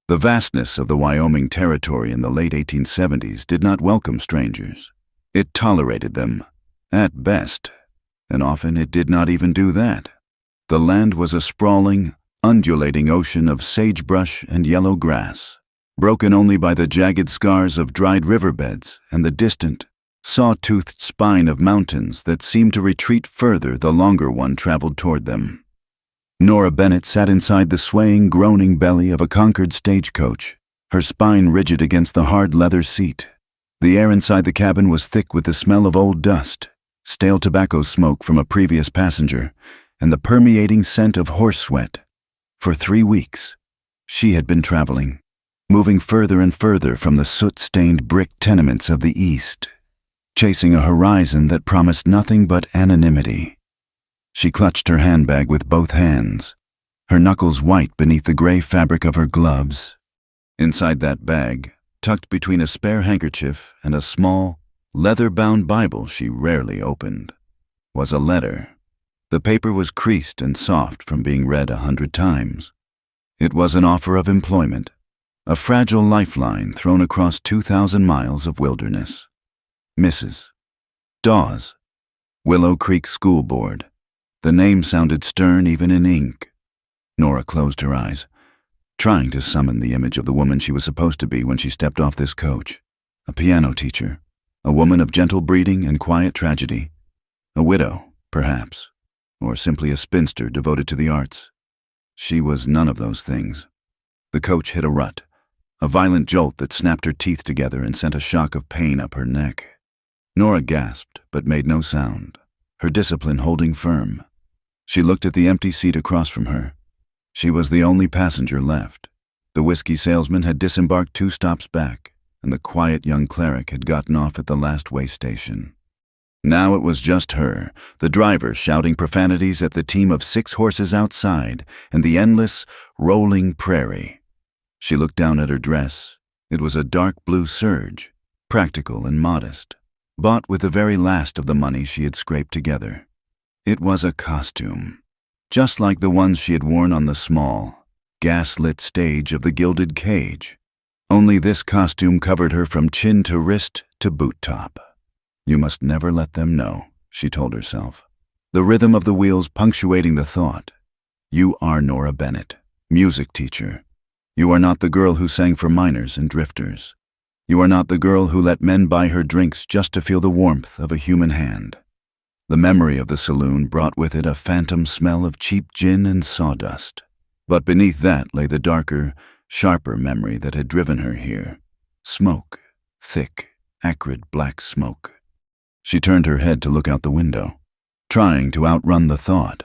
The vastness of the Wyoming Territory in the late 1870s did not welcome strangers. It tolerated them, at best, and often it did not even do that. The land was a sprawling, undulating ocean of sagebrush and yellow grass, broken only by the jagged scars of dried riverbeds and the distant, saw-toothed spine of mountains that seemed to retreat further the longer one traveled toward them. Nora Bennett sat inside the swaying, groaning belly of a Concord stagecoach, her spine rigid against the hard leather seat. The air inside the cabin was thick with the smell of old dust, stale tobacco smoke from a previous passenger, and the permeating scent of horse sweat. For 3 weeks, she had been traveling, moving further and further from the soot-stained brick tenements of the East, chasing a horizon that promised nothing but anonymity. She clutched her handbag with both hands, her knuckles white beneath the gray fabric of her gloves. Inside that bag, tucked between a spare handkerchief and a small, leather-bound Bible she rarely opened, was a letter. The paper was creased and soft from being read 100 times. It was an offer of employment, a fragile lifeline thrown across 2,000 miles of wilderness. Mrs. Dawes, Willow Creek School Board. The name sounded stern even in ink. Nora closed her eyes, trying to summon the image of the woman she was supposed to be when she stepped off this coach. A piano teacher, a woman of gentle breeding and quiet tragedy. A widow, perhaps, or simply a spinster devoted to the arts. She was none of those things. The coach hit a rut, a violent jolt that snapped her teeth together and sent a shock of pain up her neck. Nora gasped, but made no sound, her discipline holding firm. She looked at the empty seat across from her. She was the only passenger left. The whiskey salesman had disembarked 2 stops back, and the quiet young cleric had gotten off at the last way station. Now it was just her, the driver shouting profanities at the team of 6 horses outside and the endless, rolling prairie. She looked down at her dress. It was a dark blue serge, practical and modest, bought with the very last of the money she had scraped together. It was a costume, just like the ones she had worn on the small, gas-lit stage of the Gilded Cage. Only this costume covered her from chin to wrist to boot top. You must never let them know, she told herself, the rhythm of the wheels punctuating the thought. You are Nora Bennett, music teacher. You are not the girl who sang for miners and drifters. You are not the girl who let men buy her drinks just to feel the warmth of a human hand. The memory of the saloon brought with it a phantom smell of cheap gin and sawdust. But beneath that lay the darker, sharper memory that had driven her here. Smoke, thick, acrid black smoke. She turned her head to look out the window, trying to outrun the thought.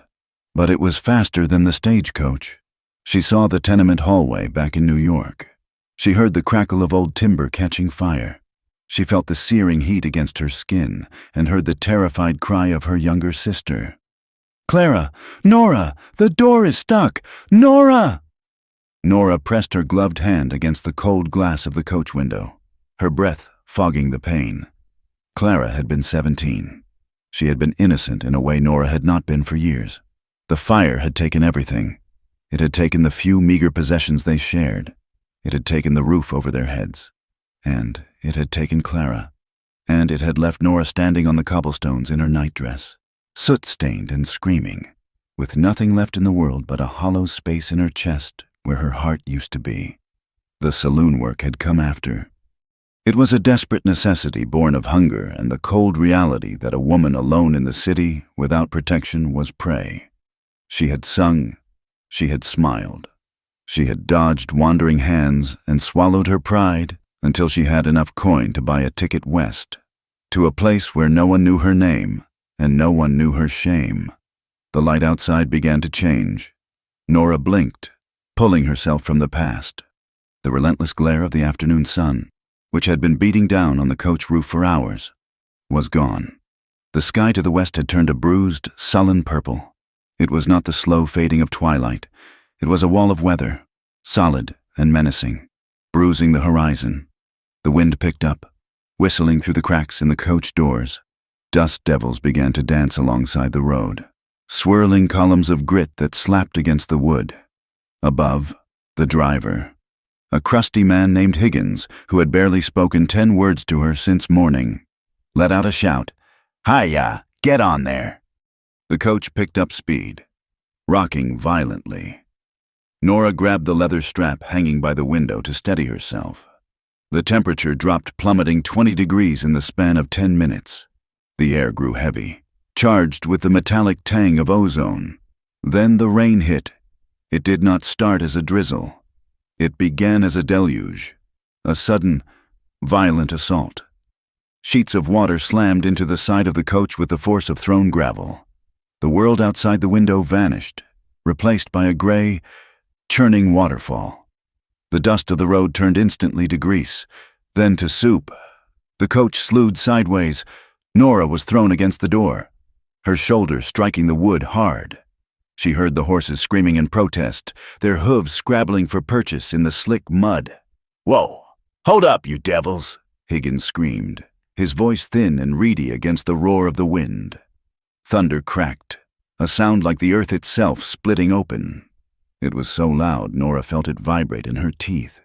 But it was faster than the stagecoach. She saw the tenement hallway back in New York. She heard the crackle of old timber catching fire. She felt the searing heat against her skin and heard the terrified cry of her younger sister. "Clara! Nora! The door is stuck! Nora!" Nora pressed her gloved hand against the cold glass of the coach window, her breath fogging the pain. Clara had been 17. She had been innocent in a way Nora had not been for years. The fire had taken everything. It had taken the few meager possessions they shared. It had taken the roof over their heads. And it had taken Clara. And it had left Nora standing on the cobblestones in her nightdress, soot-stained and screaming, with nothing left in the world but a hollow space in her chest where her heart used to be. The saloon work had come after. It was a desperate necessity born of hunger and the cold reality that a woman alone in the city without protection was prey. She had sung. She had smiled. She had dodged wandering hands and swallowed her pride until she had enough coin to buy a ticket west, to a place where no one knew her name and no one knew her shame. The light outside began to change. Nora blinked, pulling herself from the past. The relentless glare of the afternoon sun, which had been beating down on the coach roof for hours, was gone. The sky to the west had turned a bruised, sullen purple. It was not the slow fading of twilight. It was a wall of weather, solid and menacing, bruising the horizon. The wind picked up, whistling through the cracks in the coach doors. Dust devils began to dance alongside the road, swirling columns of grit that slapped against the wood. Above, the driver, a crusty man named Higgins, who had barely spoken 10 words to her since morning, let out a shout. "Hiya! Get on there!" The coach picked up speed, rocking violently. Nora grabbed the leather strap hanging by the window to steady herself. The temperature dropped, plummeting 20 degrees in the span of 10 minutes. The air grew heavy, charged with the metallic tang of ozone. Then the rain hit. It did not start as a drizzle. It began as a deluge, a sudden, violent assault. Sheets of water slammed into the side of the coach with the force of thrown gravel. The world outside the window vanished, replaced by a gray, churning waterfall. The dust of the road turned instantly to grease, then to soup. The coach slewed sideways. Nora was thrown against the door, her shoulders striking the wood hard. She heard the horses screaming in protest, their hooves scrabbling for purchase in the slick mud. "Whoa! Hold up, you devils!" Higgins screamed, his voice thin and reedy against the roar of the wind. Thunder cracked, a sound like the earth itself splitting open. It was so loud Nora felt it vibrate in her teeth.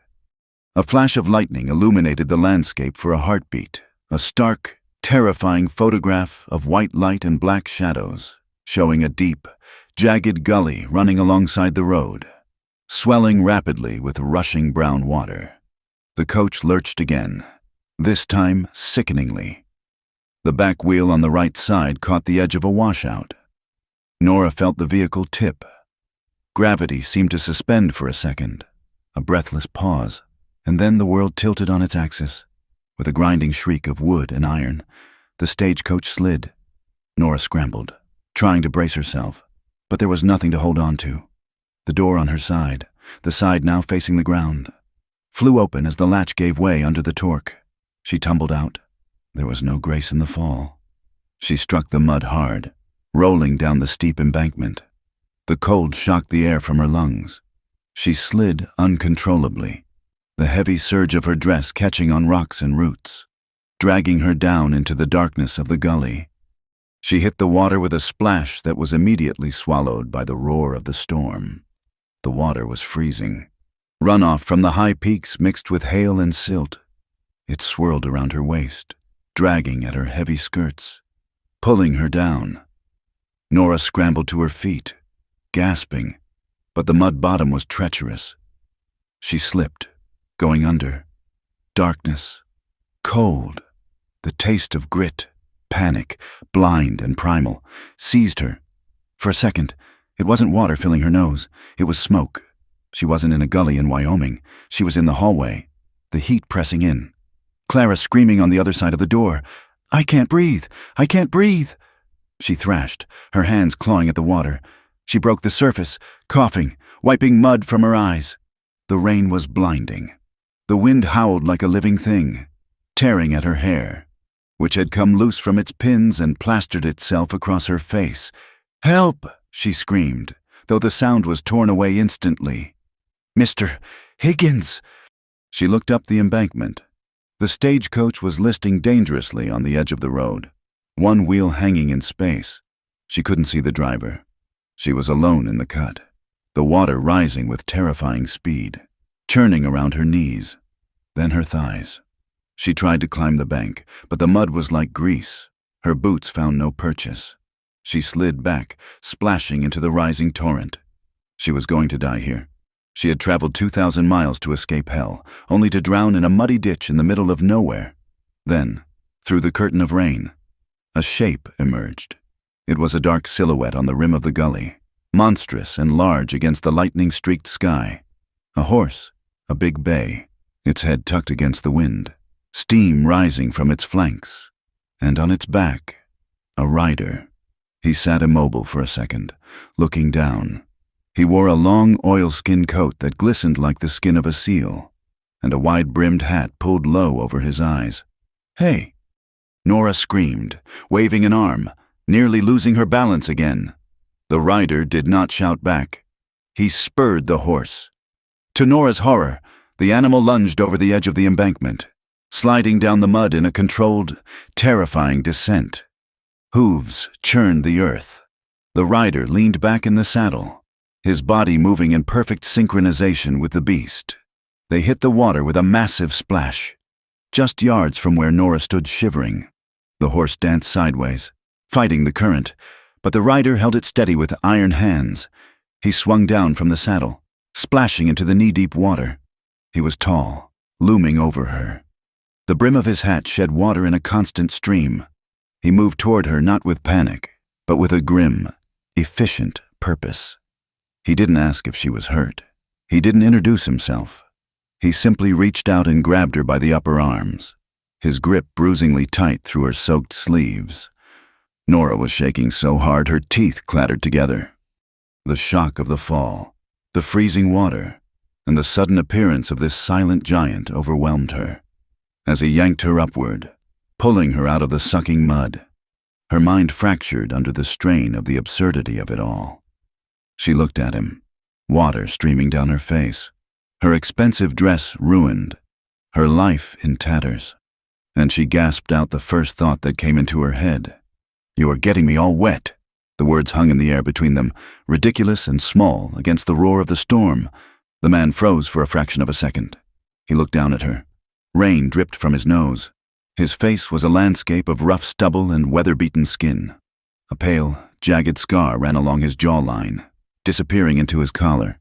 A flash of lightning illuminated the landscape for a heartbeat, a stark, terrifying photograph of white light and black shadows, showing a deep, jagged gully running alongside the road, swelling rapidly with rushing brown water. The coach lurched again, this time sickeningly. The back wheel on the right side caught the edge of a washout. Nora felt the vehicle tip. Gravity seemed to suspend for a second, a breathless pause, and then the world tilted on its axis. With a grinding shriek of wood and iron, the stagecoach slid. Nora scrambled, trying to brace herself, but there was nothing to hold on to. The door on her side, the side now facing the ground, flew open as the latch gave way under the torque. She tumbled out. There was no grace in the fall. She struck the mud hard, rolling down the steep embankment. The cold shocked the air from her lungs. She slid uncontrollably, the heavy surge of her dress catching on rocks and roots, dragging her down into the darkness of the gully. She hit the water with a splash that was immediately swallowed by the roar of the storm. The water was freezing. Runoff from the high peaks mixed with hail and silt. It swirled around her waist, dragging at her heavy skirts, pulling her down. Nora scrambled to her feet, gasping, but the mud bottom was treacherous. She slipped, going under. Darkness, cold, the taste of grit, panic, blind and primal, seized her. For a second, it wasn't water filling her nose, it was smoke. She wasn't in a gully in Wyoming, she was in the hallway, the heat pressing in. Clara screaming on the other side of the door. "I can't breathe! I can't breathe!" She thrashed, her hands clawing at the water. She broke the surface, coughing, wiping mud from her eyes. The rain was blinding. The wind howled like a living thing, tearing at her hair, which had come loose from its pins and plastered itself across her face. "Help!" she screamed, though the sound was torn away instantly. "Mr. Higgins!" She looked up the embankment. The stagecoach was listing dangerously on the edge of the road, one wheel hanging in space. She couldn't see the driver. She was alone in the cut, the water rising with terrifying speed, churning around her knees, then her thighs. She tried to climb the bank, but the mud was like grease. Her boots found no purchase. She slid back, splashing into the rising torrent. She was going to die here. She had traveled 2,000 miles to escape hell, only to drown in a muddy ditch in the middle of nowhere. Then, through the curtain of rain, a shape emerged. It was a dark silhouette on the rim of the gully, monstrous and large against the lightning-streaked sky. A horse, a big bay, its head tucked against the wind, steam rising from its flanks, and on its back, a rider. He sat immobile for a second, looking down. He wore a long oilskin coat that glistened like the skin of a seal, and a wide-brimmed hat pulled low over his eyes. "Hey!" Nora screamed, waving an arm, nearly losing her balance again. The rider did not shout back. He spurred the horse. To Nora's horror, the animal lunged over the edge of the embankment, sliding down the mud in a controlled, terrifying descent. Hooves churned the earth. The rider leaned back in the saddle, his body moving in perfect synchronization with the beast. They hit the water with a massive splash, just yards from where Nora stood shivering. The horse danced sideways, fighting the current, but the rider held it steady with iron hands. He swung down from the saddle, splashing into the knee-deep water. He was tall, looming over her. The brim of his hat shed water in a constant stream. He moved toward her not with panic, but with a grim, efficient purpose. He didn't ask if she was hurt. He didn't introduce himself. He simply reached out and grabbed her by the upper arms, his grip bruisingly tight through her soaked sleeves. Nora was shaking so hard her teeth clattered together. The shock of the fall, the freezing water, and the sudden appearance of this silent giant overwhelmed her. As he yanked her upward, pulling her out of the sucking mud, her mind fractured under the strain of the absurdity of it all. She looked at him, water streaming down her face, her expensive dress ruined, her life in tatters, and she gasped out the first thought that came into her head. "You are getting me all wet." The words hung in the air between them, ridiculous and small against the roar of the storm. The man froze for a fraction of a second. He looked down at her. Rain dripped from his nose. His face was a landscape of rough stubble and weather-beaten skin. A pale, jagged scar ran along his jawline, disappearing into his collar.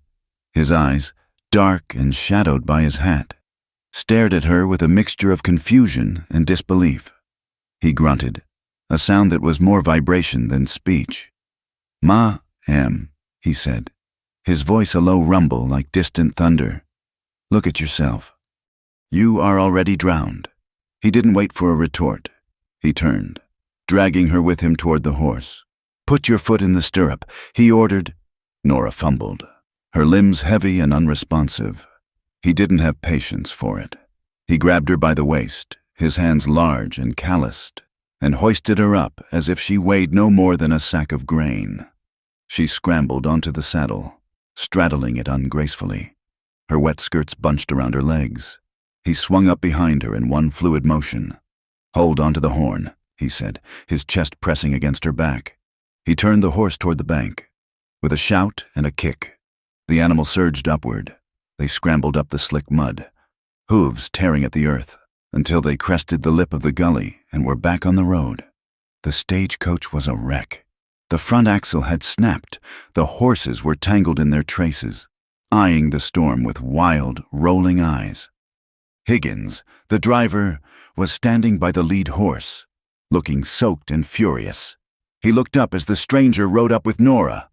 His eyes, dark and shadowed by his hat, stared at her with a mixture of confusion and disbelief. He grunted, a sound that was more vibration than speech. "Ma-am," he said, his voice a low rumble like distant thunder. "Look at yourself. You are already drowned." He didn't wait for a retort. He turned, dragging her with him toward the horse. "Put your foot in the stirrup," he ordered. Nora fumbled, her limbs heavy and unresponsive. He didn't have patience for it. He grabbed her by the waist, his hands large and calloused, and hoisted her up as if she weighed no more than a sack of grain. She scrambled onto the saddle, straddling it ungracefully. Her wet skirts bunched around her legs. He swung up behind her in one fluid motion. "Hold onto the horn," he said, his chest pressing against her back. He turned the horse toward the bank. With a shout and a kick, the animal surged upward. They scrambled up the slick mud, hooves tearing at the earth, until they crested the lip of the gully and were back on the road. The stagecoach was a wreck. The front axle had snapped. The horses were tangled in their traces, eyeing the storm with wild, rolling eyes. Higgins, the driver, was standing by the lead horse, looking soaked and furious. He looked up as the stranger rode up with Nora.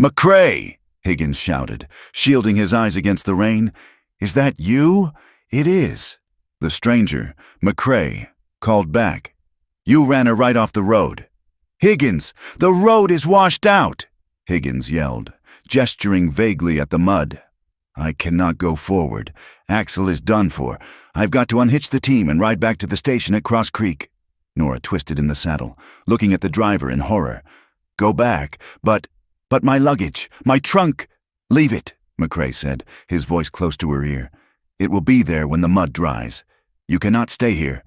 "McCrae!" Higgins shouted, shielding his eyes against the rain. "Is that you?" "It is." The stranger, McCrae, called back. "You ran her right off the road." "Higgins, the road is washed out!" Higgins yelled, gesturing vaguely at the mud. "I cannot go forward. Axel is done for. I've got to unhitch the team and ride back to the station at Cross Creek." Nora twisted in the saddle, looking at the driver in horror. "Go back, but my luggage, my trunk." "Leave it," McCrae said, his voice close to her ear. "It will be there when the mud dries. You cannot stay here."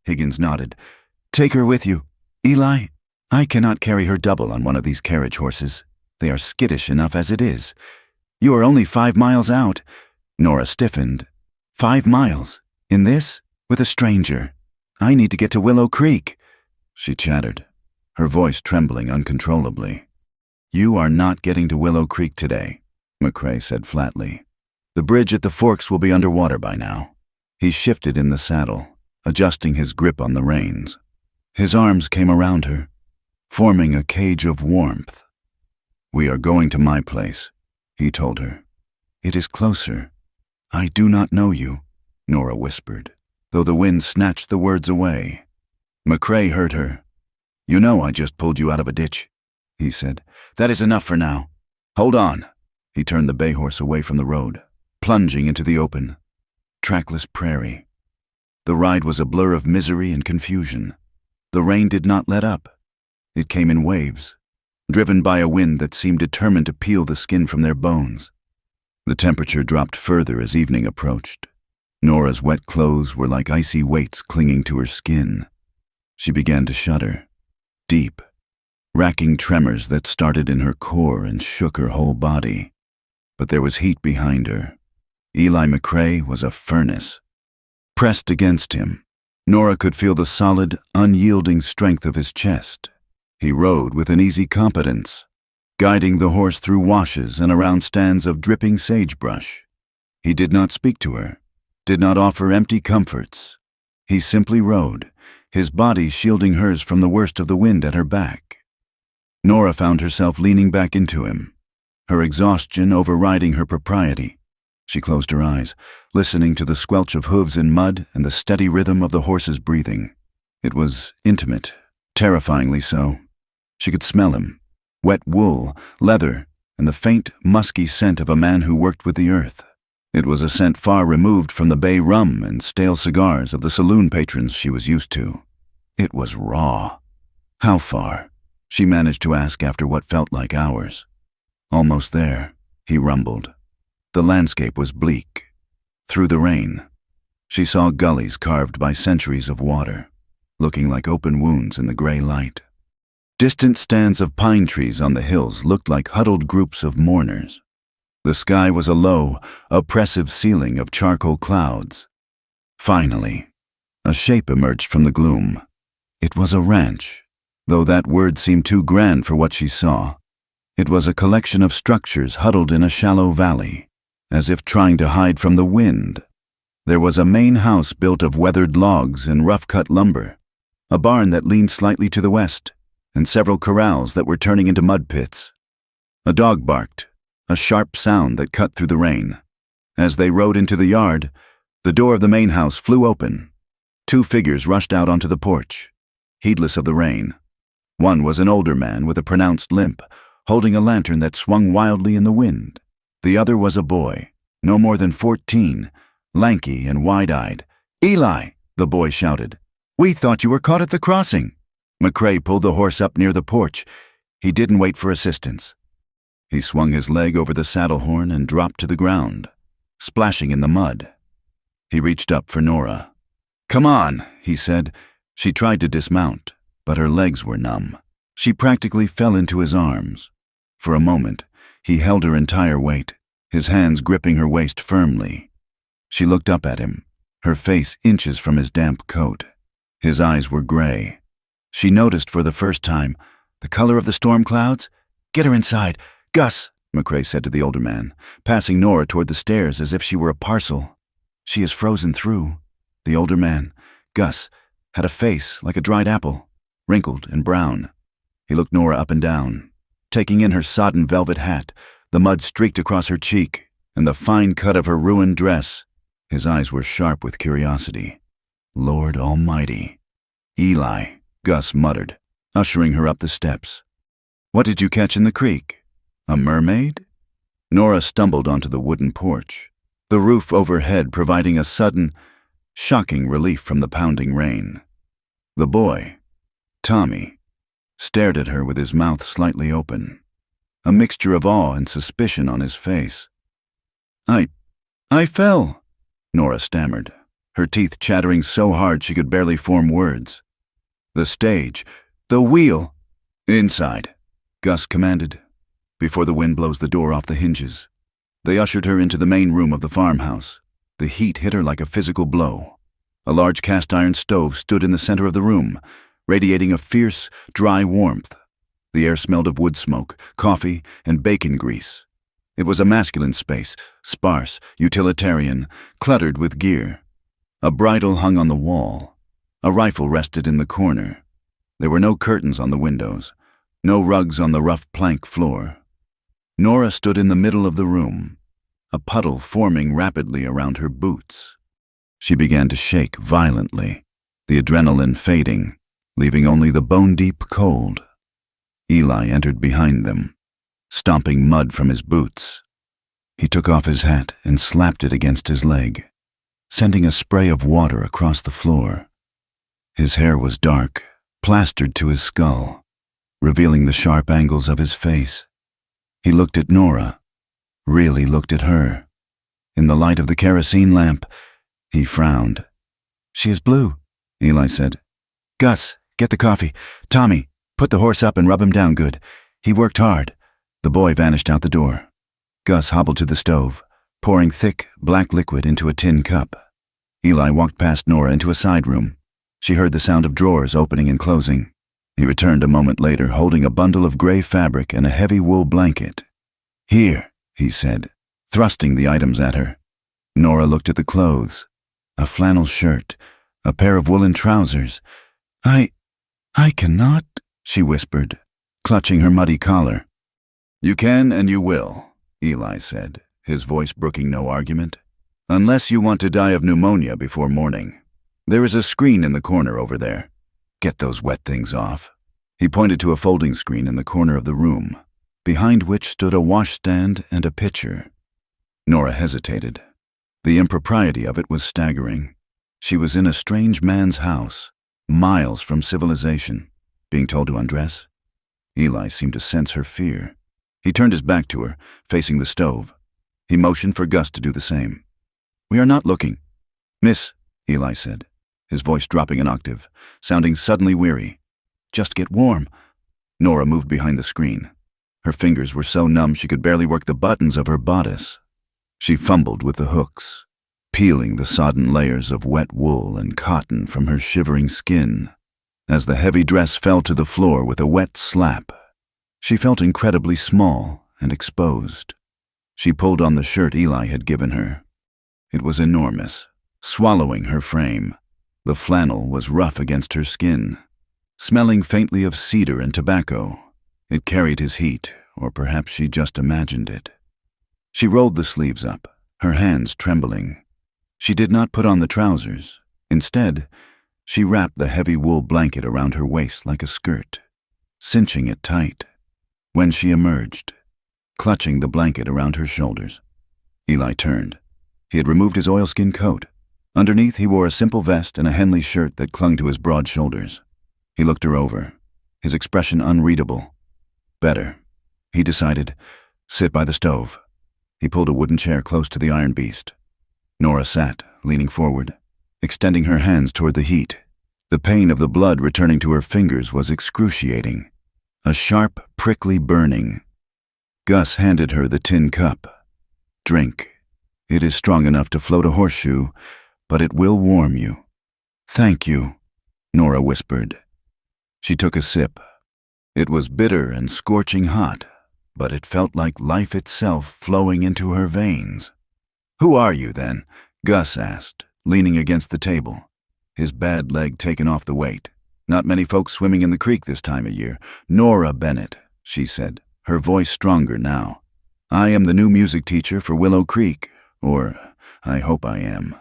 Higgins nodded. "Take her with you. Eli, I cannot carry her double on one of these carriage horses. They are skittish enough as it is. You are only 5 miles out." Nora stiffened. 5 miles? In this? With a stranger? I need to get to Willow Creek." She chattered, her voice trembling uncontrollably. "You are not getting to Willow Creek today," McCrae said flatly. "The bridge at the forks will be underwater by now." He shifted in the saddle, adjusting his grip on the reins. His arms came around her, forming a cage of warmth. "We are going to my place," he told her. "It is closer. I do not know you," Nora whispered, though the wind snatched the words away. McCrae heard her. "You know I just pulled you out of a ditch," he said. "That is enough for now. Hold on." He turned the bay horse away from the road, plunging into the open, trackless prairie. The ride was a blur of misery and confusion. The rain did not let up. It came in waves, driven by a wind that seemed determined to peel the skin from their bones. The temperature dropped further as evening approached. Nora's wet clothes were like icy weights clinging to her skin. She began to shudder, deep, racking tremors that started in her core and shook her whole body. But there was heat behind her, Eli McCrae was a furnace. Pressed against him, Nora could feel the solid, unyielding strength of his chest. He rode with an easy competence, guiding the horse through washes and around stands of dripping sagebrush. He did not speak to her, did not offer empty comforts. He simply rode, his body shielding hers from the worst of the wind at her back. Nora found herself leaning back into him, her exhaustion overriding her propriety. She closed her eyes, listening to the squelch of hooves in mud and the steady rhythm of the horse's breathing. It was intimate, terrifyingly so. She could smell him, wet wool, leather, and the faint, musky scent of a man who worked with the earth. It was a scent far removed from the bay rum and stale cigars of the saloon patrons she was used to. It was raw. How far? She managed to ask after what felt like hours. Almost there, he rumbled. The landscape was bleak. Through the rain, she saw gullies carved by centuries of water, looking like open wounds in the gray light. Distant stands of pine trees on the hills looked like huddled groups of mourners. The sky was a low, oppressive ceiling of charcoal clouds. Finally, a shape emerged from the gloom. It was a ranch, though that word seemed too grand for what she saw. It was a collection of structures huddled in a shallow valley, as if trying to hide from the wind. There was a main house built of weathered logs and rough-cut lumber, a barn that leaned slightly to the west, and several corrals that were turning into mud pits. A dog barked, a sharp sound that cut through the rain. As they rode into the yard, the door of the main house flew open. Two figures rushed out onto the porch, heedless of the rain. One was an older man with a pronounced limp, holding a lantern that swung wildly in the wind. The other was a boy, no more than 14, lanky and wide-eyed. "Eli!" the boy shouted. "We thought you were caught at the crossing." McCrae pulled the horse up near the porch. He didn't wait for assistance. He swung his leg over the saddle horn and dropped to the ground, splashing in the mud. He reached up for Nora. "Come on," he said. She tried to dismount, but her legs were numb. She practically fell into his arms. For a moment, he held her entire weight, his hands gripping her waist firmly. She looked up at him, her face inches from his damp coat. His eyes were gray. She noticed for the first time the color of the storm clouds. "Get her inside. Gus," McCrae said to the older man, passing Nora toward the stairs as if she were a parcel. "She is frozen through." The older man, Gus, had a face like a dried apple, wrinkled and brown. He looked Nora up and down, taking in her sodden velvet hat, the mud streaked across her cheek, and the fine cut of her ruined dress. His eyes were sharp with curiosity. "Lord Almighty." "Eli," Gus muttered, ushering her up the steps. "What did you catch in the creek? A mermaid?" Nora stumbled onto the wooden porch, the roof overhead providing a sudden, shocking relief from the pounding rain. The boy, Tommy, stared at her with his mouth slightly open, a mixture of awe and suspicion on his face. I fell," Nora stammered, her teeth chattering so hard she could barely form words. "The stage, the wheel." "Inside," Gus commanded, "before the wind blows the door off the hinges." They ushered her into the main room of the farmhouse. The heat hit her like a physical blow. A large cast-iron stove stood in the center of the room, radiating a fierce, dry warmth. The air smelled of wood smoke, coffee, and bacon grease. It was a masculine space, sparse, utilitarian, cluttered with gear. A bridle hung on the wall. A rifle rested in the corner. There were no curtains on the windows, no rugs on the rough plank floor. Nora stood in the middle of the room, a puddle forming rapidly around her boots. She began to shake violently, the adrenaline fading, leaving only the bone-deep cold. Eli entered behind them, stomping mud from his boots. He took off his hat and slapped it against his leg, sending a spray of water across the floor. His hair was dark, plastered to his skull, revealing the sharp angles of his face. He looked at Nora, really looked at her. In the light of the kerosene lamp, he frowned. "She is blue," Eli said. "Gus, get the coffee. Tommy, put the horse up and rub him down good. He worked hard." The boy vanished out the door. Gus hobbled to the stove, pouring thick, black liquid into a tin cup. Eli walked past Nora into a side room. She heard the sound of drawers opening and closing. He returned a moment later, holding a bundle of gray fabric and a heavy wool blanket. "Here," he said, thrusting the items at her. Nora looked at the clothes. A flannel shirt, a pair of woolen trousers. I cannot," she whispered, clutching her muddy collar. "You can and you will," Eli said, his voice brooking no argument. "Unless you want to die of pneumonia before morning. There is a screen in the corner over there. Get those wet things off." He pointed to a folding screen in the corner of the room, behind which stood a washstand and a pitcher. Nora hesitated. The impropriety of it was staggering. She was in a strange man's house, miles from civilization, being told to undress. Eli seemed to sense her fear. He turned his back to her, facing the stove. He motioned for Gus to do the same. "We are not looking." "Miss," Eli said, his voice dropping an octave, sounding suddenly weary. "Just get warm." Nora moved behind the screen. Her fingers were so numb she could barely work the buttons of her bodice. She fumbled with the hooks, peeling the sodden layers of wet wool and cotton from her shivering skin. As the heavy dress fell to the floor with a wet slap, she felt incredibly small and exposed. She pulled on the shirt Eli had given her. It was enormous, swallowing her frame. The flannel was rough against her skin, smelling faintly of cedar and tobacco. It carried his heat, or perhaps she just imagined it. She rolled the sleeves up, her hands trembling. She did not put on the trousers. Instead, she wrapped the heavy wool blanket around her waist like a skirt, cinching it tight. When she emerged, clutching the blanket around her shoulders, Eli turned. He had removed his oilskin coat. Underneath, he wore a simple vest and a Henley shirt that clung to his broad shoulders. He looked her over, his expression unreadable. Better, he decided. Sit by the stove. He pulled a wooden chair close to the iron beast. Nora sat, leaning forward, extending her hands toward the heat. The pain of the blood returning to her fingers was excruciating, a sharp, prickly burning. Gus handed her the tin cup. "Drink. It is strong enough to float a horseshoe, but it will warm you." "Thank you," Nora whispered. She took a sip. It was bitter and scorching hot, but it felt like life itself flowing into her veins. "Who are you, then?" Gus asked, leaning against the table, his bad leg taken off the weight. "Not many folks swimming in the creek this time of year." "Nora Bennett," she said, her voice stronger now. "I am the new music teacher for Willow Creek, or I hope I am."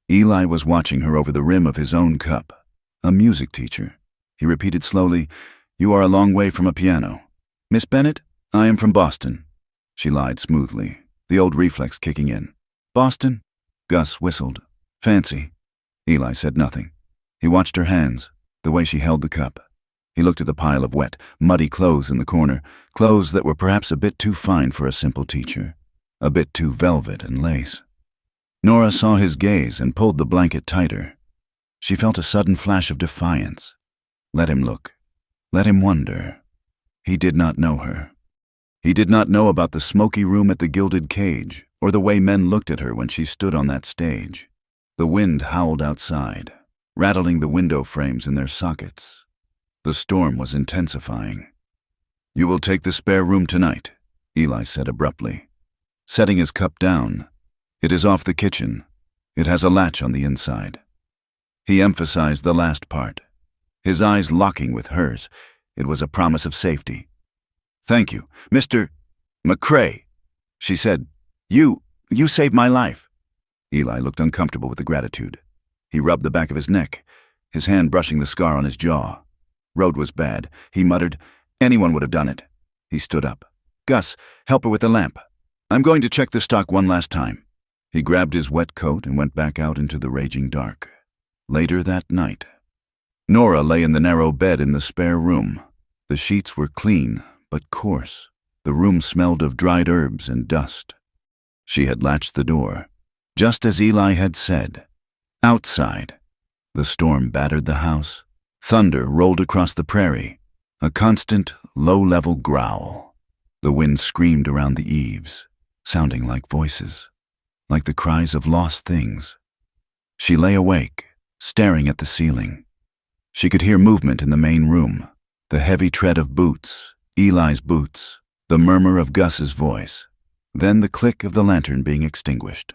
Eli was watching her over the rim of his own cup. "A music teacher," he repeated slowly. "You are a long way from a piano." "Miss Bennett, I am from Boston." She lied smoothly, the old reflex kicking in. "Boston?" Gus whistled. "Fancy." Eli said nothing. He watched her hands, the way she held the cup. He looked at the pile of wet, muddy clothes in the corner, clothes that were perhaps a bit too fine for a simple teacher, a bit too velvet and lace. Nora saw his gaze and pulled the blanket tighter. She felt a sudden flash of defiance. Let him look. Let him wonder. He did not know her. He did not know about the smoky room at the Gilded Cage, or the way men looked at her when she stood on that stage. The wind howled outside, rattling the window frames in their sockets. The storm was intensifying. "You will take the spare room tonight," Eli said abruptly, setting his cup down. "It is off the kitchen. It has a latch on the inside." He emphasized the last part, his eyes locking with hers. It was a promise of safety. "Thank you, Mr. McCrae," she said. You saved my life." Eli looked uncomfortable with the gratitude. He rubbed the back of his neck, his hand brushing the scar on his jaw. Road was bad. He muttered, "Anyone would have done it." He stood up. "Gus, help her with the lamp. I'm going to check the stock one last time." He grabbed his wet coat and went back out into the raging dark. Later that night, Nora lay in the narrow bed in the spare room. The sheets were clean, but coarse. The room smelled of dried herbs and dust. She had latched the door, just as Eli had said. Outside, the storm battered the house. Thunder rolled across the prairie, a constant, low-level growl. The wind screamed around the eaves, sounding like voices. like the cries of lost things. She lay awake, staring at the ceiling. She could hear movement in the main room, the heavy tread of boots, Eli's boots, the murmur of Gus's voice, then the click of the lantern being extinguished.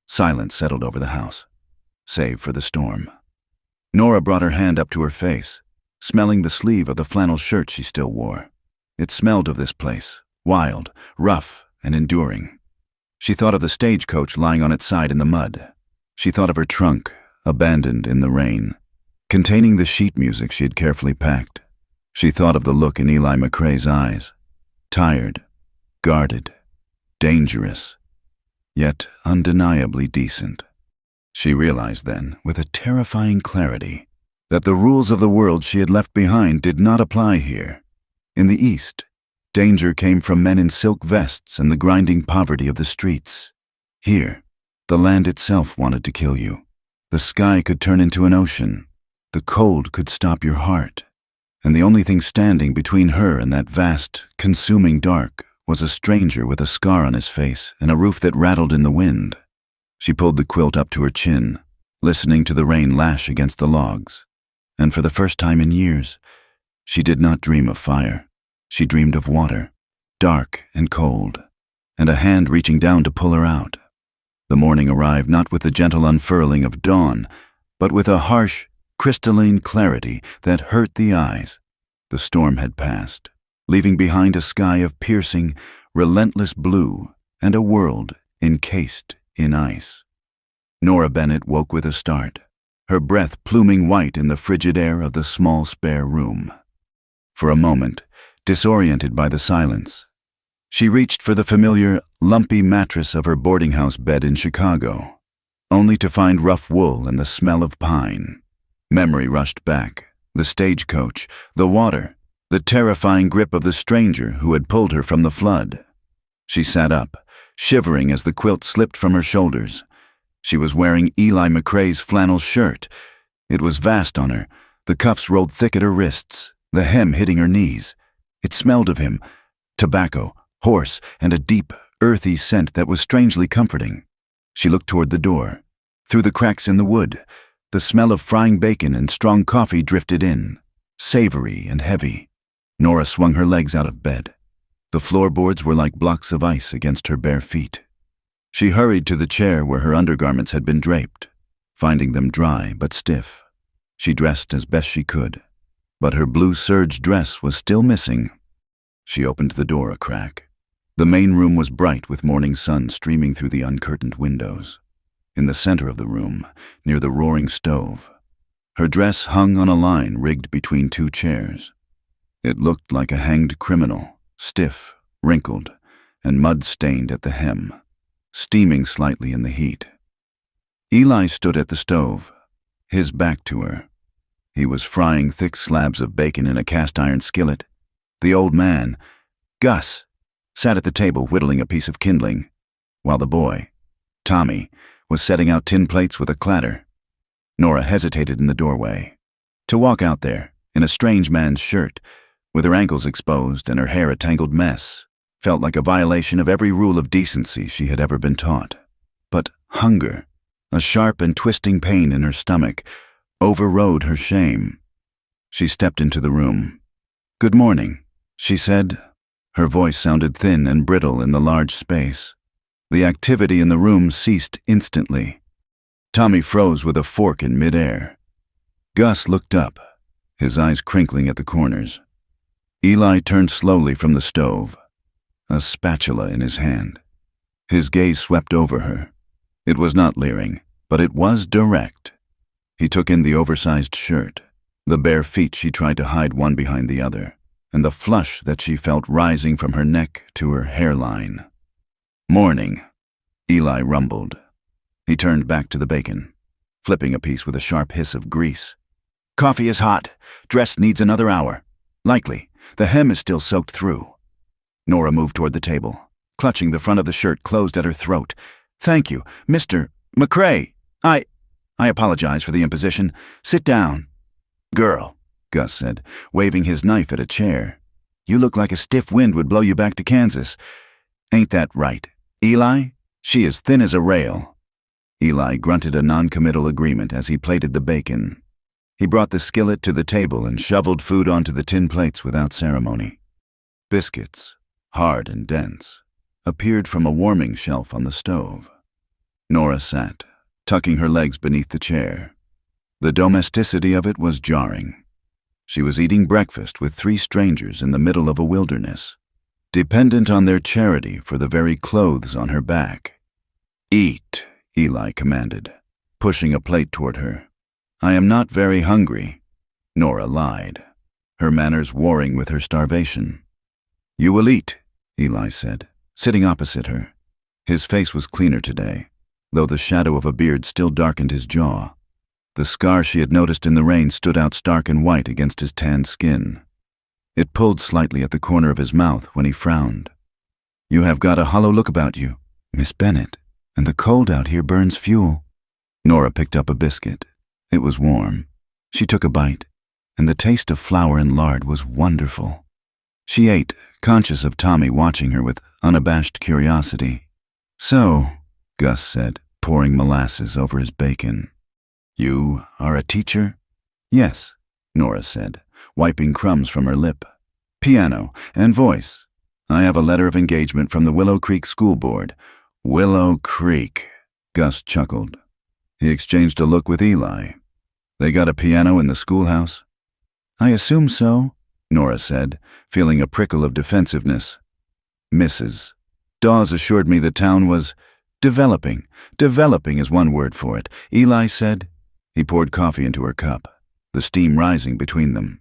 Silence settled over the house, save for the storm. Nora brought her hand up to her face, smelling the sleeve of the flannel shirt she still wore. It smelled of this place, wild, rough, and enduring. She thought of the stagecoach lying on its side in the mud. She thought of her trunk, abandoned in the rain, containing the sheet music she had carefully packed. She thought of the look in Eli McCrae's eyes, tired, guarded, dangerous, yet undeniably decent. She realized then, with a terrifying clarity, that the rules of the world she had left behind did not apply here. In the East, danger came from men in silk vests and the grinding poverty of the streets. Here, the land itself wanted to kill you. The sky could turn into an ocean. The cold could stop your heart. And the only thing standing between her and that vast, consuming dark was a stranger with a scar on his face and a roof that rattled in the wind. She pulled the quilt up to her chin, listening to the rain lash against the logs. And for the first time in years, she did not dream of fire. She dreamed of water, dark and cold, and a hand reaching down to pull her out. The morning arrived not with the gentle unfurling of dawn, but with a harsh, crystalline clarity that hurt the eyes. The storm had passed, leaving behind a sky of piercing, relentless blue and a world encased in ice. Nora Bennett woke with a start, her breath pluming white in the frigid air of the small spare room. For a moment, disoriented by the silence, she reached for the familiar, lumpy mattress of her boarding house bed in Chicago, only to find rough wool and the smell of pine. Memory rushed back, the stagecoach, the water, the terrifying grip of the stranger who had pulled her from the flood. She sat up, shivering as the quilt slipped from her shoulders. She was wearing Eli McCrae's flannel shirt. It was vast on her, the cuffs rolled thick at her wrists, the hem hitting her knees. It smelled of him, tobacco, horse, and a deep, earthy scent that was strangely comforting. She looked toward the door. Through the cracks in the wood, the smell of frying bacon and strong coffee drifted in, savory and heavy. Nora swung her legs out of bed. The floorboards were like blocks of ice against her bare feet. She hurried to the chair where her undergarments had been draped, finding them dry but stiff. She dressed as best she could, but her blue serge dress was still missing. She opened the door a crack. The main room was bright with morning sun streaming through the uncurtained windows. In the center of the room, near the roaring stove, her dress hung on a line rigged between two chairs. It looked like a hanged criminal, stiff, wrinkled, and mud-stained at the hem, steaming slightly in the heat. Eli stood at the stove, his back to her. He was frying thick slabs of bacon in a cast-iron skillet. The old man, Gus, sat at the table whittling a piece of kindling, while the boy, Tommy, was setting out tin plates with a clatter. Nora hesitated in the doorway. To walk out there, in a strange man's shirt, with her ankles exposed and her hair a tangled mess, felt like a violation of every rule of decency she had ever been taught. But hunger, a sharp and twisting pain in her stomach, overrode her shame. She stepped into the room. "Good morning," she said. Her voice sounded thin and brittle in the large space. The activity in the room ceased instantly. Tommy froze with a fork in midair. Gus looked up, his eyes crinkling at the corners. Eli turned slowly from the stove, a spatula in his hand. His gaze swept over her. It was not leering, but it was direct. He took in the oversized shirt, the bare feet she tried to hide one behind the other, and the flush that she felt rising from her neck to her hairline. "Morning," Eli rumbled. He turned back to the bacon, flipping a piece with a sharp hiss of grease. "Coffee is hot. Dress needs another hour. Likely. The hem is still soaked through." Nora moved toward the table, clutching the front of the shirt closed at her throat. "Thank you, Mr. McCrae. I apologize for the imposition. Sit down." "Girl," Gus said, waving his knife at a chair. "You look like a stiff wind would blow you back to Kansas. Ain't that right, Eli?" She is thin as a rail." Eli grunted a non-committal agreement as he plated the bacon. He brought the skillet to the table and shoveled food onto the tin plates without ceremony. Biscuits, hard and dense, appeared from a warming shelf on the stove. Nora sat, tucking her legs beneath the chair. The domesticity of it was jarring. She was eating breakfast with 3 strangers in the middle of a wilderness, dependent on their charity for the very clothes on her back. "Eat," Eli commanded, pushing a plate toward her. "I am not very hungry." Nora lied, her manners warring with her starvation. "You will eat," Eli said, sitting opposite her. His face was cleaner today, though the shadow of a beard still darkened his jaw. The scar she had noticed in the rain stood out stark and white against his tanned skin. It pulled slightly at the corner of his mouth when he frowned. "You have got a hollow look about you, Miss Bennet, and the cold out here burns fuel." Nora picked up a biscuit. It was warm. She took a bite, and the taste of flour and lard was wonderful. She ate, conscious of Tommy watching her with unabashed curiosity. "So," Gus said, pouring molasses over his bacon. "You are a teacher?" "Yes," Nora said, wiping crumbs from her lip. "Piano and voice. I have a letter of engagement from the Willow Creek School Board." "Willow Creek," Gus chuckled. He exchanged a look with Eli. "They got a piano in the schoolhouse?" "I assume so," Nora said, feeling a prickle of defensiveness. "Mrs. Dawes assured me the town was developing. Developing is one word for it," Eli said. He poured coffee into her cup, the steam rising between them.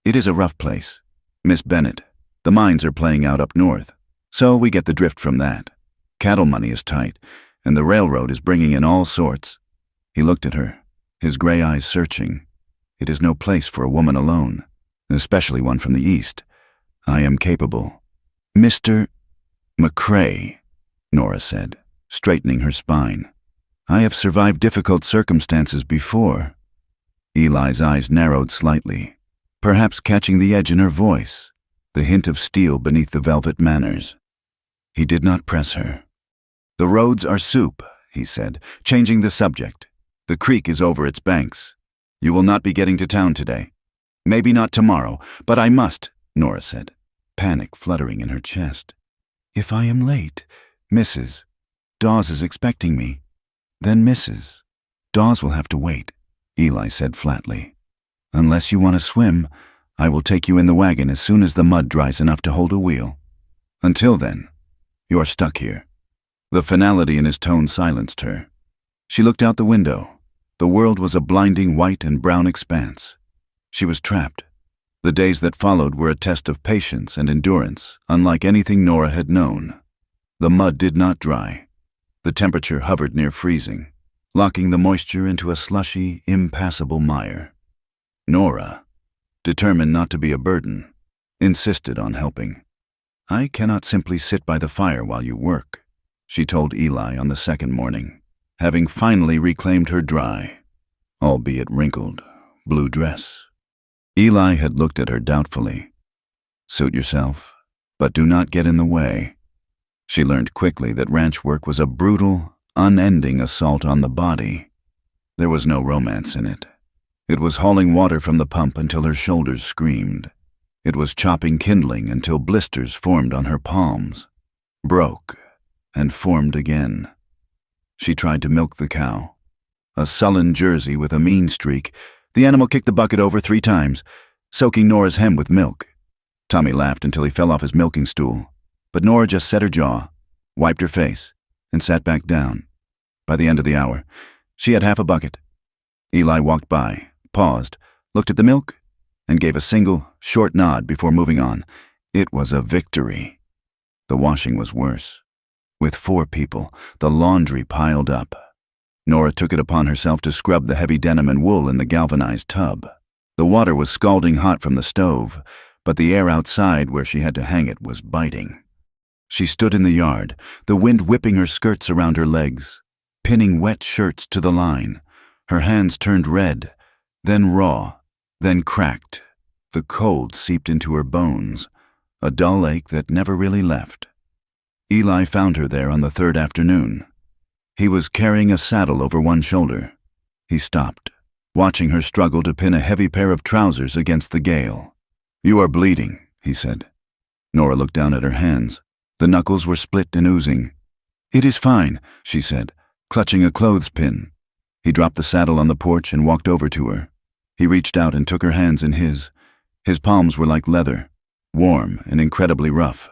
"It is a rough place, Miss Bennet. The mines are playing out up north, so we get the drift from that. Cattle money is tight, and the railroad is bringing in all sorts." He looked at her, his gray eyes searching. "It is no place for a woman alone, especially one from the east. I am capable." "Mr. McCrae," Nora said, straightening her spine. "I have survived difficult circumstances before." Eli's eyes narrowed slightly, perhaps catching the edge in her voice, the hint of steel beneath the velvet manners. He did not press her. "The roads are soup," he said, changing the subject. "The creek is over its banks. You will not be getting to town today. Maybe not tomorrow, but I must," Nora said, panic fluttering in her chest. "If I am late, Mrs. Dawes is expecting me." "Then Mrs. Dawes will have to wait," Eli said flatly. "Unless you want to swim, I will take you in the wagon as soon as the mud dries enough to hold a wheel. Until then, you're stuck here." The finality in his tone silenced her. She looked out the window. The world was a blinding white and brown expanse. She was trapped. The days that followed were a test of patience and endurance, unlike anything Nora had known. The mud did not dry. The temperature hovered near freezing, locking the moisture into a slushy, impassable mire. Nora, determined not to be a burden, insisted on helping. "I cannot simply sit by the fire while you work," she told Eli on the second morning, having finally reclaimed her dry, albeit wrinkled, blue dress. Eli had looked at her doubtfully. "Suit yourself, but do not get in the way." She learned quickly that ranch work was a brutal, unending assault on the body. There was no romance in it. It was hauling water from the pump until her shoulders screamed. It was chopping kindling until blisters formed on her palms, broke, and formed again. She tried to milk the cow. A sullen Jersey with a mean streak, the animal kicked the bucket over 3 times, soaking Nora's hem with milk. Tommy laughed until he fell off his milking stool, but Nora just set her jaw, wiped her face, and sat back down. By the end of the hour, she had half a bucket. Eli walked by, paused, looked at the milk, and gave a single, short nod before moving on. It was a victory. The washing was worse. With 4 people, the laundry piled up. Nora took it upon herself to scrub the heavy denim and wool in the galvanized tub. The water was scalding hot from the stove, but the air outside where she had to hang it was biting. She stood in the yard, the wind whipping her skirts around her legs, pinning wet shirts to the line. Her hands turned red, then raw, then cracked. The cold seeped into her bones, a dull ache that never really left. Eli found her there on the third afternoon. He was carrying a saddle over one shoulder. He stopped, watching her struggle to pin a heavy pair of trousers against the gale. "You are bleeding," he said. Nora looked down at her hands. The knuckles were split and oozing. "It is fine," she said, clutching a clothespin. He dropped the saddle on the porch and walked over to her. He reached out and took her hands in his. His palms were like leather, warm and incredibly rough,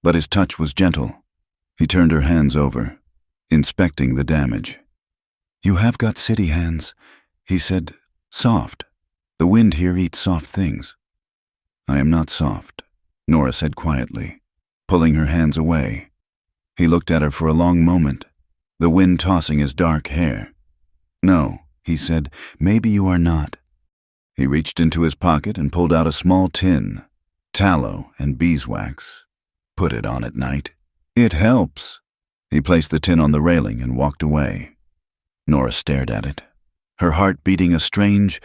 but his touch was gentle. He turned her hands over, inspecting the damage. "You have got city hands," he said, soft. "The wind here eats soft things." "I am not soft," Nora said quietly, pulling her hands away. He looked at her for a long moment, the wind tossing his dark hair. "No," he said, "maybe you are not." He reached into his pocket and pulled out a small tin, tallow and beeswax. "Put it on at night. It helps." He placed the tin on the railing and walked away. Nora stared at it, her heart beating a strange,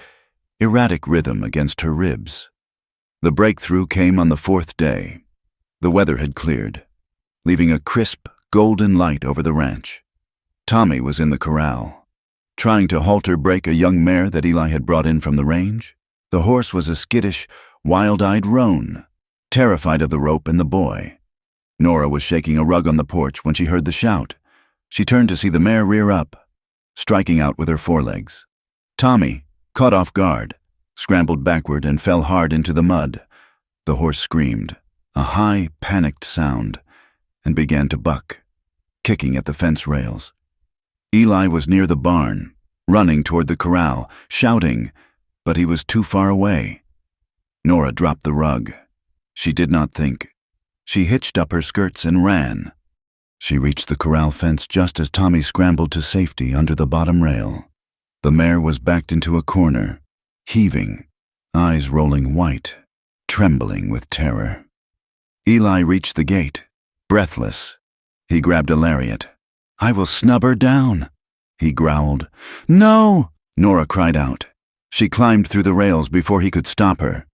erratic rhythm against her ribs. The breakthrough came on the fourth day. The weather had cleared, leaving a crisp, golden light over the ranch. Tommy was in the corral, trying to halter break a young mare that Eli had brought in from the range. The horse was a skittish, wild-eyed roan, terrified of the rope and the boy. Nora was shaking a rug on the porch when she heard the shout. She turned to see the mare rear up, striking out with her forelegs. Tommy, caught off guard, scrambled backward and fell hard into the mud. The horse screamed, a high, panicked sound, and began to buck, kicking at the fence rails. Eli was near the barn, running toward the corral, shouting, but he was too far away. Nora dropped the rug. She did not think. She hitched up her skirts and ran. She reached the corral fence just as Tommy scrambled to safety under the bottom rail. The mare was backed into a corner, heaving, eyes rolling white, trembling with terror. Eli reached the gate, breathless. He grabbed a lariat. "I will snub her down," he growled. "No!" Nora cried out. She climbed through the rails before he could stop her.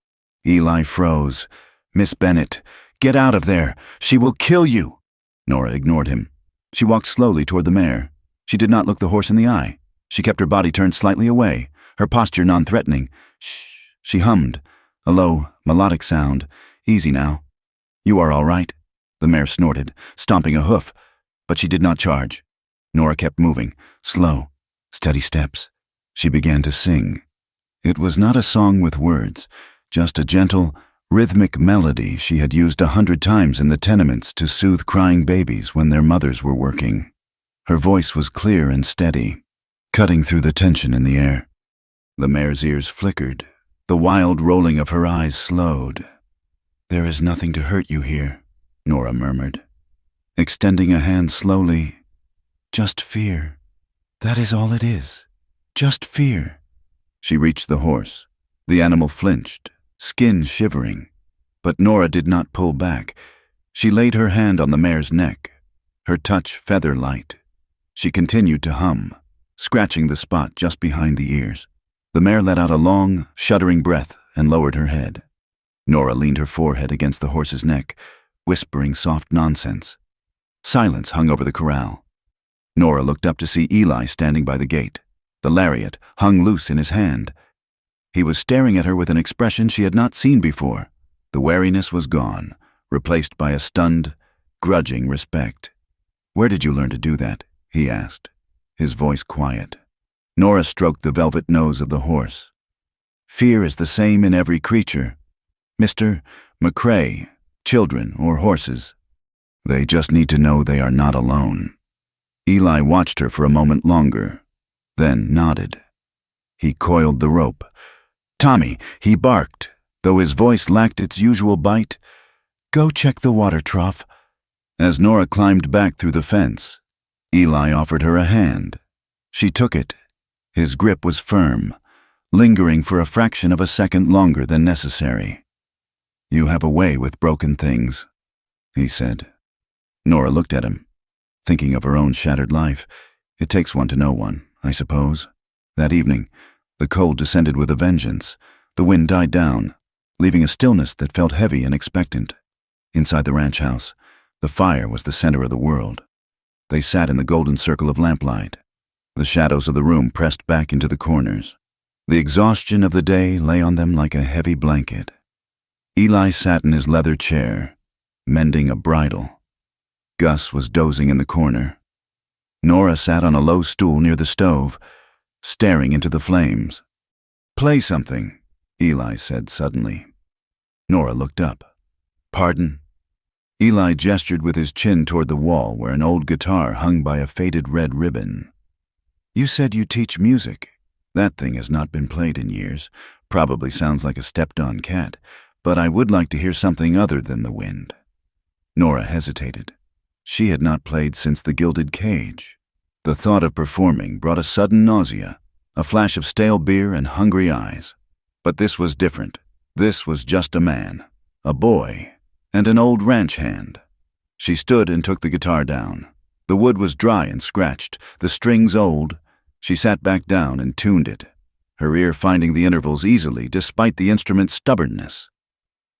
Eli froze. "Miss Bennett, get out of there. She will kill you." Nora ignored him. She walked slowly toward the mare. She did not look the horse in the eye. She kept her body turned slightly away, her posture non-threatening. "Shh," she hummed, a low, melodic sound. "Easy now." "You are all right," the mare snorted, stomping a hoof, but she did not charge. Nora kept moving, slow, steady steps. She began to sing. It was not a song with words, just a gentle, rhythmic melody she had used 100 times in the tenements to soothe crying babies when their mothers were working. Her voice was clear and steady, cutting through the tension in the air. The mare's ears flickered. The wild rolling of her eyes slowed. "There is nothing to hurt you here," Nora murmured, extending a hand slowly. "Just fear. That is all it is. Just fear." She reached the horse. The animal flinched, skin shivering, but Nora did not pull back. She laid her hand on the mare's neck, her touch feather-light. She continued to hum, scratching the spot just behind the ears. The mare let out a long, shuddering breath and lowered her head. Nora leaned her forehead against the horse's neck, whispering soft nonsense. Silence hung over the corral. Nora looked up to see Eli standing by the gate. The lariat hung loose in his hand. He was staring at her with an expression she had not seen before. The wariness was gone, replaced by a stunned, grudging respect. "Where did you learn to do that?" he asked, his voice quiet. Nora stroked the velvet nose of the horse. "Fear is the same in every creature. Mr. McCrae, children or horses. They just need to know they are not alone." Eli watched her for a moment longer, then nodded. He coiled the rope. "Tommy," he barked, though his voice lacked its usual bite. "Go check the water trough." As Nora climbed back through the fence, Eli offered her a hand. She took it. His grip was firm, lingering for a fraction of a second longer than necessary. "You have a way with broken things," he said. Nora looked at him, thinking of her own shattered life. It takes one to know one, I suppose. That evening, the cold descended with a vengeance. The wind died down, leaving a stillness that felt heavy and expectant. Inside the ranch house, The fire was the center of the world. They sat in the golden circle of lamplight. The shadows of the room pressed back into the corners. The exhaustion of the day lay on them like a heavy blanket. Eli sat in his leather chair, mending a bridle. Gus was dozing in the corner. Nora sat on a low stool near the stove, staring into the flames. "Play something," Eli said suddenly. Nora looked up. "Pardon?" Eli gestured with his chin toward the wall where an old guitar hung by a faded red ribbon. "You said you teach music. That thing has not been played in years. Probably sounds like a stepped-on cat, but I would like to hear something other than the wind." Nora hesitated. She had not played since the Gilded Cage. The thought of performing brought a sudden nausea, a flash of stale beer and hungry eyes. But this was different. This was just a man, a boy, and an old ranch hand. She stood and took the guitar down. The wood was dry and scratched, the strings old. She sat back down and tuned it, her ear finding the intervals easily despite the instrument's stubbornness.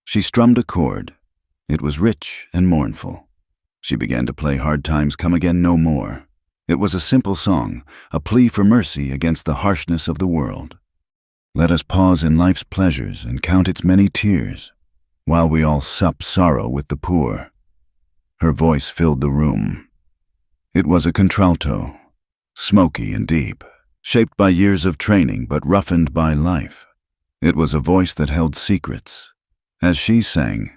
She strummed a chord. It was rich and mournful. She began to play Hard Times Come Again No More. It was a simple song, a plea for mercy against the harshness of the world. Let us pause in life's pleasures and count its many tears, while we all sup sorrow with the poor. Her voice filled the room. It was a contralto, smoky and deep, shaped by years of training but roughened by life. It was a voice that held secrets. As she sang,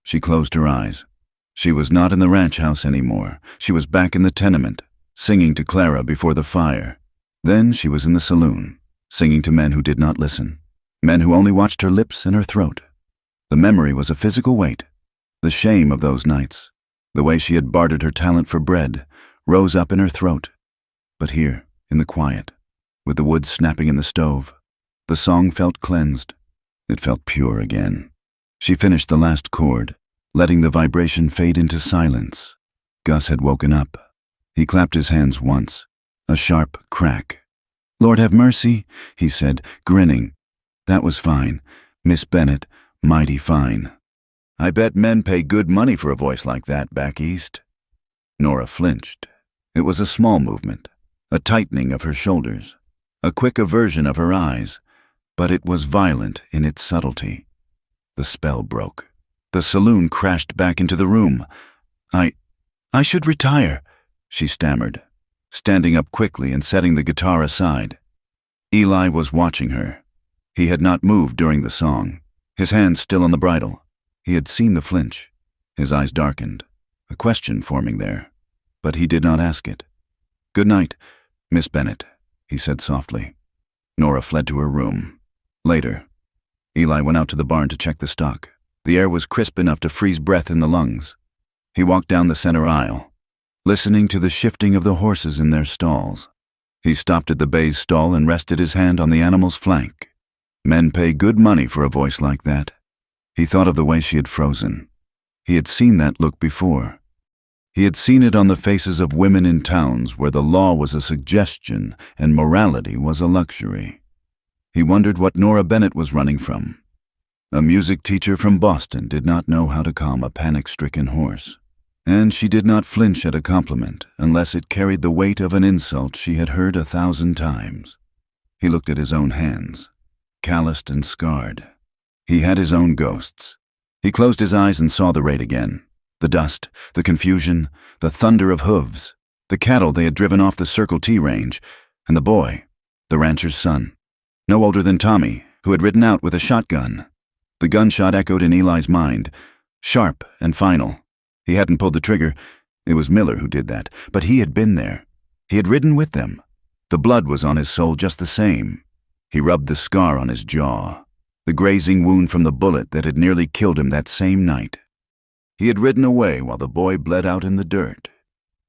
she closed her eyes. She was not in the ranch house anymore. She was back in the tenement, singing to Clara before the fire. Then she was in the saloon, singing to men who did not listen, men who only watched her lips and her throat. The memory was a physical weight. The shame of those nights, the way she had bartered her talent for bread, rose up in her throat. But here, in the quiet, with the wood snapping in the stove, the song felt cleansed. It felt pure again. She finished the last chord, letting the vibration fade into silence. Gus had woken up. He clapped his hands once, a sharp crack. "Lord have mercy," he said, grinning. "That was fine. Miss Bennett, mighty fine. I bet men pay good money for a voice like that back east." Nora flinched. It was a small movement, a tightening of her shoulders, a quick aversion of her eyes, but it was violent in its subtlety. The spell broke. The saloon crashed back into the room. I should retire," she stammered, standing up quickly and setting the guitar aside. Eli was watching her. He had not moved during the song, his hands still on the bridle. He had seen the flinch. His eyes darkened, a question forming there, but he did not ask it. "Good night, Miss Bennett," he said softly. Nora fled to her room. Later, Eli went out to the barn to check the stock. The air was crisp enough to freeze breath in the lungs. He walked down the center aisle, listening to the shifting of the horses in their stalls. He stopped at the bay's stall and rested his hand on the animal's flank. Men pay good money for a voice like that. He thought of the way she had frozen. He had seen that look before. He had seen it on the faces of women in towns where the law was a suggestion and morality was a luxury. He wondered what Nora Bennett was running from. A music teacher from Boston did not know how to calm a panic-stricken horse, and she did not flinch at a compliment unless it carried the weight of an insult she had heard 1,000 times. He looked at his own hands, calloused and scarred. He had his own ghosts. He closed his eyes and saw the raid again. The dust, the confusion, the thunder of hooves, the cattle they had driven off the Circle T range, and the boy, the rancher's son, no older than Tommy, who had ridden out with a shotgun. The gunshot echoed in Eli's mind, sharp and final. He hadn't pulled the trigger. It was Miller who did that, but he had been there. He had ridden with them. The blood was on his soul just the same. He rubbed the scar on his jaw, the grazing wound from the bullet that had nearly killed him that same night. He had ridden away while the boy bled out in the dirt.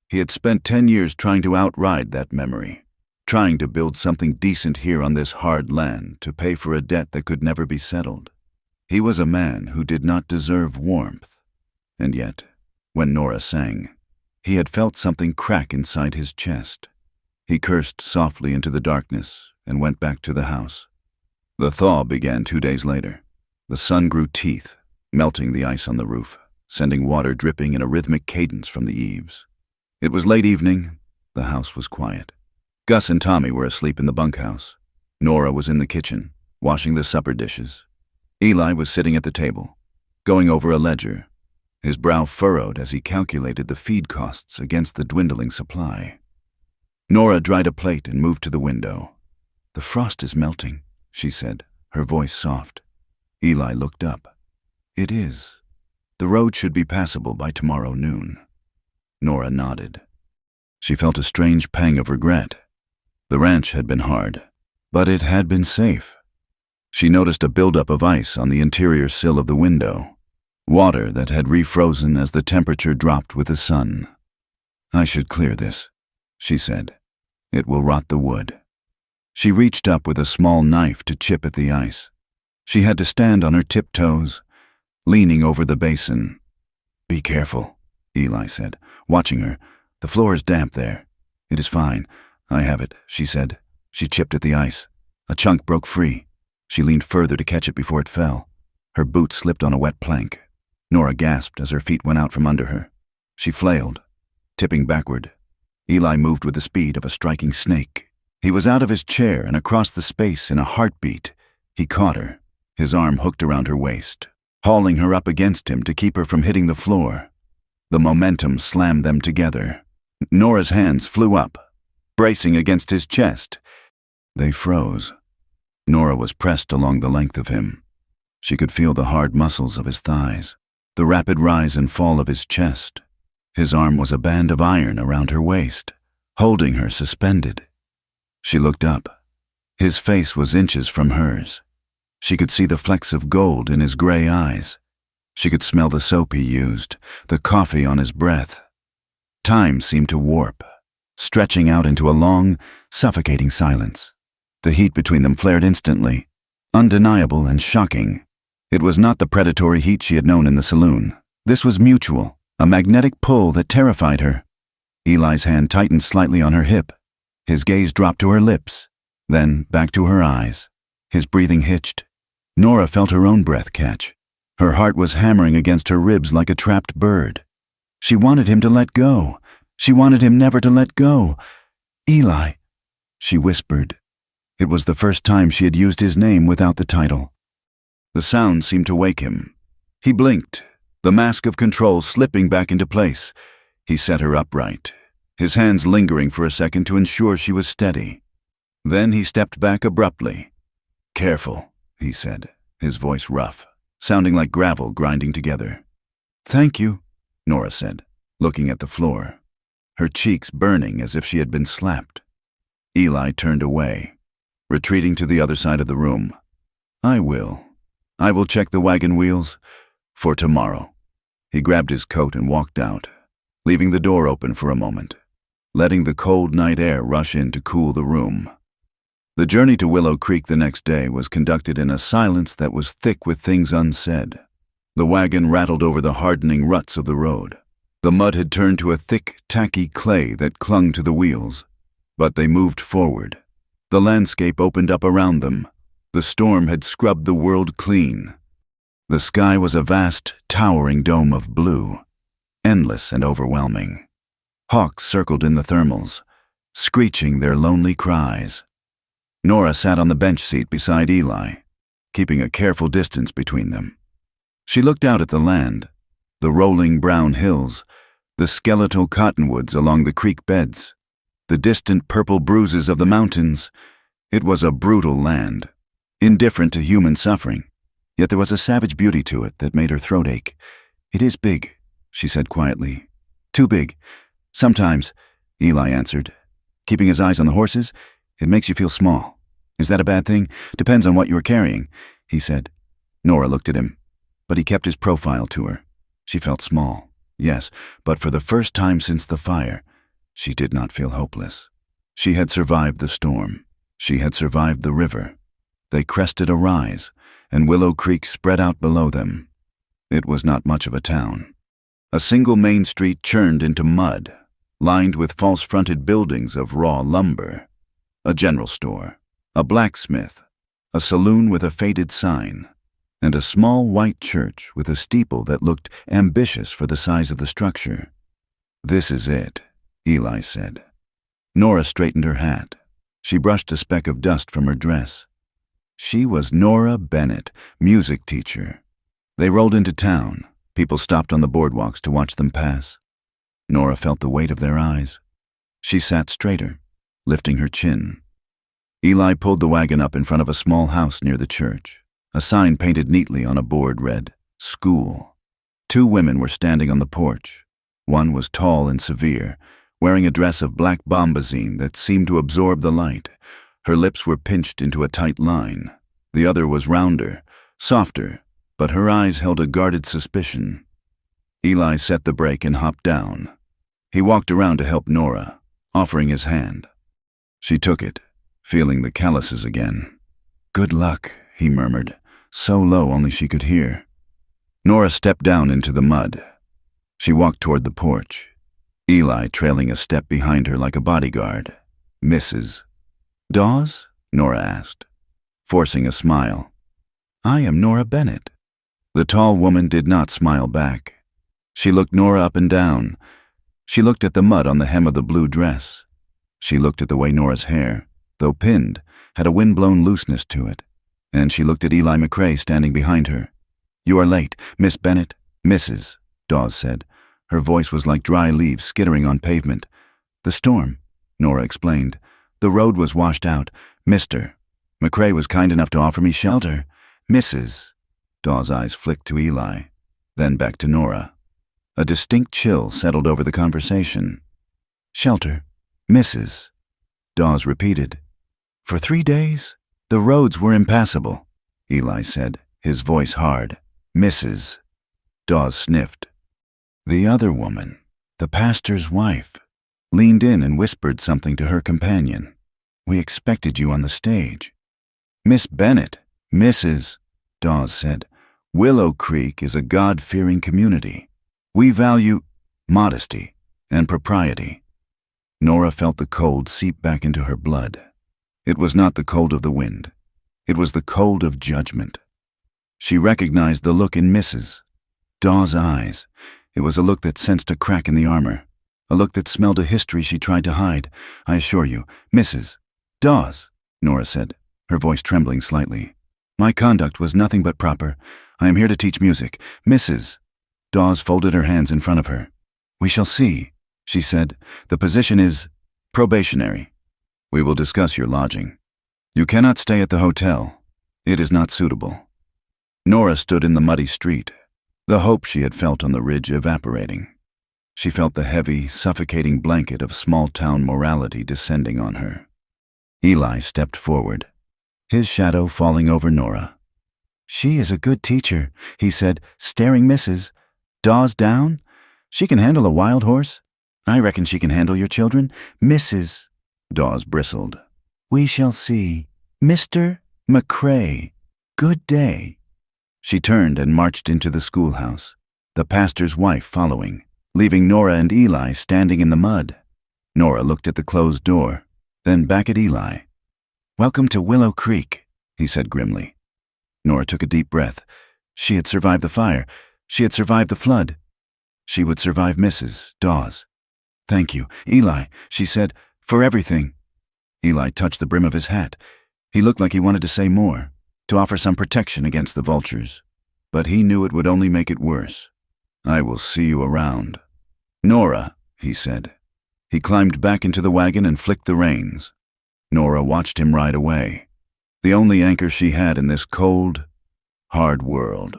He had spent 10 years trying to outride that memory, trying to build something decent here on this hard land to pay for a debt that could never be settled. He was a man who did not deserve warmth. And yet, when Nora sang, he had felt something crack inside his chest. He cursed softly into the darkness and went back to the house. The thaw began 2 days later. The sun grew teeth, melting the ice on the roof. sending water dripping in a rhythmic cadence from the eaves. It was late evening. The house was quiet. Gus and Tommy were asleep in the bunkhouse. Nora was in the kitchen, washing the supper dishes. Eli was sitting at the table, going over a ledger, his brow furrowed as he calculated the feed costs against the dwindling supply. Nora dried a plate and moved to the window. "The frost is melting," she said, her voice soft. Eli looked up. "It is. The road should be passable by tomorrow noon." Nora nodded. She felt a strange pang of regret. The ranch had been hard, but it had been safe. She noticed a buildup of ice on the interior sill of the window, water that had refrozen as the temperature dropped with the sun. "I should clear this," she said. "It will rot the wood." She reached up with a small knife to chip at the ice. She had to stand on her tiptoes, leaning over the basin. "Be careful," Eli said, watching her. "The floor is damp there." "It is fine. I have it," she said. She chipped at the ice. A chunk broke free. She leaned further to catch it before it fell. Her boot slipped on a wet plank. Nora gasped as her feet went out from under her. She flailed, tipping backward. Eli moved with the speed of a striking snake. He was out of his chair and across the space in a heartbeat. He caught her, his arm hooked around her waist, hauling her up against him to keep her from hitting the floor. The momentum slammed them together. Nora's hands flew up, bracing against his chest. They froze. Nora was pressed along the length of him. She could feel the hard muscles of his thighs, the rapid rise and fall of his chest. His arm was a band of iron around her waist, holding her suspended. She looked up. His face was inches from hers. She could see the flecks of gold in his gray eyes. She could smell the soap he used, the coffee on his breath. Time seemed to warp, stretching out into a long, suffocating silence. The heat between them flared instantly, undeniable and shocking. It was not the predatory heat she had known in the saloon. This was mutual, a magnetic pull that terrified her. Eli's hand tightened slightly on her hip. His gaze dropped to her lips, then back to her eyes. His breathing hitched. Nora felt her own breath catch. Her heart was hammering against her ribs like a trapped bird. She wanted him to let go. She wanted him never to let go. "Eli," she whispered. It was the first time she had used his name without the title. The sound seemed to wake him. He blinked, the mask of control slipping back into place. He set her upright, his hands lingering for a second to ensure she was steady. Then he stepped back abruptly. "Careful," he said, his voice rough, sounding like gravel grinding together. "Thank you," Nora said, looking at the floor, her cheeks burning as if she had been slapped. Eli turned away, retreating to the other side of the room. I will check the wagon wheels for tomorrow." He grabbed his coat and walked out, leaving the door open for a moment, letting the cold night air rush in to cool the room. The journey to Willow Creek the next day was conducted in a silence that was thick with things unsaid. The wagon rattled over the hardening ruts of the road. The mud had turned to a thick, tacky clay that clung to the wheels, but they moved forward. The landscape opened up around them. The storm had scrubbed the world clean. The sky was a vast, towering dome of blue, endless and overwhelming. Hawks circled in the thermals, screeching their lonely cries. Nora sat on the bench seat beside Eli, keeping a careful distance between them. She looked out at the land, the rolling brown hills, the skeletal cottonwoods along the creek beds, the distant purple bruises of the mountains. It was a brutal land, indifferent to human suffering, yet there was a savage beauty to it that made her throat ache. "It is big," she said quietly. "Too big. Sometimes," Eli answered, keeping his eyes on the horses. "It makes you feel small." "Is that a bad thing?" "Depends on what you are carrying," he said. Nora looked at him, but he kept his profile to her. She felt small, yes, but for the first time since the fire, she did not feel hopeless. She had survived the storm. She had survived the river. They crested a rise, and Willow Creek spread out below them. It was not much of a town. A single main street churned into mud, lined with false-fronted buildings of raw lumber. A general store, a blacksmith, a saloon with a faded sign. and a small white church with a steeple that looked ambitious for the size of the structure. "This is it," Eli said. Nora straightened her hat. She brushed a speck of dust from her dress. She was Nora Bennett, music teacher. They rolled into town. People stopped on the boardwalks to watch them pass. Nora felt the weight of their eyes. She sat straighter, lifting her chin. Eli pulled the wagon up in front of a small house near the church. A sign painted neatly on a board read, "School." 2 women were standing on the porch. One was tall and severe, wearing a dress of black bombazine that seemed to absorb the light. Her lips were pinched into a tight line. The other was rounder, softer, but her eyes held a guarded suspicion. Eli set the brake and hopped down. He walked around to help Nora, offering his hand. She took it, feeling the calluses again. "Good luck," he murmured, so low only she could hear. Nora stepped down into the mud. She walked toward the porch, Eli trailing a step behind her like a bodyguard. "Mrs. Dawes?" Nora asked, forcing a smile. "I am Nora Bennett." The tall woman did not smile back. She looked Nora up and down. She looked at the mud on the hem of the blue dress. She looked at the way Nora's hair, though pinned, had a wind-blown looseness to it. And she looked at Eli McCrae standing behind her. "You are late, Miss Bennett." "Mrs." Dawes said. Her voice was like dry leaves skittering on pavement. "The storm," Nora explained. "The road was washed out. Mr. McCrae was kind enough to offer me shelter." "Mrs." Dawes' eyes flicked to Eli, then back to Nora. A distinct chill settled over the conversation. "Shelter, Mrs." Dawes repeated. "For 3 days, the roads were impassable," Eli said, his voice hard. "Mrs." Dawes sniffed. The other woman, the pastor's wife, leaned in and whispered something to her companion. "We expected you on the stage." "Miss Bennett, Mrs." Dawes said. "Willow Creek is a God-fearing community. We value modesty and propriety." Nora felt the cold seep back into her blood. It was not the cold of the wind. It was the cold of judgment. She recognized the look in Mrs. Dawes' eyes. It was a look that sensed a crack in the armor, a look that smelled a history she tried to hide. "I assure you, Mrs. Dawes," Nora said, her voice trembling slightly. "My conduct was nothing but proper. I am here to teach music. Mrs." Dawes folded her hands in front of her. "We shall see," she said. "The position is probationary. We will discuss your lodging. You cannot stay at the hotel. It is not suitable." Nora stood in the muddy street, the hope she had felt on the ridge evaporating. She felt the heavy, suffocating blanket of small-town morality descending on her. Eli stepped forward, his shadow falling over Nora. "She is a good teacher," he said, staring Mrs. Dawes down. "She can handle a wild horse. I reckon she can handle your children." "Mrs." Dawes bristled. "We shall see. Mr. McCrae, good day." She turned and marched into the schoolhouse, the pastor's wife following, leaving Nora and Eli standing in the mud. Nora looked at the closed door, then back at Eli. "Welcome to Willow Creek," he said grimly. Nora took a deep breath. She had survived the fire. She had survived the flood. She would survive Mrs. Dawes. "Thank you, Eli," she said, "for everything." Eli touched the brim of his hat. He looked like he wanted to say more, to offer some protection against the vultures. But he knew it would only make it worse. "I will see you around." "Nora," he said. He climbed back into the wagon and flicked the reins. Nora watched him ride away, the only anchor she had in this cold, hard world,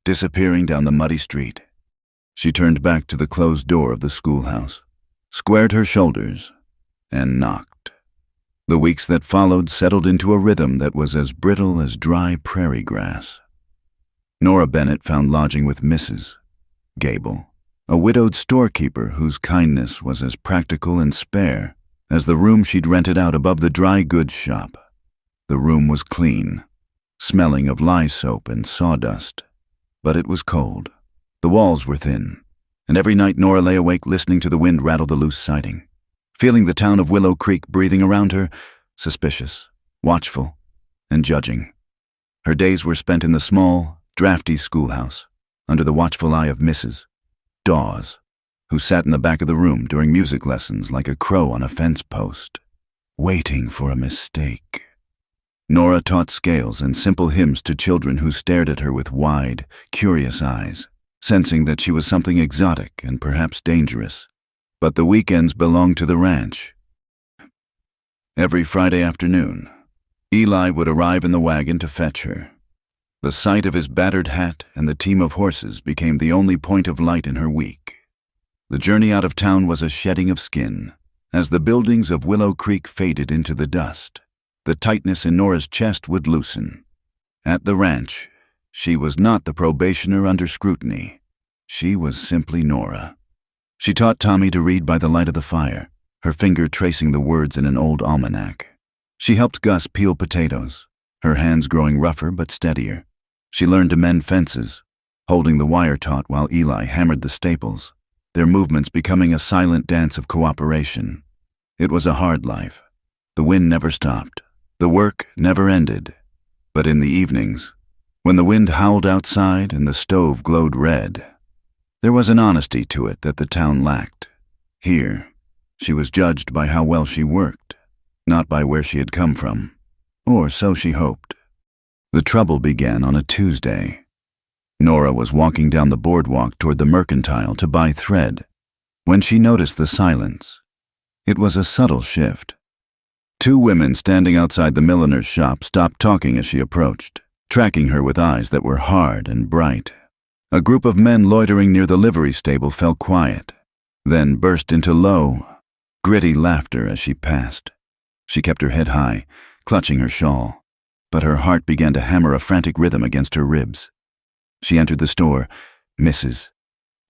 disappearing down the muddy street. She turned back to the closed door of the schoolhouse, squared her shoulders, and knocked. The weeks that followed settled into a rhythm that was as brittle as dry prairie grass. Nora Bennett found lodging with Mrs. Gable, a widowed storekeeper whose kindness was as practical and spare as the room she'd rented out above the dry goods shop. The room was clean, smelling of lye soap and sawdust, but it was cold. The walls were thin, and every night Nora lay awake listening to the wind rattle the loose siding, feeling the town of Willow Creek breathing around her, suspicious, watchful, and judging. Her days were spent in the small, drafty schoolhouse, under the watchful eye of Mrs. Dawes, who sat in the back of the room during music lessons like a crow on a fence post, waiting for a mistake. Nora taught scales and simple hymns to children who stared at her with wide, curious eyes, sensing that she was something exotic and perhaps dangerous. But the weekends belonged to the ranch. Every Friday afternoon, Eli would arrive in the wagon to fetch her. The sight of his battered hat and the team of horses became the only point of light in her week. The journey out of town was a shedding of skin. As the buildings of Willow Creek faded into the dust, the tightness in Nora's chest would loosen. At the ranch, she was not the probationer under scrutiny. She was simply Nora. She taught Tommy to read by the light of the fire, her finger tracing the words in an old almanac. She helped Gus peel potatoes, her hands growing rougher but steadier. She learned to mend fences, holding the wire taut while Eli hammered the staples, their movements becoming a silent dance of cooperation. It was a hard life. The wind never stopped. The work never ended. But in the evenings, when the wind howled outside and the stove glowed red, there was an honesty to it that the town lacked. Here, she was judged by how well she worked, not by where she had come from, or so she hoped. The trouble began on a Tuesday. Nora was walking down the boardwalk toward the mercantile to buy thread when she noticed the silence. It was a subtle shift. Two women standing outside the milliner's shop stopped talking as she approached, tracking her with eyes that were hard and bright. A group of men loitering near the livery stable fell quiet, then burst into low, gritty laughter as she passed. She kept her head high, clutching her shawl, but her heart began to hammer a frantic rhythm against her ribs. She entered the store. Mrs.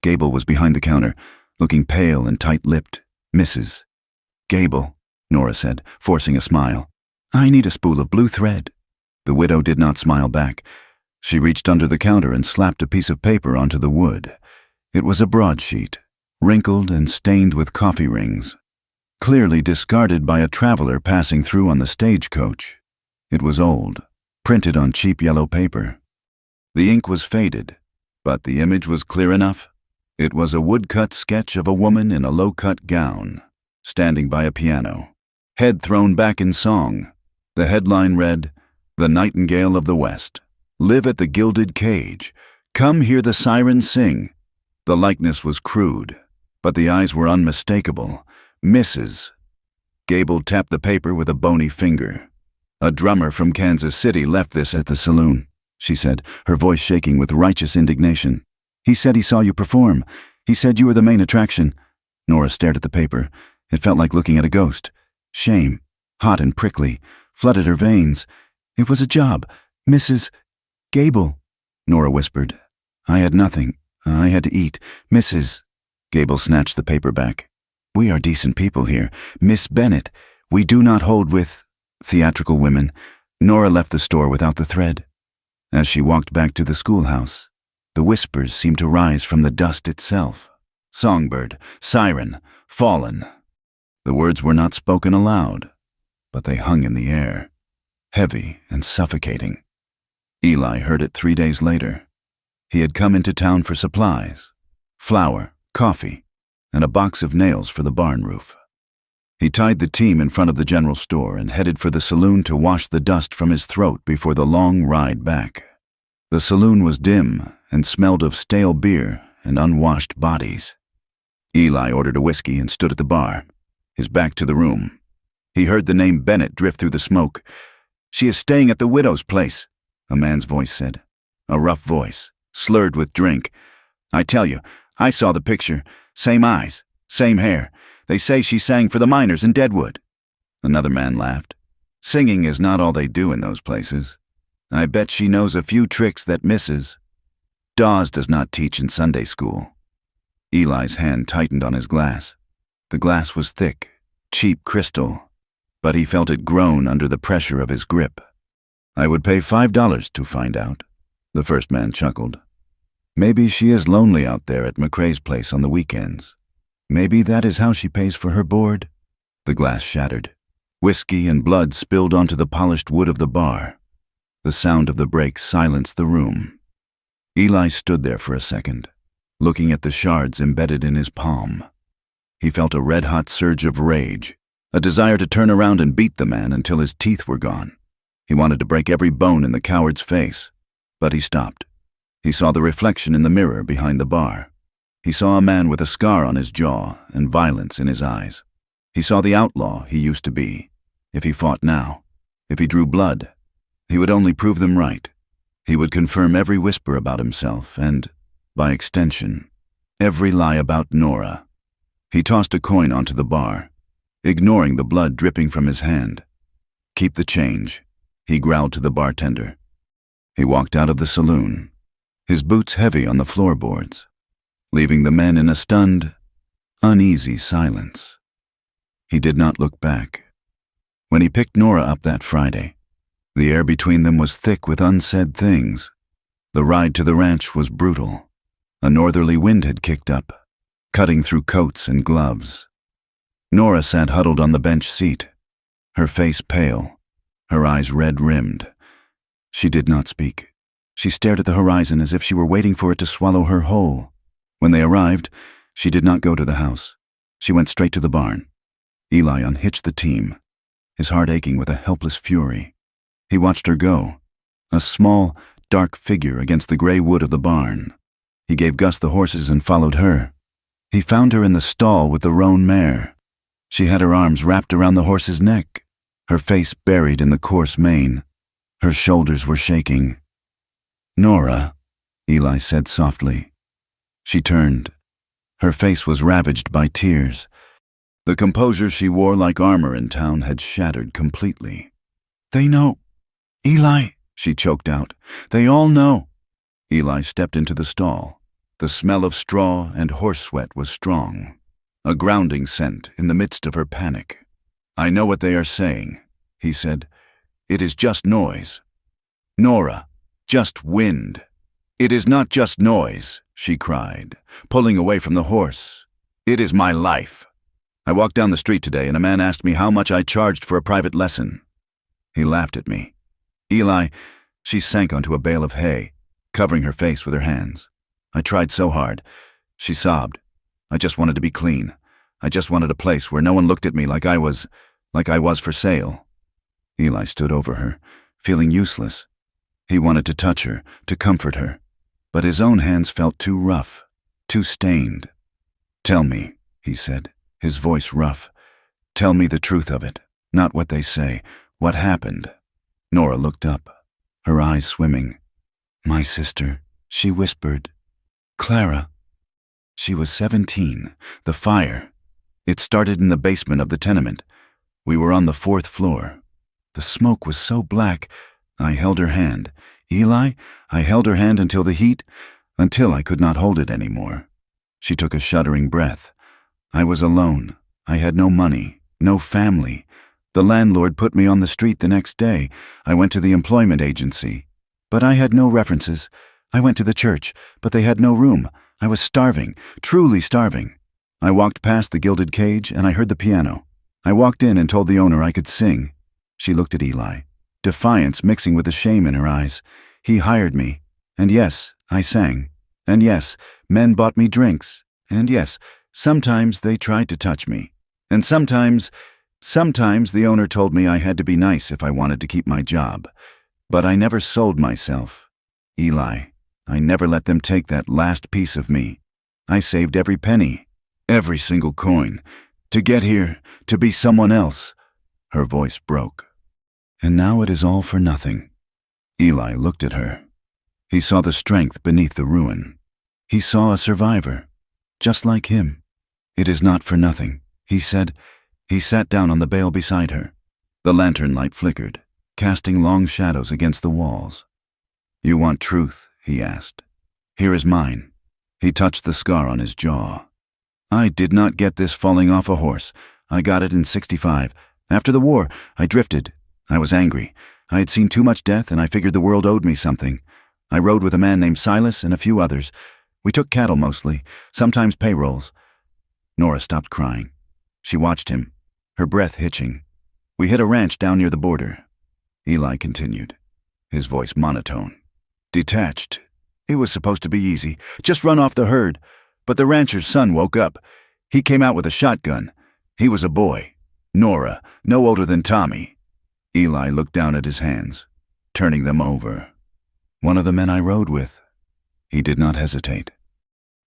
Gable was behind the counter, looking pale and tight-lipped. Mrs. Gable, Nora said, forcing a smile. I need a spool of blue thread. The widow did not smile back. She reached under the counter and slapped a piece of paper onto the wood. It was a broadsheet, wrinkled and stained with coffee rings, clearly discarded by a traveler passing through on the stagecoach. It was old, printed on cheap yellow paper. The ink was faded, but the image was clear enough. It was a woodcut sketch of a woman in a low-cut gown, standing by a piano, head thrown back in song. The headline read, "The Nightingale of the West. Live at the Gilded Cage. Come hear the sirens sing." The likeness was crude, but the eyes were unmistakable. Mrs. Gable tapped the paper with a bony finger. "A drummer from Kansas City left this at the saloon," she said, her voice shaking with righteous indignation. "He said he saw you perform. He said you were the main attraction." Nora stared at the paper. It felt like looking at a ghost. Shame, hot and prickly, flooded her veins. "It was a job. Mrs. Gable," Nora whispered. "I had nothing. I had to eat. Mrs. Gable snatched the paper back. "We are decent people here. Miss Bennett, we do not hold with theatrical women." Nora left the store without the thread. As she walked back to the schoolhouse, the whispers seemed to rise from the dust itself. Songbird, siren, fallen. The words were not spoken aloud, but they hung in the air, heavy and suffocating. Eli heard it 3 days later. He had come into town for supplies, flour, coffee, and a box of nails for the barn roof. He tied the team in front of the general store and headed for the saloon to wash the dust from his throat before the long ride back. The saloon was dim and smelled of stale beer and unwashed bodies. Eli ordered a whiskey and stood at the bar, his back to the room. He heard the name Bennett drift through the smoke. "She is staying at the widow's place," a man's voice said. A rough voice, slurred with drink. "I tell you, I saw the picture. Same eyes, same hair. They say she sang for the miners in Deadwood." Another man laughed. "Singing is not all they do in those places. I bet she knows a few tricks that Mrs. Dawes does not teach in Sunday school." Eli's hand tightened on his glass. The glass was thick, cheap crystal, but he felt it groan under the pressure of his grip. "I would pay $5 to find out," the first man chuckled. "Maybe she is lonely out there at McCrae's place on the weekends. Maybe that is how she pays for her board." The glass shattered. Whiskey and blood spilled onto the polished wood of the bar. The sound of the break silenced the room. Eli stood there for a second, looking at the shards embedded in his palm. He felt a red-hot surge of rage, a desire to turn around and beat the man until his teeth were gone. He wanted to break every bone in the coward's face, but he stopped. He saw the reflection in the mirror behind the bar. He saw a man with a scar on his jaw and violence in his eyes. He saw the outlaw he used to be. If he fought now, if he drew blood, he would only prove them right. He would confirm every whisper about himself and, by extension, every lie about Nora. He tossed a coin onto the bar, ignoring the blood dripping from his hand. "Keep the change," he growled to the bartender. He walked out of the saloon, his boots heavy on the floorboards, leaving the men in a stunned, uneasy silence. He did not look back. When he picked Nora up that Friday, the air between them was thick with unsaid things. The ride to the ranch was brutal. A northerly wind had kicked up, cutting through coats and gloves. Nora sat huddled on the bench seat, her face pale, her eyes red-rimmed. She did not speak. She stared at the horizon as if she were waiting for it to swallow her whole. When they arrived, she did not go to the house. She went straight to the barn. Eli unhitched the team, his heart aching with a helpless fury. He watched her go, a small, dark figure against the gray wood of the barn. He gave Gus the horses and followed her. He found her in the stall with the roan mare. She had her arms wrapped around the horse's neck, her face buried in the coarse mane. Her shoulders were shaking. "Nora," Eli said softly. She turned. Her face was ravaged by tears. The composure she wore like armor in town had shattered completely. "They know. Eli," she choked out. "They all know." Eli stepped into the stall. The smell of straw and horse sweat was strong, a grounding scent in the midst of her panic. "I know what they are saying," he said. "It is just noise. Nora, just wind." "It is not just noise," she cried, pulling away from the horse. "It is my life. I walked down the street today and a man asked me how much I charged for a private lesson. He laughed at me. Eli," she sank onto a bale of hay, covering her face with her hands. "I tried so hard." She sobbed. "I just wanted to be clean. I just wanted a place where no one looked at me like I was for sale." Eli stood over her, feeling useless. He wanted to touch her, to comfort her, but his own hands felt too rough, too stained. "Tell me," he said, his voice rough. "Tell me the truth of it, not what they say. What happened?" Nora looked up, her eyes swimming. "My sister," she whispered. "Clara." She was 17. The fire. It started in the basement of the tenement. We were on the 4th floor. The smoke was so black. I held her hand. "Eli," I held her hand until I could not hold it anymore. She took a shuddering breath. I was alone. I had no money, no family. The landlord put me on the street the next day. I went to the employment agency, but I had no references. I went to the church, but they had no room. I was starving, truly starving. I walked past the gilded cage and I heard the piano. I walked in and told the owner I could sing." She looked at Eli, defiance mixing with the shame in her eyes. "He hired me. And yes, I sang. And yes, men bought me drinks. And yes, sometimes they tried to touch me. And sometimes the owner told me I had to be nice if I wanted to keep my job. But I never sold myself. Eli, I never let them take that last piece of me. I saved every penny, every single coin, to get here, to be someone else." Her voice broke. "And now it is all for nothing." Eli looked at her. He saw the strength beneath the ruin. He saw a survivor, just like him. "It is not for nothing," he said. He sat down on the bale beside her. The lantern light flickered, casting long shadows against the walls. "You want truth?" he asked. "Here is mine." He touched the scar on his jaw. "I did not get this falling off a horse. I got it in '65. After the war, I drifted. I was angry. I had seen too much death and I figured the world owed me something. I rode with a man named Silas and a few others. We took cattle mostly, sometimes payrolls." Nora stopped crying. She watched him, her breath hitching. "We hit a ranch down near the border." Eli continued, his voice monotone. "Detached. It was supposed to be easy. Just run off the herd. But the rancher's son woke up. He came out with a shotgun. He was a boy. Nora, no older than Tommy. Eli looked down at his hands, turning them over. One of the men I rode with. He did not hesitate.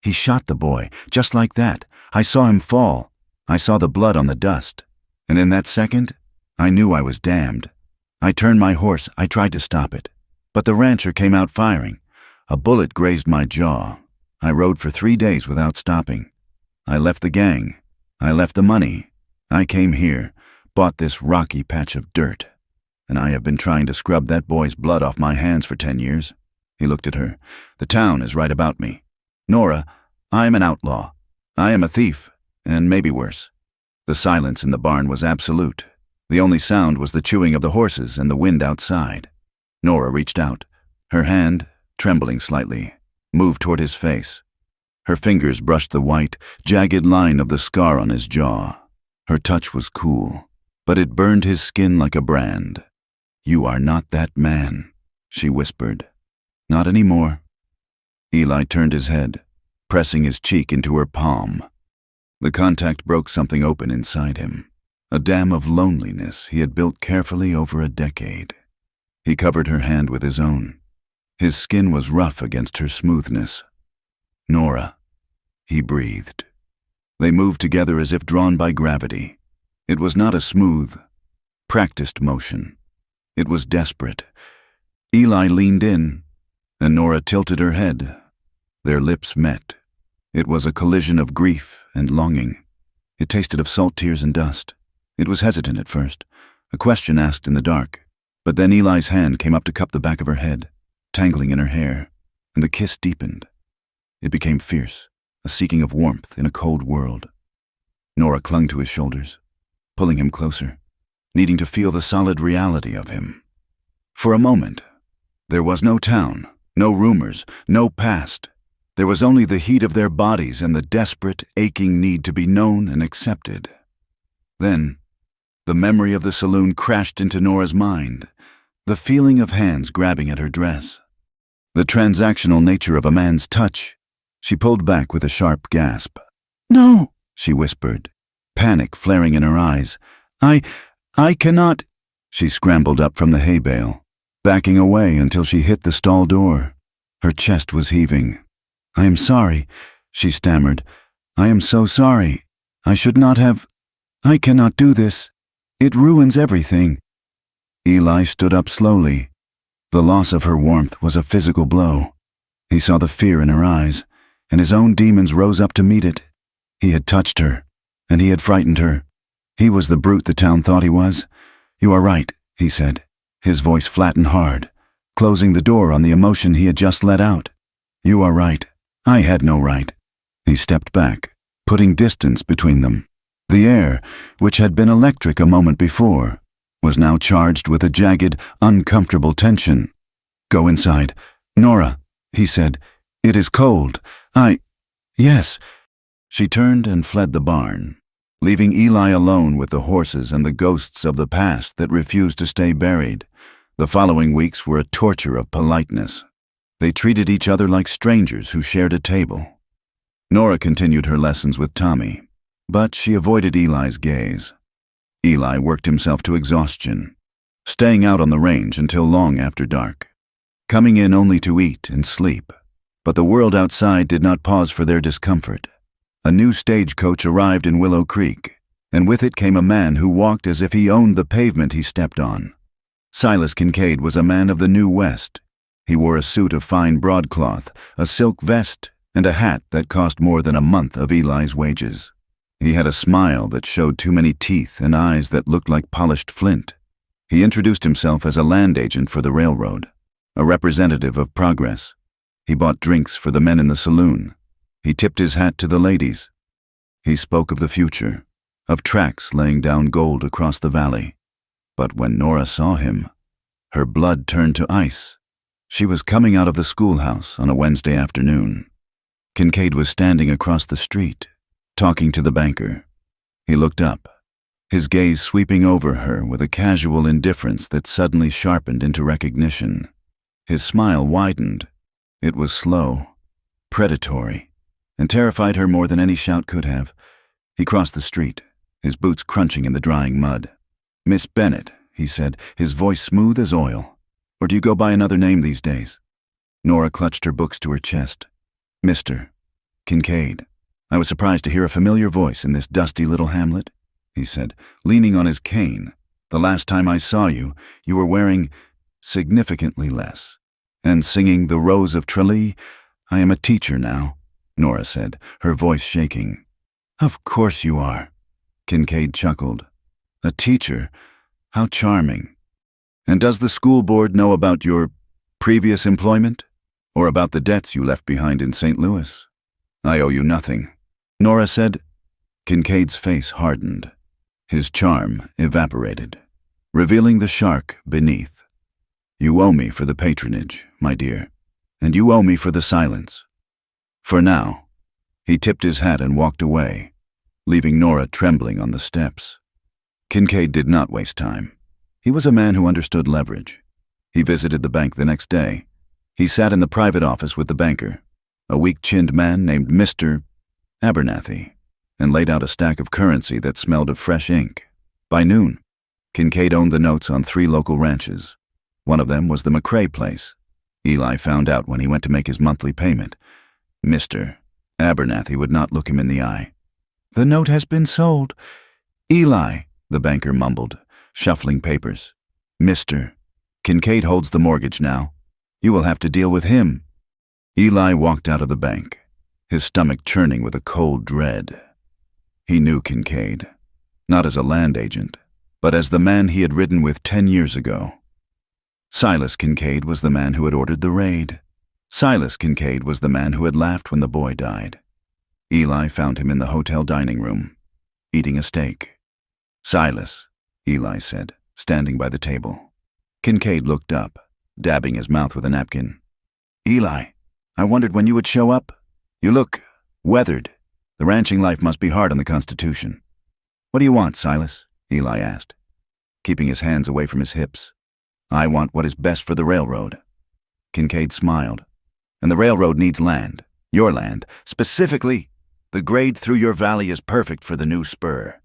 He shot the boy, just like that. I saw him fall. I saw the blood on the dust. And in that second, I knew I was damned. I turned my horse. I tried to stop it. But the rancher came out firing. A bullet grazed my jaw. I rode for 3 days without stopping. I left the gang. I left the money. I came here, bought this rocky patch of dirt. And I have been trying to scrub that boy's blood off my hands for 10 years. He looked at her. The town is right about me. Nora, I am an outlaw. I am a thief, and maybe worse. The silence in the barn was absolute. The only sound was the chewing of the horses and the wind outside. Nora reached out. Her hand, trembling slightly, moved toward his face. Her fingers brushed the white, jagged line of the scar on his jaw. Her touch was cool, but it burned his skin like a brand. "You are not that man," she whispered. "Not anymore." Eli turned his head, pressing his cheek into her palm. The contact broke something open inside him, a dam of loneliness he had built carefully over a decade. He covered her hand with his own. His skin was rough against her smoothness. "Nora," he breathed. They moved together as if drawn by gravity. It was not a smooth, practiced motion. It was desperate. Eli leaned in, and Nora tilted her head. Their lips met. It was a collision of grief and longing. It tasted of salt tears and dust. It was hesitant at first, a question asked in the dark. But then Eli's hand came up to cup the back of her head, tangling in her hair, and the kiss deepened. It became fierce, a seeking of warmth in a cold world. Nora clung to his shoulders, pulling him closer, needing to feel the solid reality of him. For a moment, there was no town, no rumors, no past. There was only the heat of their bodies and the desperate, aching need to be known and accepted. Then, the memory of the saloon crashed into Nora's mind, the feeling of hands grabbing at her dress, the transactional nature of a man's touch. She pulled back with a sharp gasp. "No," she whispered, panic flaring in her eyes. I cannot." She scrambled up from the hay bale, backing away until she hit the stall door. Her chest was heaving. "I am sorry," she stammered. "I am so sorry. I should not have. I cannot do this. It ruins everything." Eli stood up slowly. The loss of her warmth was a physical blow. He saw the fear in her eyes, and his own demons rose up to meet it. He had touched her, and he had frightened her. He was the brute the town thought he was. "You are right," he said, his voice flat and hard, closing the door on the emotion he had just let out. "You are right. I had no right." He stepped back, putting distance between them. The air, which had been electric a moment before, was now charged with a jagged, uncomfortable tension. "Go inside. Nora," he said. "It is cold. Yes." She turned and fled the barn, leaving Eli alone with the horses and the ghosts of the past that refused to stay buried. The following weeks were a torture of politeness. They treated each other like strangers who shared a table. Nora continued her lessons with Tommy, but she avoided Eli's gaze. Eli worked himself to exhaustion, staying out on the range until long after dark, coming in only to eat and sleep. But the world outside did not pause for their discomfort. A new stagecoach arrived in Willow Creek, and with it came a man who walked as if he owned the pavement he stepped on. Silas Kincaid was a man of the New West. He wore a suit of fine broadcloth, a silk vest, and a hat that cost more than a month of Eli's wages. He had a smile that showed too many teeth and eyes that looked like polished flint. He introduced himself as a land agent for the railroad, a representative of progress. He bought drinks for the men in the saloon. He tipped his hat to the ladies. He spoke of the future, of tracks laying down gold across the valley. But when Nora saw him, her blood turned to ice. She was coming out of the schoolhouse on a Wednesday afternoon. Kincaid was standing across the street, talking to the banker. He looked up, his gaze sweeping over her with a casual indifference that suddenly sharpened into recognition. His smile widened. It was slow, predatory, and terrified her more than any shout could have. He crossed the street, his boots crunching in the drying mud. "Miss Bennett," he said, his voice smooth as oil. "Or do you go by another name these days?" Nora clutched her books to her chest. "Mr. Kincaid." "I was surprised to hear a familiar voice in this dusty little hamlet," he said, leaning on his cane. "The last time I saw you, you were wearing significantly less. And singing The Rose of Tralee. I am a teacher now," Nora said, her voice shaking. "Of course you are," Kincaid chuckled. "A teacher? How charming. And does the school board know about your previous employment? Or about the debts you left behind in St. Louis?" "I owe you nothing," Nora said. Kincaid's face hardened. His charm evaporated, revealing the shark beneath. "You owe me for the patronage, my dear, and you owe me for the silence. For now." He tipped his hat and walked away, leaving Nora trembling on the steps. Kincaid did not waste time. He was a man who understood leverage. He visited the bank the next day. He sat in the private office with the banker, a weak-chinned man named Mr. Abernathy, and laid out a stack of currency that smelled of fresh ink. By noon, Kincaid owned the notes on 3 local ranches. One of them was the McCrae place. Eli found out when he went to make his monthly payment. Mr. Abernathy would not look him in the eye. "The note has been sold." "Eli," the banker mumbled, shuffling papers. "Mr. Kincaid holds the mortgage now. You will have to deal with him." Eli walked out of the bank, his stomach churning with a cold dread. He knew Kincaid, not as a land agent, but as the man he had ridden with 10 years ago. Silas Kincaid was the man who had ordered the raid. Silas Kincaid was the man who had laughed when the boy died. Eli found him in the hotel dining room, eating a steak. "Silas," Eli said, standing by the table. Kincaid looked up, dabbing his mouth with a napkin. "Eli, I wondered when you would show up. You look weathered. The ranching life must be hard on the Constitution." "What do you want, Silas?" Eli asked, keeping his hands away from his hips. "I want what is best for the railroad." Kincaid smiled. "And the railroad needs land. Your land. Specifically, the grade through your valley is perfect for the new spur."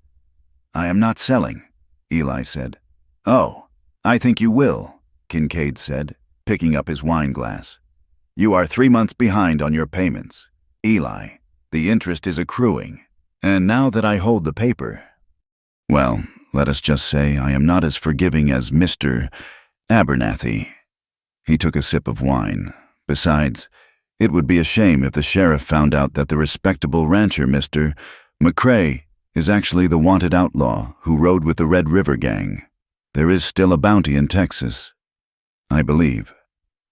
"I am not selling," Eli said. "Oh, I think you will," Kincaid said, picking up his wine glass. "You are 3 months behind on your payments. Eli, the interest is accruing. And now that I hold the paper, well, let us just say I am not as forgiving as Mr. Abernathy." He took a sip of wine. "Besides, it would be a shame if the sheriff found out that the respectable rancher, Mr. McCrae, is actually the wanted outlaw who rode with the Red River Gang. There is still a bounty in Texas, I believe."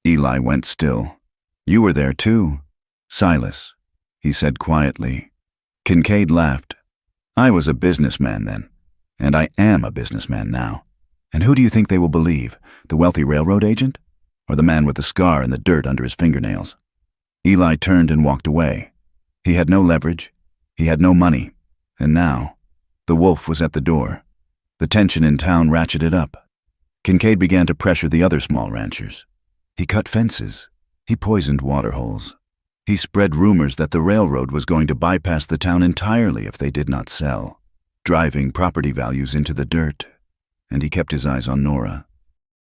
Eli went still. "You were there too, Silas," he said quietly. Kincaid laughed. "I was a businessman then, and I am a businessman now. And who do you think they will believe, the wealthy railroad agent, or the man with the scar and the dirt under his fingernails?" Eli turned and walked away. He had no leverage, he had no money, and now the wolf was at the door. The tension in town ratcheted up. Kincaid began to pressure the other small ranchers. He cut fences. He poisoned water holes. He spread rumors that the railroad was going to bypass the town entirely if they did not sell, driving property values into the dirt. And he kept his eyes on Nora.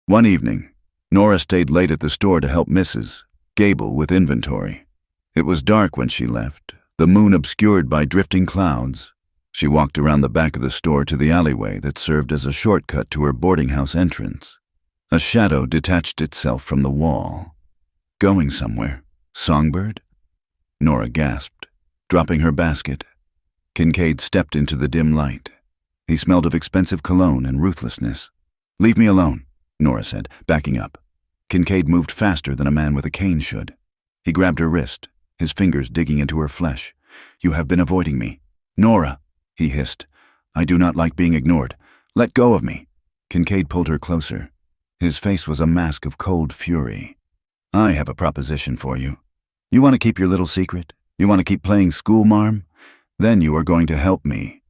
One evening, Nora stayed late at the store to help Mrs. Gable with inventory. It was dark when she left, the moon obscured by drifting clouds. She walked around the back of the store to the alleyway that served as a shortcut to her boarding house entrance. A shadow detached itself from the wall. "Going somewhere? Songbird?" Nora gasped, dropping her basket. Kincaid stepped into the dim light. He smelled of expensive cologne and ruthlessness. "Leave me alone," Nora said, backing up. Kincaid moved faster than a man with a cane should. He grabbed her wrist, his fingers digging into her flesh. "You have been avoiding me." "Nora," he hissed. "I do not like being ignored. Let go of me." Kincaid pulled her closer. His face was a mask of cold fury. "I have a proposition for you. You want to keep your little secret? You want to keep playing schoolmarm? Then you are going to help me."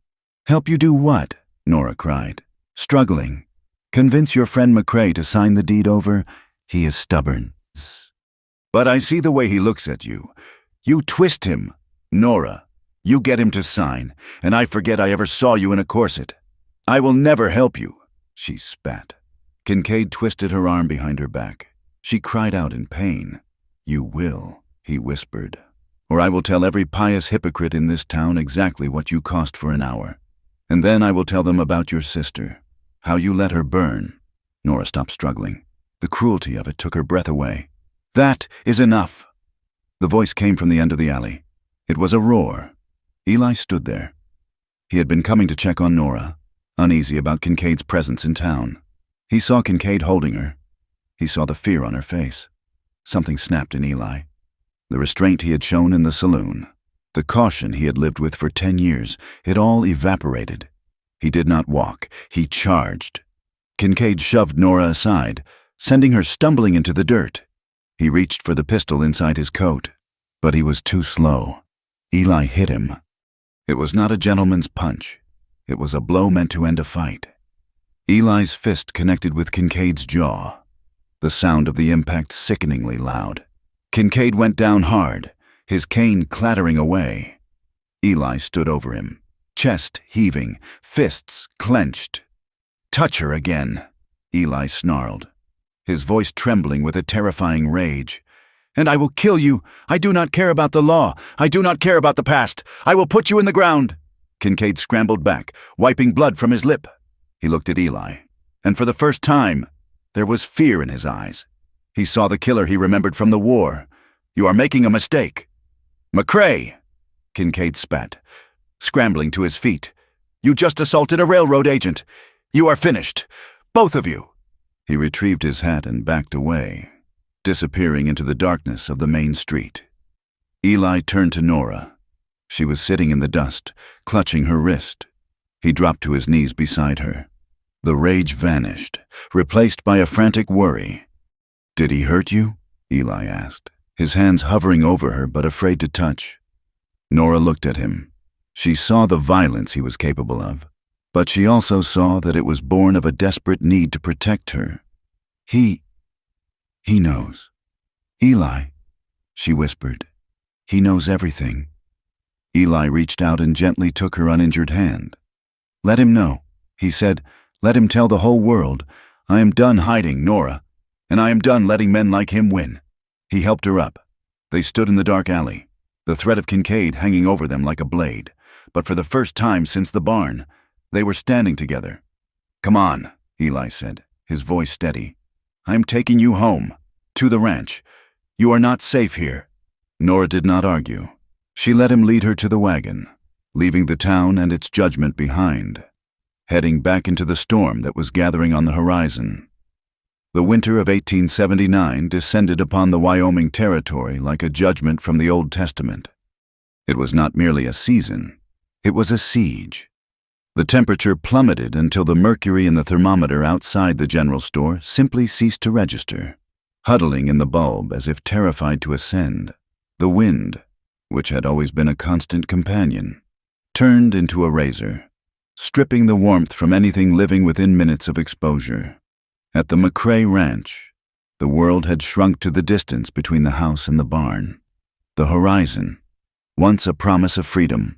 "Help you do what?" Nora cried, struggling. "Convince your friend McCrae to sign the deed over. He is stubborn." But I see the way he looks at you. You twist him. Nora, you get him to sign, and I forget I ever saw you in a corset. I will never help you, she spat. Kincaid twisted her arm behind her back. She cried out in pain. You will, he whispered, or I will tell every pious hypocrite in this town exactly what you cost for an hour. And then I will tell them about your sister, how you let her burn. Nora stopped struggling. The cruelty of it took her breath away. That is enough. The voice came from the end of the alley. It was a roar. Eli stood there. He had been coming to check on Nora, uneasy about Kincaid's presence in town. He saw Kincaid holding her. He saw the fear on her face. Something snapped in Eli. The restraint he had shown in the saloon, the caution he had lived with for 10 years, it all evaporated. He did not walk. He charged. Kincaid shoved Nora aside, sending her stumbling into the dirt. He reached for the pistol inside his coat, but he was too slow. Eli hit him. It was not a gentleman's punch. It was a blow meant to end a fight. Eli's fist connected with Kincaid's jaw, the sound of the impact sickeningly loud. Kincaid went down hard, his cane clattering away. Eli stood over him, chest heaving, fists clenched. Touch her again, Eli snarled, his voice trembling with a terrifying rage. And I will kill you. I do not care about the law. I do not care about the past. I will put you in the ground. Kincaid scrambled back, wiping blood from his lip. He looked at Eli, and for the first time, there was fear in his eyes. He saw the killer he remembered from the war. You are making a mistake. McCrae, Kincaid spat, scrambling to his feet. You just assaulted a railroad agent. You are finished. Both of you. He retrieved his hat and backed away, disappearing into the darkness of the main street. Eli turned to Nora. She was sitting in the dust, clutching her wrist. He dropped to his knees beside her. The rage vanished, replaced by a frantic worry. Did he hurt you? Eli asked, his hands hovering over her but afraid to touch. Nora looked at him. She saw the violence he was capable of, but she also saw that it was born of a desperate need to protect her. He knows. Eli, she whispered. He knows everything. Eli reached out and gently took her uninjured hand. Let him know, he said. Let him tell the whole world. I am done hiding, Nora, and I am done letting men like him win. He helped her up. They stood in the dark alley, the threat of Kincaid hanging over them like a blade. But for the first time since the barn, they were standing together. Come on, Eli said, his voice steady. I am taking you home, to the ranch. You are not safe here. Nora did not argue. She let him lead her to the wagon, leaving the town and its judgment behind, heading back into the storm that was gathering on the horizon. The winter of 1879 descended upon the Wyoming Territory like a judgment from the Old Testament. It was not merely a season, it was a siege. The temperature plummeted until the mercury in the thermometer outside the general store simply ceased to register. Huddling in the bulb as if terrified to ascend, the wind, which had always been a constant companion, turned into a razor, stripping the warmth from anything living within minutes of exposure. At the McCrae Ranch, the world had shrunk to the distance between the house and the barn. The horizon, once a promise of freedom,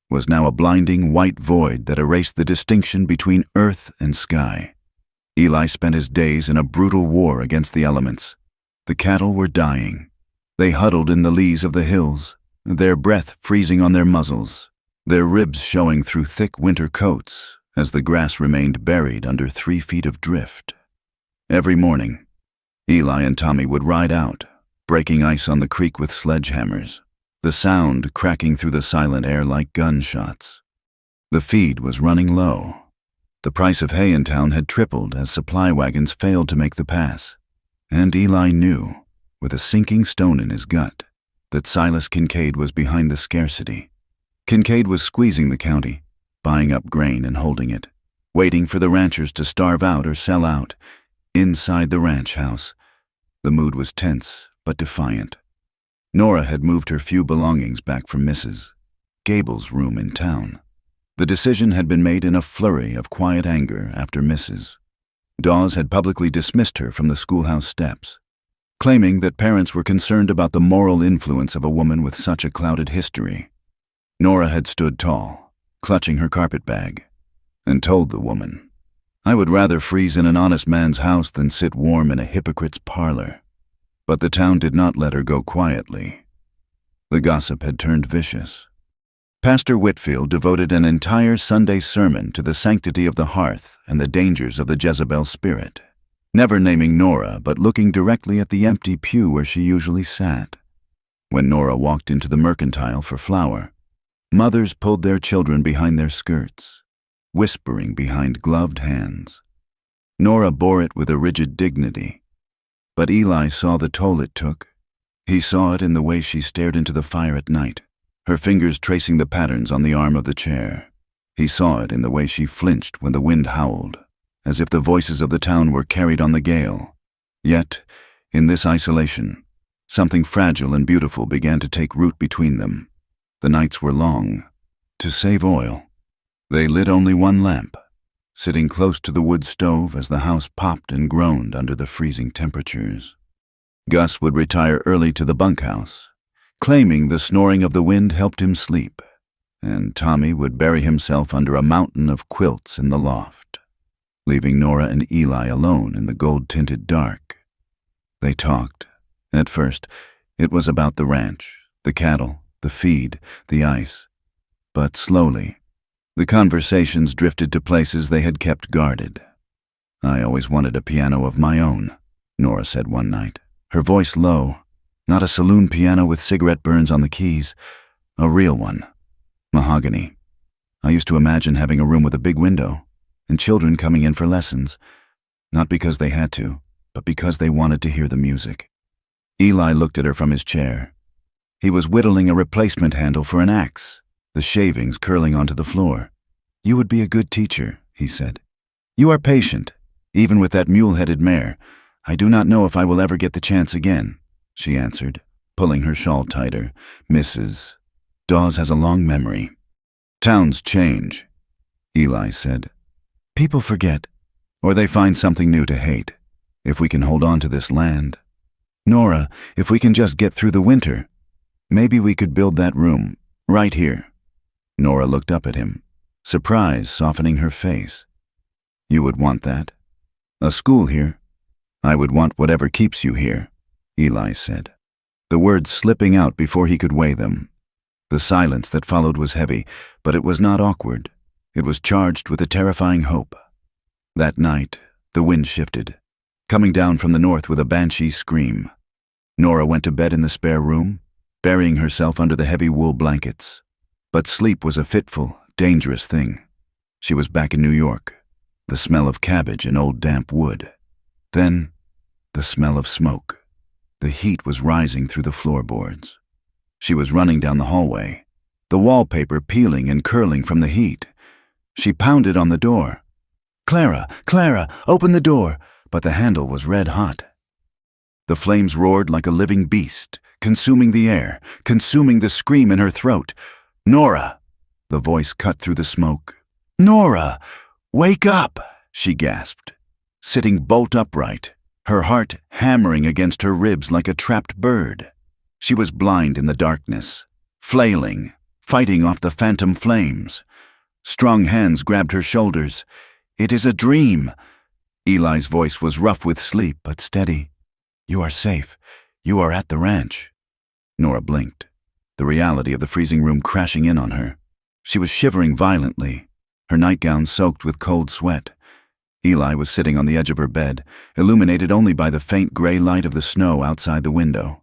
was now a blinding white void that erased the distinction between earth and sky. Eli spent his days in a brutal war against the elements. The cattle were dying. They huddled in the lees of the hills, their breath freezing on their muzzles, their ribs showing through thick winter coats as the grass remained buried under 3 feet of drift. Every morning, Eli and Tommy would ride out, breaking ice on the creek with sledgehammers, the sound cracking through the silent air like gunshots. The feed was running low. The price of hay in town had tripled as supply wagons failed to make the pass. And Eli knew, with a sinking stone in his gut, that Silas Kincaid was behind the scarcity. Kincaid was squeezing the county, buying up grain and holding it, waiting for the ranchers to starve out or sell out. Inside the ranch house, the mood was tense but defiant. Nora had moved her few belongings back from Mrs. Gable's room in town. The decision had been made in a flurry of quiet anger after Mrs. Dawes had publicly dismissed her from the schoolhouse steps. claiming that parents were concerned about the moral influence of a woman with such a clouded history. Nora had stood tall, clutching her carpetbag, and told the woman, "I would rather freeze in an honest man's house than sit warm in a hypocrite's parlor." But the town did not let her go quietly. The gossip had turned vicious. Pastor Whitfield devoted an entire Sunday sermon to the sanctity of the hearth and the dangers of the Jezebel spirit, never naming Nora but looking directly at the empty pew where she usually sat. When Nora walked into the mercantile for flour, mothers pulled their children behind their skirts, whispering behind gloved hands. Nora bore it with a rigid dignity, but Eli saw the toll it took. He saw it in the way she stared into the fire at night, her fingers tracing the patterns on the arm of the chair. He saw it in the way she flinched when the wind howled, as if the voices of the town were carried on the gale. Yet, in this isolation, something fragile and beautiful began to take root between them. The nights were long. To save oil, they lit only one lamp, sitting close to the wood stove as the house popped and groaned under the freezing temperatures. Gus would retire early to the bunkhouse, claiming the snoring of the wind helped him sleep, and Tommy would bury himself under a mountain of quilts in the loft, leaving Nora and Eli alone in the gold-tinted dark. They talked. At first, it was about the ranch, the cattle, the feed, the ice. But slowly, the conversations drifted to places they had kept guarded. "I always wanted a piano of my own," Nora said one night, her voice low. "Not a saloon piano with cigarette burns on the keys. A real one. Mahogany. I used to imagine having a room with a big window, and children coming in for lessons, not because they had to, but because they wanted to hear the music." Eli looked at her from his chair. He was whittling a replacement handle for an axe, the shavings curling onto the floor. "You would be a good teacher," he said. "You are patient, even with that mule-headed mare. I do not know if I will ever get the chance again," she answered, pulling her shawl tighter. "Mrs. Dawes has a long memory." "Towns change," Eli said. "People forget, or they find something new to hate. If we can hold on to this land. Nora, if we can just get through the winter, maybe we could build that room, right here." Nora looked up at him, surprise softening her face. "You would want that? A school here?" "I would want whatever keeps you here," Eli said, the words slipping out before he could weigh them. The silence that followed was heavy, but it was not awkward. It was charged with a terrifying hope. That night, the wind shifted, coming down from the north with a banshee scream. Nora went to bed in the spare room, burying herself under the heavy wool blankets. But sleep was a fitful, dangerous thing. She was back in New York, the smell of cabbage and old damp wood. Then, the smell of smoke. The heat was rising through the floorboards. She was running down the hallway, the wallpaper peeling and curling from the heat. She pounded on the door. "Clara, Clara, open the door!" But the handle was red hot. The flames roared like a living beast, consuming the air, consuming the scream in her throat. "Nora!" The voice cut through the smoke. "Nora! Wake up!" she gasped, sitting bolt upright, her heart hammering against her ribs like a trapped bird. She was blind in the darkness, flailing, fighting off the phantom flames. Strong hands grabbed her shoulders. "It is a dream." Eli's voice was rough with sleep, but steady. "You are safe. You are at the ranch." Nora blinked, the reality of the freezing room crashing in on her. She was shivering violently, her nightgown soaked with cold sweat. Eli was sitting on the edge of her bed, illuminated only by the faint gray light of the snow outside the window.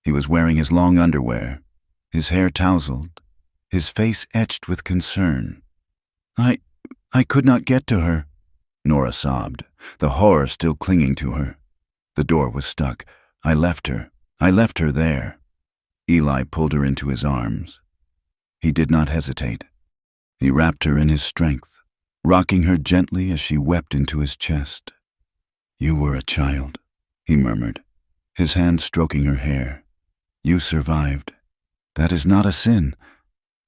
He was wearing his long underwear, his hair tousled, his face etched with concern. I could not get to her," Nora sobbed, the horror still clinging to her. "The door was stuck. I left her there." Eli pulled her into his arms. He did not hesitate. He wrapped her in his strength, rocking her gently as she wept into his chest. "You were a child," he murmured, his hand stroking her hair. "You survived. That is not a sin.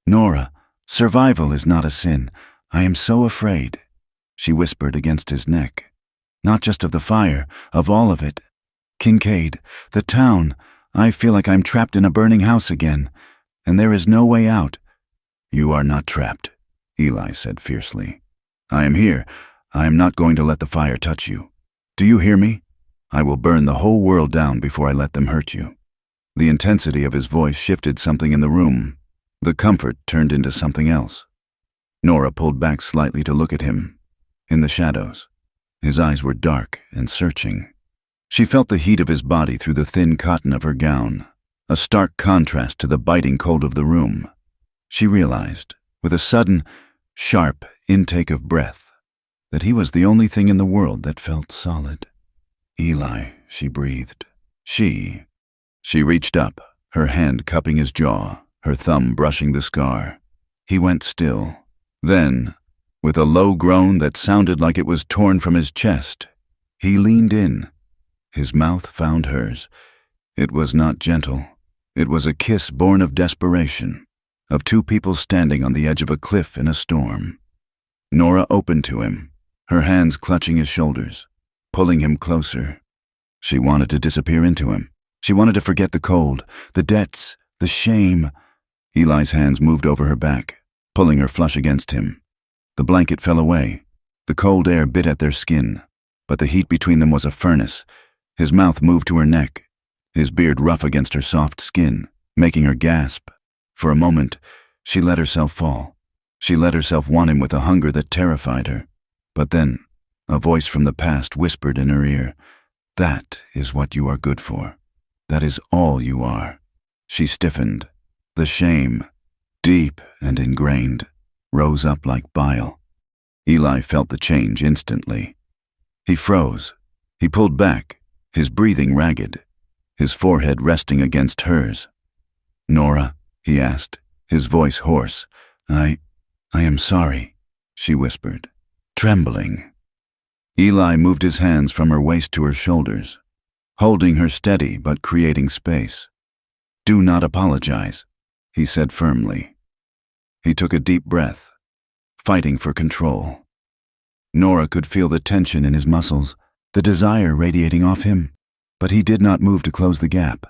Nora, survival is not a sin. I am so afraid," she whispered against his neck. "Not just of the fire, of all of it. Kincaid, the town. I feel like I'm trapped in a burning house again, and there is no way out." "You are not trapped," Eli said fiercely. "I am here. I am not going to let the fire touch you. Do you hear me? I will burn the whole world down before I let them hurt you." The intensity of his voice shifted something in the room. The comfort turned into something else. Nora pulled back slightly to look at him. In the shadows, his eyes were dark and searching. She felt the heat of his body through the thin cotton of her gown, a stark contrast to the biting cold of the room. She realized, with a sudden, sharp intake of breath, that he was the only thing in the world that felt solid. "Eli," she breathed. She reached up, her hand cupping his jaw, her thumb brushing the scar. He went still. Then, with a low groan that sounded like it was torn from his chest, he leaned in. His mouth found hers. It was not gentle. It was a kiss born of desperation, of two people standing on the edge of a cliff in a storm. Nora opened to him, her hands clutching his shoulders, pulling him closer. She wanted to disappear into him. She wanted to forget the cold, the debts, the shame. Eli's hands moved over her back, pulling her flush against him. The blanket fell away. The cold air bit at their skin, but the heat between them was a furnace. His mouth moved to her neck, his beard rough against her soft skin, making her gasp. For a moment, she let herself fall. She let herself want him with a hunger that terrified her. But then, a voice from the past whispered in her ear, "That is what you are good for. That is all you are." She stiffened. The shame, deep and ingrained, rose up like bile. Eli felt the change instantly. He froze. He pulled back, his breathing ragged, his forehead resting against hers. "Nora?" he asked, his voice hoarse. I am sorry," she whispered, trembling. Eli moved his hands from her waist to her shoulders, holding her steady but creating space. "Do not apologize," he said firmly. He took a deep breath, fighting for control. Nora could feel the tension in his muscles, the desire radiating off him, but he did not move to close the gap.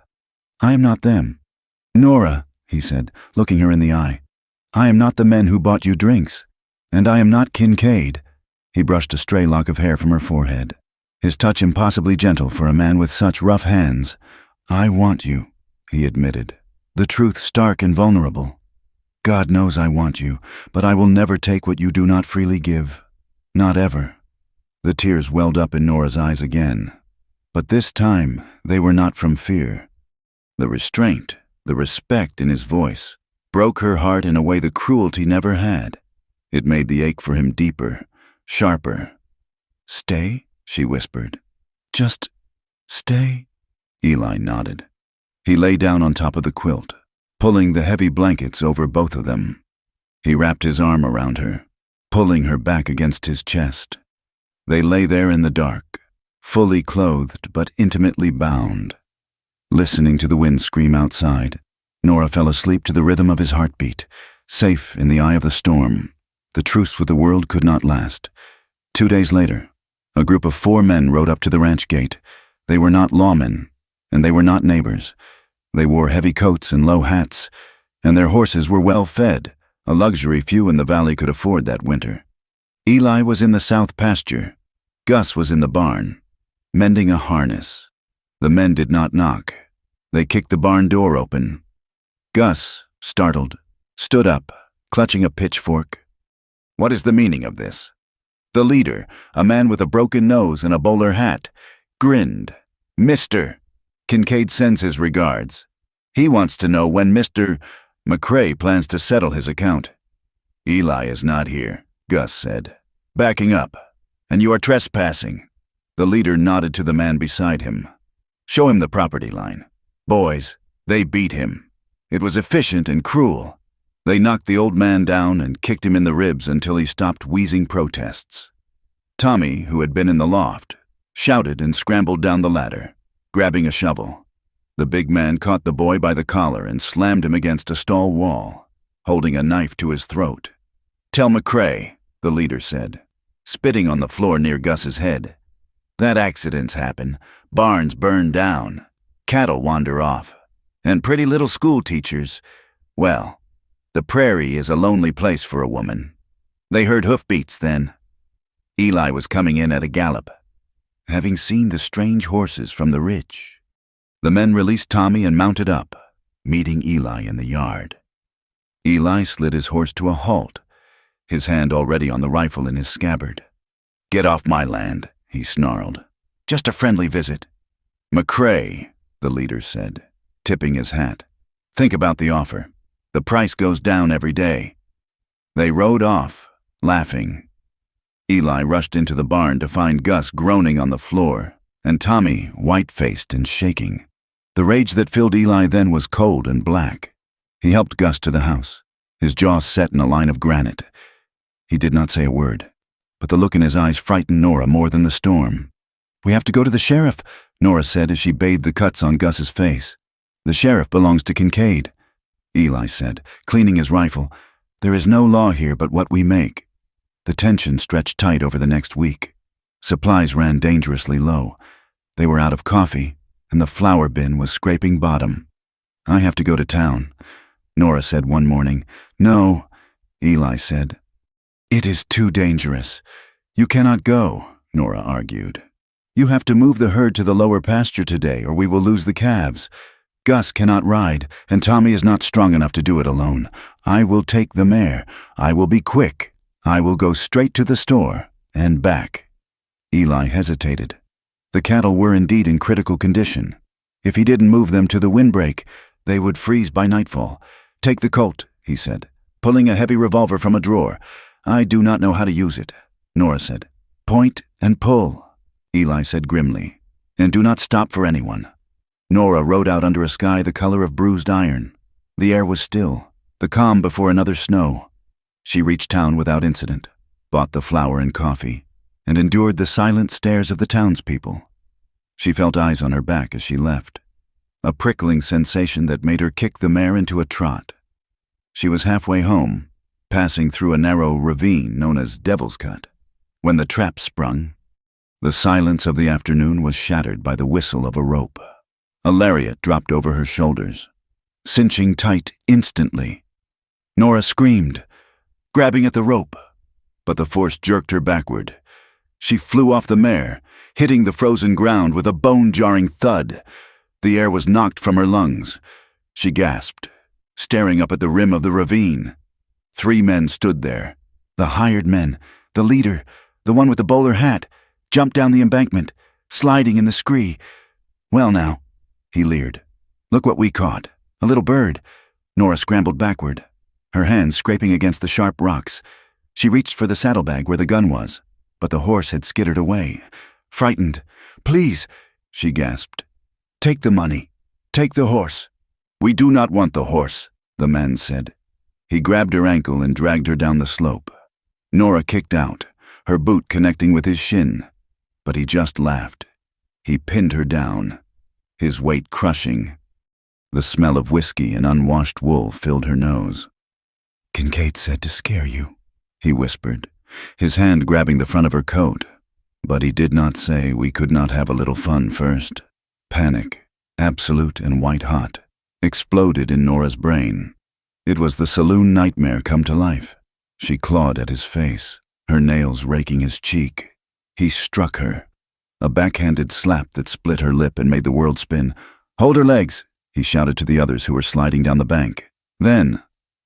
"I am not them." "Nora," he said, looking her in the eye, "I am not the men who bought you drinks, and I am not Kincaid." He brushed a stray lock of hair from her forehead, his touch impossibly gentle for a man with such rough hands. "I want you," he admitted, the truth stark and vulnerable. "God knows I want you, but I will never take what you do not freely give. Not ever." The tears welled up in Nora's eyes again, but this time they were not from fear. The restraint, the respect in his voice, broke her heart in a way the cruelty never had. It made the ache for him deeper, sharper. "Stay?" she whispered. "Just stay?" Eli nodded. He lay down on top of the quilt, pulling the heavy blankets over both of them. He wrapped his arm around her, pulling her back against his chest. They lay there in the dark, fully clothed but intimately bound. Listening to the wind scream outside, Nora fell asleep to the rhythm of his heartbeat, safe in the eye of the storm. The truce with the world could not last. 2 days later, a group of 4 men rode up to the ranch gate. They were not lawmen, and they were not neighbors. They wore heavy coats and low hats, and their horses were well fed, a luxury few in the valley could afford that winter. Eli was in the south pasture. Gus was in the barn, mending a harness. The men did not knock. They kicked the barn door open. Gus, startled, stood up, clutching a pitchfork. "What is the meaning of this?" The leader, a man with a broken nose and a bowler hat, grinned. "Mr. Kincaid sends his regards. He wants to know when Mr. McCrae plans to settle his account." "Eli is not here," Gus said, backing up. "And you are trespassing." The leader nodded to the man beside him. "Show him the property line. Boys, they beat him. It was efficient and cruel. They knocked the old man down and kicked him in the ribs until he stopped wheezing protests." Tommy, who had been in the loft, shouted and scrambled down the ladder, grabbing a shovel. The big man caught the boy by the collar and slammed him against a stall wall, holding a knife to his throat. "Tell McCrae," the leader said, spitting on the floor near Gus's head. That accidents happen, barns burn down, cattle wander off, and pretty little school teachers, well, the prairie is a lonely place for a woman. They heard hoofbeats then. Eli was coming in at a gallop, having seen the strange horses from the ridge. The men released Tommy and mounted up, meeting Eli in the yard. Eli slid his horse to a halt, his hand already on the rifle in his scabbard. "Get off my land," he snarled. "Just a friendly visit." "McCrae," the leader said, tipping his hat. "Think about the offer. The price goes down every day." They rode off, laughing. Eli rushed into the barn to find Gus groaning on the floor, and Tommy white-faced and shaking. The rage that filled Eli then was cold and black. He helped Gus to the house, his jaw set in a line of granite. He did not say a word, but the look in his eyes frightened Nora more than the storm. "We have to go to the sheriff," Nora said as she bathed the cuts on Gus's face. "The sheriff belongs to Kincaid," Eli said, cleaning his rifle. "There is no law here but what we make." The tension stretched tight over the next week. Supplies ran dangerously low. They were out of coffee, and the flour bin was scraping bottom. "I have to go to town," Nora said one morning. "No," Eli said. "It is too dangerous." "You cannot go," Nora argued. "You have to move the herd to the lower pasture today, or we will lose the calves. Gus cannot ride, and Tommy is not strong enough to do it alone. I will take the mare. I will be quick. I will go straight to the store and back." Eli hesitated. The cattle were indeed in critical condition. If he didn't move them to the windbreak, they would freeze by nightfall. "Take the colt," he said, pulling a heavy revolver from a drawer. "I do not know how to use it," Nora said. "Point and pull," Eli said grimly, "and do not stop for anyone." Nora rode out under a sky the color of bruised iron. The air was still, the calm before another snow. She reached town without incident, bought the flour and coffee, and endured the silent stares of the townspeople. She felt eyes on her back as she left, a prickling sensation that made her kick the mare into a trot. She was halfway home, passing through a narrow ravine known as Devil's Cut, when the trap sprung. The silence of the afternoon was shattered by the whistle of a rope. A lariat dropped over her shoulders, cinching tight instantly. Nora screamed, grabbing at the rope, but the force jerked her backward. She flew off the mare, hitting the frozen ground with a bone-jarring thud. The air was knocked from her lungs. She gasped, staring up at the rim of the ravine. 3 men stood there. The hired men, the leader, the one with the bowler hat, jumped down the embankment, sliding in the scree. "Well now," he leered. "Look what we caught. A little bird." Nora scrambled backward, her hands scraping against the sharp rocks. She reached for the saddlebag where the gun was, but the horse had skittered away. Frightened, "Please," she gasped. "Take the money. Take the horse." "We do not want the horse," the man said. He grabbed her ankle and dragged her down the slope. Nora kicked out, her boot connecting with his shin, but he just laughed. He pinned her down, his weight crushing. The smell of whiskey and unwashed wool filled her nose. "Kincaid said to scare you," he whispered, his hand grabbing the front of her coat. But he did not say we could not have a little fun first. Panic, absolute and white-hot, exploded in Nora's brain. It was the saloon nightmare come to life. She clawed at his face, her nails raking his cheek. He struck her, a backhanded slap that split her lip and made the world spin. "Hold her legs," he shouted to the others who were sliding down the bank. Then,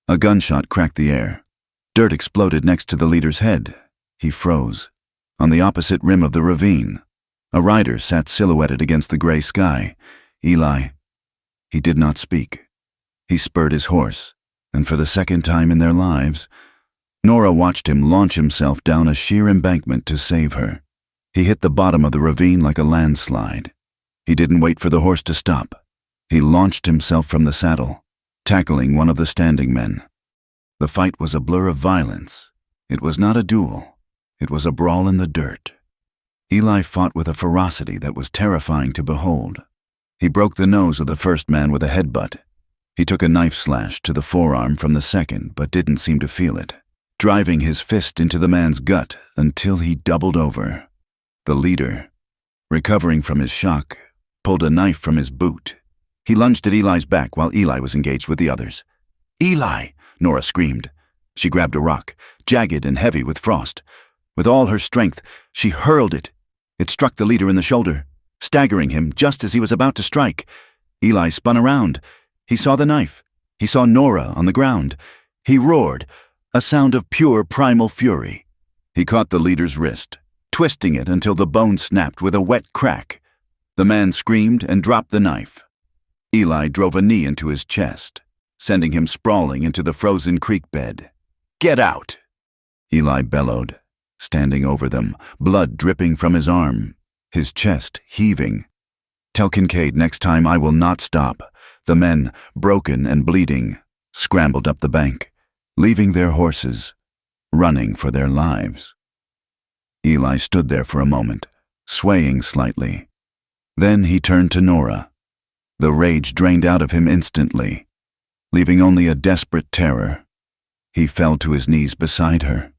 a gunshot cracked the air. Dirt exploded next to the leader's head. He froze. On the opposite rim of the ravine, a rider sat silhouetted against the gray sky. Eli. He did not speak. He spurred his horse, and for the second time in their lives, Nora watched him launch himself down a sheer embankment to save her. He hit the bottom of the ravine like a landslide. He didn't wait for the horse to stop. He launched himself from the saddle, tackling one of the standing men. The fight was a blur of violence. It was not a duel. It was a brawl in the dirt. Eli fought with a ferocity that was terrifying to behold. He broke the nose of the first man with a headbutt. He took a knife slash to the forearm from the second, but didn't seem to feel it, driving his fist into the man's gut until he doubled over. The leader, recovering from his shock, pulled a knife from his boot. He lunged at Eli's back while Eli was engaged with the others. "Eli!" Nora screamed. She grabbed a rock, jagged and heavy with frost. With all her strength, she hurled it. It struck the leader in the shoulder, staggering him just as he was about to strike. Eli spun around. He saw the knife. He saw Nora on the ground. He roared, a sound of pure primal fury. He caught the leader's wrist, twisting it until the bone snapped with a wet crack. The man screamed and dropped the knife. Eli drove a knee into his chest, sending him sprawling into the frozen creek bed. "Get out!" Eli bellowed, standing over them, blood dripping from his arm, his chest heaving. "Tell Kincaid next time I will not stop." The men, broken and bleeding, scrambled up the bank, leaving their horses, running for their lives. Eli stood there for a moment, swaying slightly. Then he turned to Nora. The rage drained out of him instantly, leaving only a desperate terror. He fell to his knees beside her.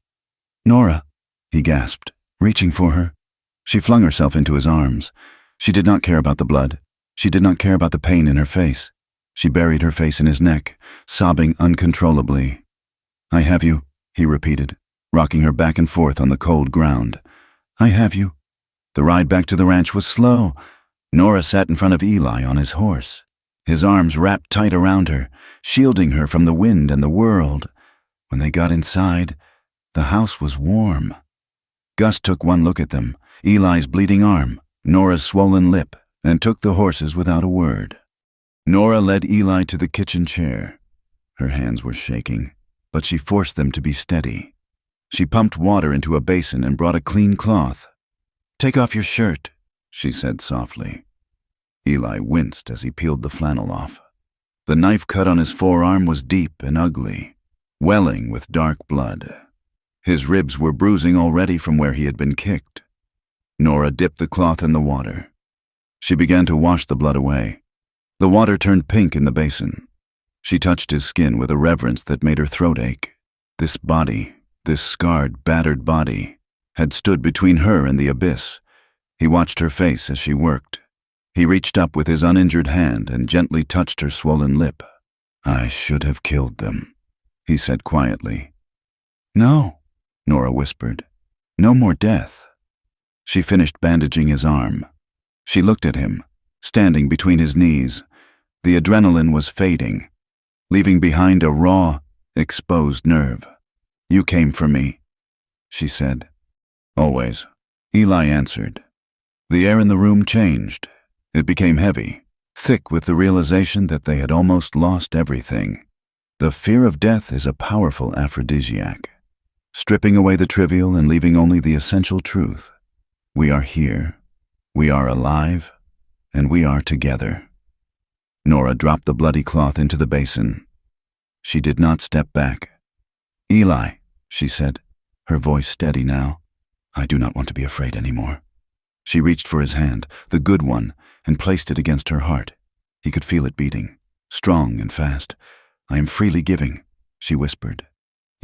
"Nora," he gasped, reaching for her. She flung herself into his arms. She did not care about the blood. She did not care about the pain in her face. She buried her face in his neck, sobbing uncontrollably. "I have you," he repeated, rocking her back and forth on the cold ground. "I have you." The ride back to the ranch was slow. Nora sat in front of Eli on his horse, his arms wrapped tight around her, shielding her from the wind and the world. When they got inside, the house was warm. Gus took one look at them, Eli's bleeding arm, Nora's swollen lip, and took the horses without a word. Nora led Eli to the kitchen chair. Her hands were shaking, but she forced them to be steady. She pumped water into a basin and brought a clean cloth. "Take off your shirt," she said softly. Eli winced as he peeled the flannel off. The knife cut on his forearm was deep and ugly, welling with dark blood. His ribs were bruising already from where he had been kicked. Nora dipped the cloth in the water. She began to wash the blood away. The water turned pink in the basin. She touched his skin with a reverence that made her throat ache. This body, this scarred, battered body, had stood between her and the abyss. He watched her face as she worked. He reached up with his uninjured hand and gently touched her swollen lip. "I should have killed them," he said quietly. "No," Nora whispered. "No more death." She finished bandaging his arm. She looked at him, standing between his knees. The adrenaline was fading, leaving behind a raw, exposed nerve. "You came for me," she said. "Always," Eli answered. The air in the room changed. It became heavy, thick with the realization that they had almost lost everything. The fear of death is a powerful aphrodisiac, stripping away the trivial and leaving only the essential truth. We are here, we are alive, and we are together. Nora dropped the bloody cloth into the basin. She did not step back. "Eli," she said, her voice steady now. "I do not want to be afraid anymore." She reached for his hand, the good one, and placed it against her heart. He could feel it beating, strong and fast. "I am freely giving," she whispered.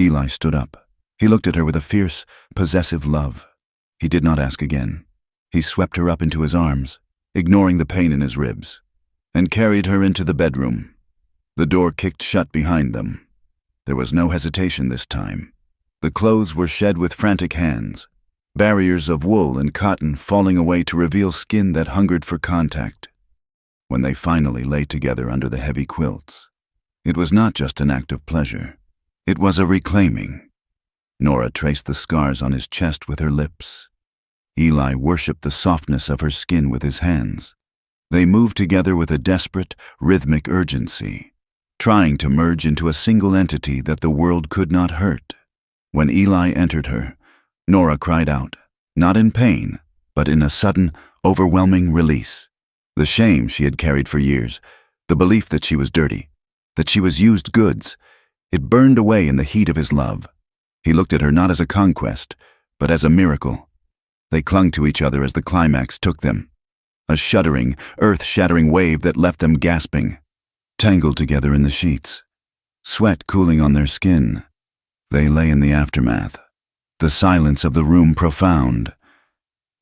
Eli stood up. He looked at her with a fierce, possessive love. He did not ask again. He swept her up into his arms, ignoring the pain in his ribs, and carried her into the bedroom. The door kicked shut behind them. There was no hesitation this time. The clothes were shed with frantic hands, barriers of wool and cotton falling away to reveal skin that hungered for contact. When they finally lay together under the heavy quilts, it was not just an act of pleasure. It was a reclaiming. Nora traced the scars on his chest with her lips. Eli worshipped the softness of her skin with his hands. They moved together with a desperate, rhythmic urgency, trying to merge into a single entity that the world could not hurt. When Eli entered her, Nora cried out, not in pain, but in a sudden, overwhelming release. The shame she had carried for years, the belief that she was dirty, that she was used goods, it burned away in the heat of his love. He looked at her not as a conquest, but as a miracle. They clung to each other as the climax took them. A shuddering, earth-shattering wave that left them gasping, tangled together in the sheets, sweat cooling on their skin. They lay in the aftermath, the silence of the room profound.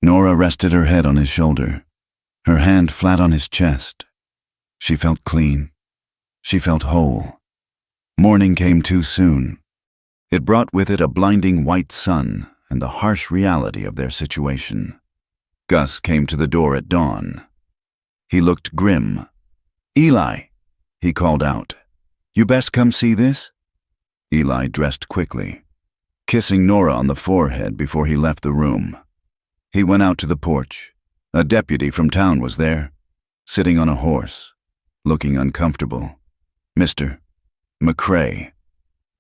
Nora rested her head on his shoulder, her hand flat on his chest. She felt clean. She felt whole. Morning came too soon. It brought with it a blinding white sun and the harsh reality of their situation. Gus came to the door at dawn. He looked grim. "Eli," he called out, "you best come see this?" Eli dressed quickly, kissing Nora on the forehead before he left the room. He went out to the porch. A deputy from town was there, sitting on a horse, looking uncomfortable. "Mr. McCrae,"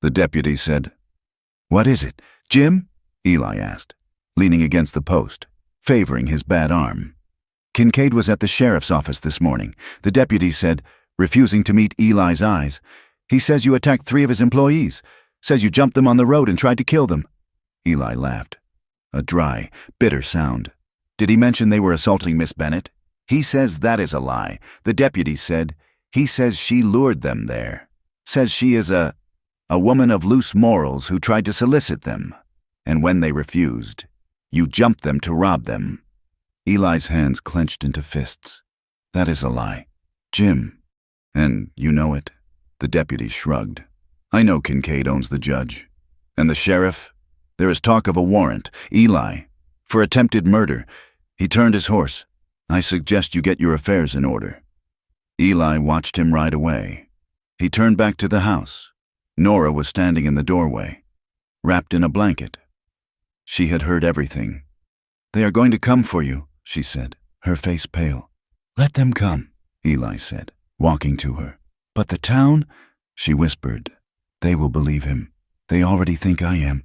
the deputy said. "What is it, Jim?" Eli asked, leaning against the post, favoring his bad arm. "Kincaid was at the sheriff's office this morning," the deputy said, refusing to meet Eli's eyes. "He says you attacked 3 of his employees, says you jumped them on the road and tried to kill them." Eli laughed, a dry, bitter sound. "Did he mention they were assaulting Miss Bennett?" "He says that is a lie," the deputy said. "He says she lured them there. Says she is a woman of loose morals who tried to solicit them. And when they refused, you jumped them to rob them." Eli's hands clenched into fists. "That is a lie, Jim. And you know it." The deputy shrugged. "I know Kincaid owns the judge. And the sheriff? There is talk of a warrant, Eli, for attempted murder." He turned his horse. "I suggest you get your affairs in order." Eli watched him ride away. He turned back to the house. Nora was standing in the doorway, wrapped in a blanket. She had heard everything. "They are going to come for you," she said, her face pale. "Let them come," Eli said, walking to her. "But the town," she whispered, "they will believe him. They already think I am.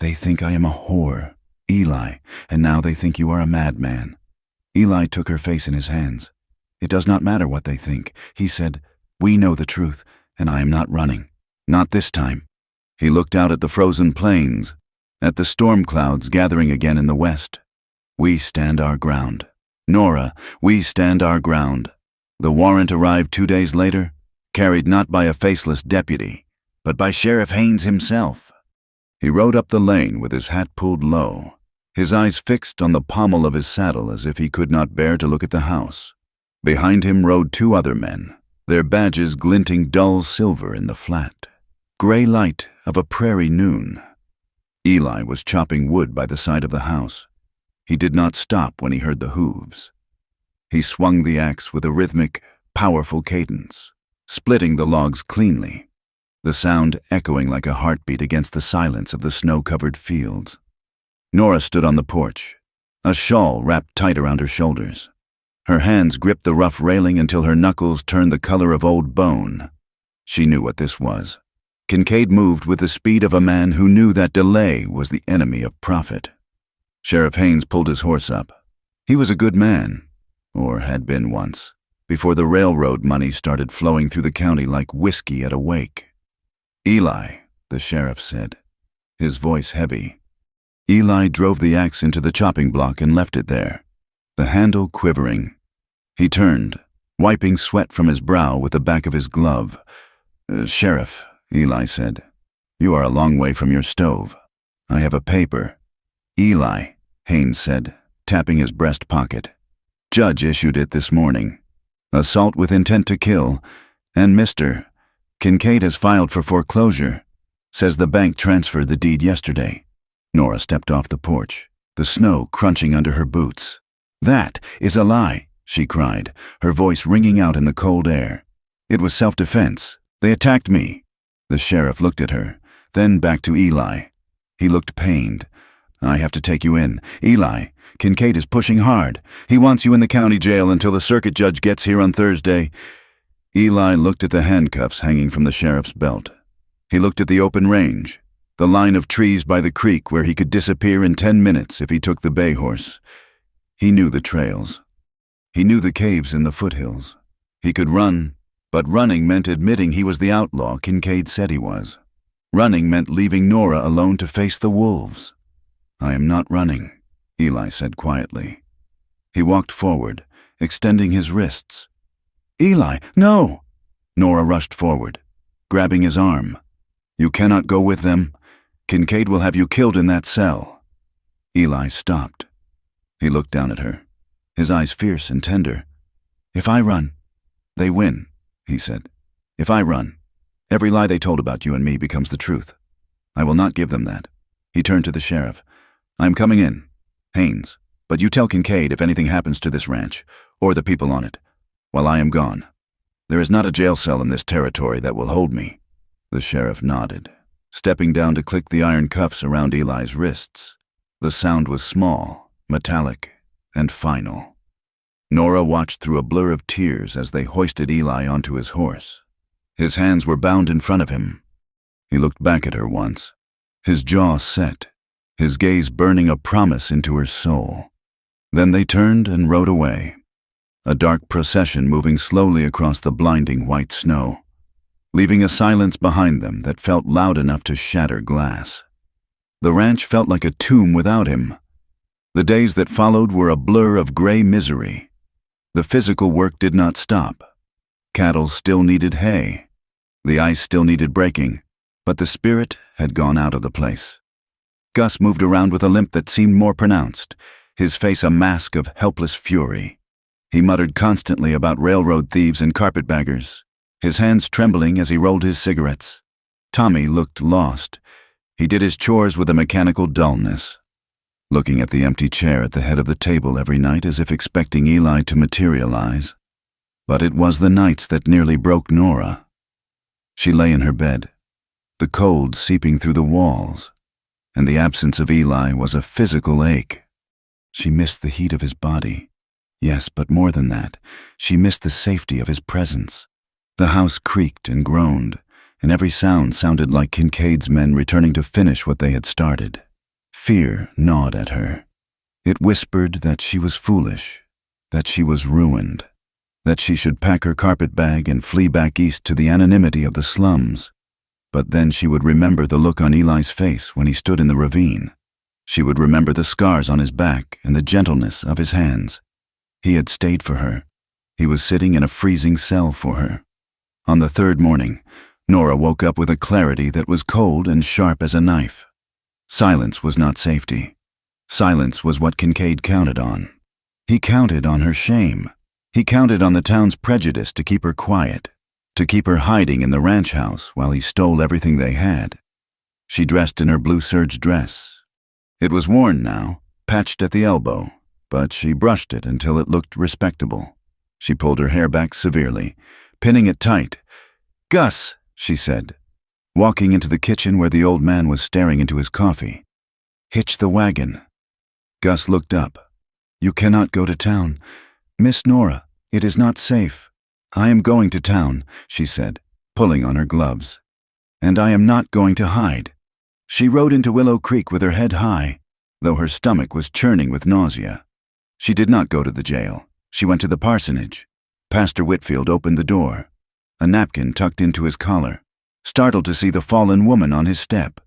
They think I am a whore, Eli, and now they think you are a madman." Eli took her face in his hands. "It does not matter what they think," he said. "We know the truth, and I am not running. Not this time." He looked out at the frozen plains, at the storm clouds gathering again in the west. "We stand our ground. Nora, we stand our ground." The warrant arrived 2 days later, carried not by a faceless deputy, but by Sheriff Haynes himself. He rode up the lane with his hat pulled low, his eyes fixed on the pommel of his saddle as if he could not bear to look at the house. Behind him rode 2 other men, their badges glinting dull silver in the flat, gray light of a prairie noon. Eli was chopping wood by the side of the house. He did not stop when he heard the hooves. He swung the axe with a rhythmic, powerful cadence, splitting the logs cleanly, the sound echoing like a heartbeat against the silence of the snow-covered fields. Nora stood on the porch, a shawl wrapped tight around her shoulders. Her hands gripped the rough railing until her knuckles turned the color of old bone. She knew what this was. Kincaid moved with the speed of a man who knew that delay was the enemy of profit. Sheriff Haynes pulled his horse up. He was a good man, or had been once, before the railroad money started flowing through the county like whiskey at a wake. "Eli," the sheriff said, his voice heavy. Eli drove the axe into the chopping block and left it there, the handle quivering. He turned, wiping sweat from his brow with the back of his glove. "Sheriff," Eli said, "you are a long way from your stove. I have a paper." "Eli," Haynes said, tapping his breast pocket. "Judge issued it this morning. Assault with intent to kill, and Mr. Kincaid has filed for foreclosure. Says the bank transferred the deed yesterday." Nora stepped off the porch, the snow crunching under her boots. "That is a lie," she cried, her voice ringing out in the cold air. "It was self-defense. They attacked me." The sheriff looked at her, then back to Eli. He looked pained. "I have to take you in. Eli, Kincaid is pushing hard. He wants you in the county jail until the circuit judge gets here on Thursday." Eli looked at the handcuffs hanging from the sheriff's belt. He looked at the open range, the line of trees by the creek where he could disappear in 10 minutes if he took the bay horse. He knew the trails. He knew the caves in the foothills. He could run, but running meant admitting he was the outlaw Kincaid said he was. Running meant leaving Nora alone to face the wolves. "I am not running," Eli said quietly. He walked forward, extending his wrists. "Eli, no!" Nora rushed forward, grabbing his arm. "You cannot go with them. Kincaid will have you killed in that cell." Eli stopped. He looked down at her, his eyes fierce and tender. "If I run, they win," he said. "If I run, every lie they told about you and me becomes the truth. I will not give them that." He turned to the sheriff. "I'm coming in, Haynes, but you tell Kincaid if anything happens to this ranch, or the people on it, while I am gone. There is not a jail cell in this territory that will hold me." The sheriff nodded, stepping down to click the iron cuffs around Eli's wrists. The sound was small, metallic, and final. Nora watched through a blur of tears as they hoisted Eli onto his horse. His hands were bound in front of him. He looked back at her once, his jaw set, his gaze burning a promise into her soul. Then they turned and rode away, a dark procession moving slowly across the blinding white snow, leaving a silence behind them that felt loud enough to shatter glass. The ranch felt like a tomb without him. The days that followed were a blur of gray misery. The physical work did not stop. Cattle still needed hay. The ice still needed breaking, but the spirit had gone out of the place. Gus moved around with a limp that seemed more pronounced, his face a mask of helpless fury. He muttered constantly about railroad thieves and carpetbaggers, his hands trembling as he rolled his cigarettes. Tommy looked lost. He did his chores with a mechanical dullness, looking at the empty chair at the head of the table every night as if expecting Eli to materialize. But it was the nights that nearly broke Nora. She lay in her bed, the cold seeping through the walls, and the absence of Eli was a physical ache. She missed the heat of his body. Yes, but more than that, she missed the safety of his presence. The house creaked and groaned, and every sound sounded like Kincaid's men returning to finish what they had started. Fear gnawed at her. It whispered that she was foolish, that she was ruined, that she should pack her carpetbag and flee back east to the anonymity of the slums. But then she would remember the look on Eli's face when he stood in the ravine. She would remember the scars on his back and the gentleness of his hands. He had stayed for her. He was sitting in a freezing cell for her. On the third morning, Nora woke up with a clarity that was cold and sharp as a knife. Silence was not safety. Silence was what Kincaid counted on. He counted on her shame. He counted on the town's prejudice to keep her quiet, to keep her hiding in the ranch house while he stole everything they had. She dressed in her blue serge dress. It was worn now, patched at the elbow, but she brushed it until it looked respectable. She pulled her hair back severely, pinning it tight. "Gus," she said, walking into the kitchen where the old man was staring into his coffee. "Hitch the wagon." Gus looked up. "You cannot go to town. Miss Nora, it is not safe." "I am going to town," she said, pulling on her gloves. "And I am not going to hide." She rode into Willow Creek with her head high, though her stomach was churning with nausea. She did not go to the jail. She went to the parsonage. Pastor Whitfield opened the door, a napkin tucked into his collar, startled to see the fallen woman on his step.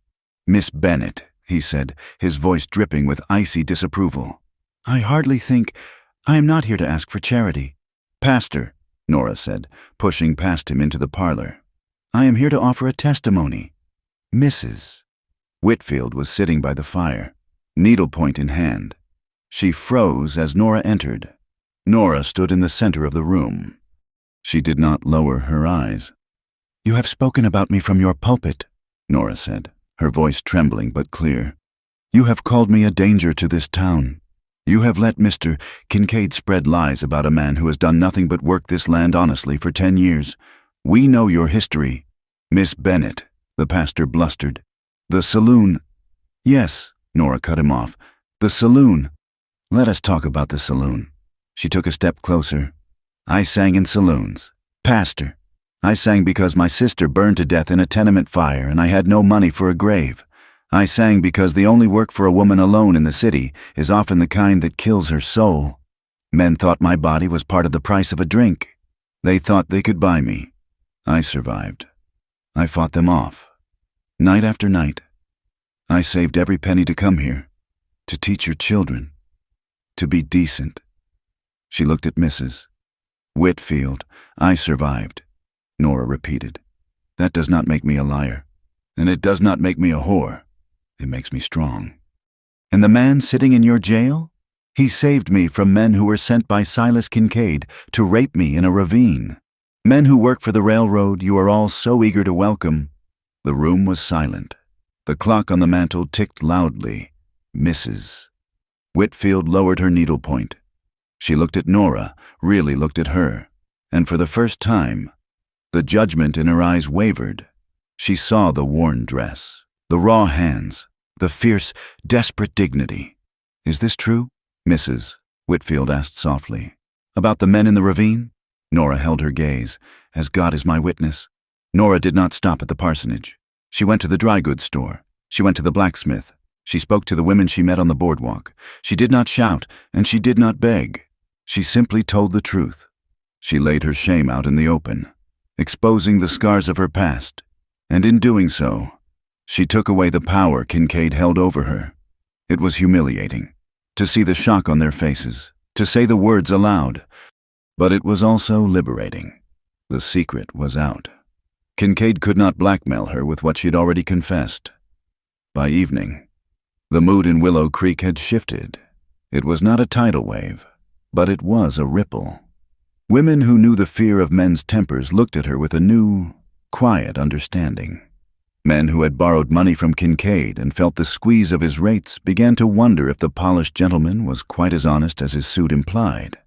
"Miss Bennett," he said, his voice dripping with icy disapproval. "I hardly think. I am not here to ask for charity." "Pastor," Nora said, pushing past him into the parlor. "I am here to offer a testimony." "Mrs." Whitfield was sitting by the fire, needlepoint in hand. She froze as Nora entered. Nora stood in the center of the room. She did not lower her eyes. "You have spoken about me from your pulpit," Nora said, her voice trembling but clear. "You have called me a danger to this town. You have let Mr. Kincaid spread lies about a man who has done nothing but work this land honestly for 10 years. We know your history." "Miss Bennett," the pastor blustered. "The saloon—" "Yes," Nora cut him off. "The saloon. Let us talk about the saloon." She took a step closer. "I sang in saloons. Pastor. I sang because my sister burned to death in a tenement fire and I had no money for a grave. I sang because the only work for a woman alone in the city is often the kind that kills her soul. Men thought my body was part of the price of a drink. They thought they could buy me. I survived. I fought them off. Night after night. I saved every penny to come here, to teach your children, to be decent." She looked at Mrs. "Whitfield, I survived," Nora repeated. "That does not make me a liar, and it does not make me a whore. It makes me strong." "And the man sitting in your jail?" He saved me from men who were sent by Silas Kincaid to rape me in a ravine. Men who work for the railroad you are all so eager to welcome." The room was silent. The clock on the mantel ticked loudly. Mrs. Whitfield lowered her needlepoint. She looked at Nora, really looked at her, and for the first time, the judgment in her eyes wavered. She saw the worn dress, the raw hands, the fierce, desperate dignity. "Is this true, Mrs.?" Whitfield asked softly. "About the men in the ravine?" Nora held her gaze. "As God is my witness." Nora did not stop at the parsonage. She went to the dry goods store. She went to the blacksmith. She spoke to the women she met on the boardwalk. She did not shout, and she did not beg. She simply told the truth. She laid her shame out in the open, exposing the scars of her past, and in doing so, she took away the power Kincaid held over her. It was humiliating, to see the shock on their faces, to say the words aloud, but it was also liberating. The secret was out. Kincaid could not blackmail her with what she had already confessed. By evening, the mood in Willow Creek had shifted. It was not a tidal wave, but it was a ripple. Women who knew the fear of men's tempers looked at her with a new, quiet understanding. Men who had borrowed money from Kincaid and felt the squeeze of his rates began to wonder if the polished gentleman was quite as honest as his suit implied.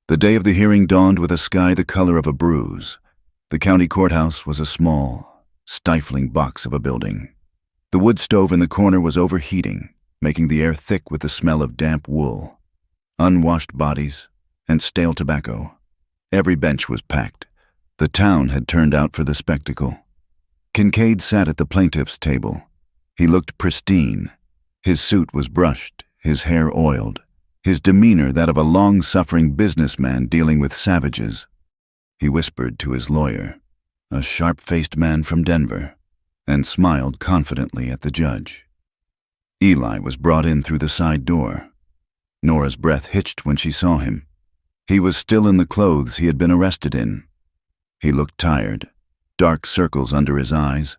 The day of the hearing dawned with a sky the color of a bruise. The county courthouse was a small, stifling box of a building. The wood stove in the corner was overheating, making the air thick with the smell of damp wool, unwashed bodies, and stale tobacco. Every bench was packed. The town had turned out for the spectacle. Kincaid sat at the plaintiff's table. He looked pristine. His suit was brushed, his hair oiled, his demeanor that of a long-suffering businessman dealing with savages. He whispered to his lawyer, a sharp-faced man from Denver, and smiled confidently at the judge. Eli was brought in through the side door. Nora's breath hitched when she saw him. He was still in the clothes he had been arrested in. He looked tired, dark circles under his eyes,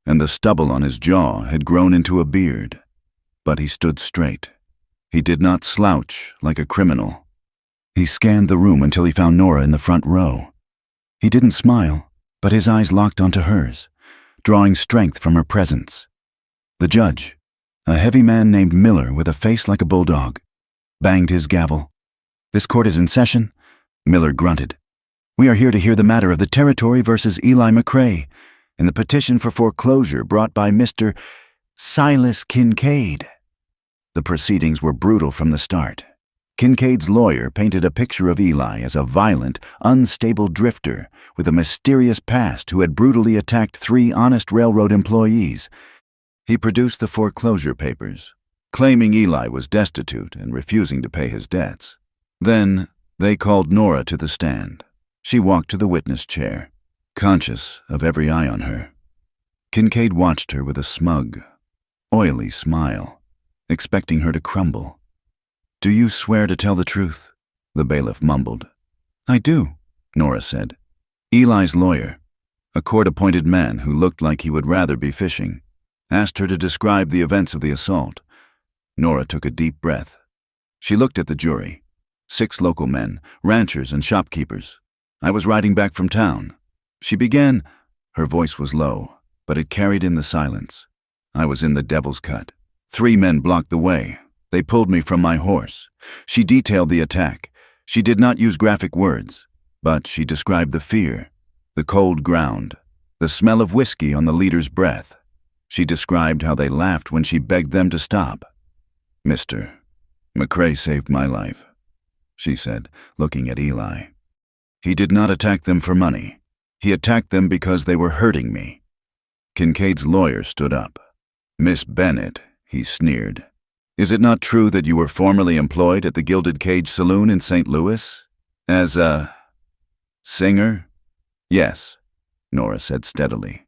and the stubble on his jaw had grown into a beard. But he stood straight. He did not slouch like a criminal. He scanned the room until he found Nora in the front row. He didn't smile, but his eyes locked onto hers, drawing strength from her presence. The judge, a heavy man named Miller with a face like a bulldog, banged his gavel. "This court is in session," Miller grunted. "We are here to hear the matter of the territory versus Eli McCrae and the petition for foreclosure brought by Mr. Silas Kincaid." The proceedings were brutal from the start. Kincaid's lawyer painted a picture of Eli as a violent, unstable drifter with a mysterious past who had brutally attacked 3 honest railroad employees. He produced the foreclosure papers, claiming Eli was destitute and refusing to pay his debts. Then they called Nora to the stand. She walked to the witness chair, conscious of every eye on her. Kincaid watched her with a smug, oily smile, expecting her to crumble. "Do you swear to tell the truth?" the bailiff mumbled. "I do," Nora said. Eli's lawyer, a court-appointed man who looked like he would rather be fishing, asked her to describe the events of the assault. Nora took a deep breath. She looked at the jury. 6 local men, ranchers and shopkeepers. "I was riding back from town." She began. Her voice was low, but it carried in the silence. "I was in the Devil's Cut. 3 men blocked the way. They pulled me from my horse." She detailed the attack. She did not use graphic words, but she described the fear, the cold ground, the smell of whiskey on the leader's breath. She described how they laughed when she begged them to stop. "Mr. McCrae saved my life," she said, looking at Eli. "He did not attack them for money. He attacked them because they were hurting me." Kincaid's lawyer stood up. "Miss Bennett," he sneered, "is it not true that you were formerly employed at the Gilded Cage Saloon in St. Louis? As a singer?" "Yes," Nora said steadily.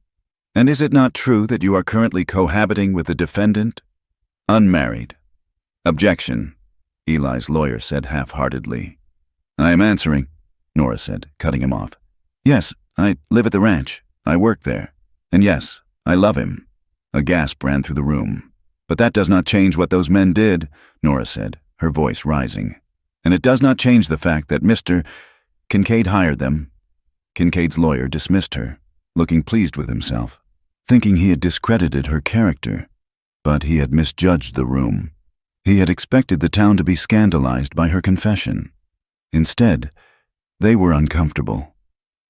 "And is it not true that you are currently cohabiting with the defendant? Unmarried?" "Objection," Eli's lawyer said half-heartedly. "I am answering," Nora said, cutting him off. "Yes, I live at the ranch. I work there. And yes, I love him." A gasp ran through the room. "But that does not change what those men did," Nora said, her voice rising. "And it does not change the fact that Mr. Kincaid hired them." Kincaid's lawyer dismissed her, looking pleased with himself, thinking he had discredited her character. But he had misjudged the room. He had expected the town to be scandalized by her confession. Instead, they were uncomfortable.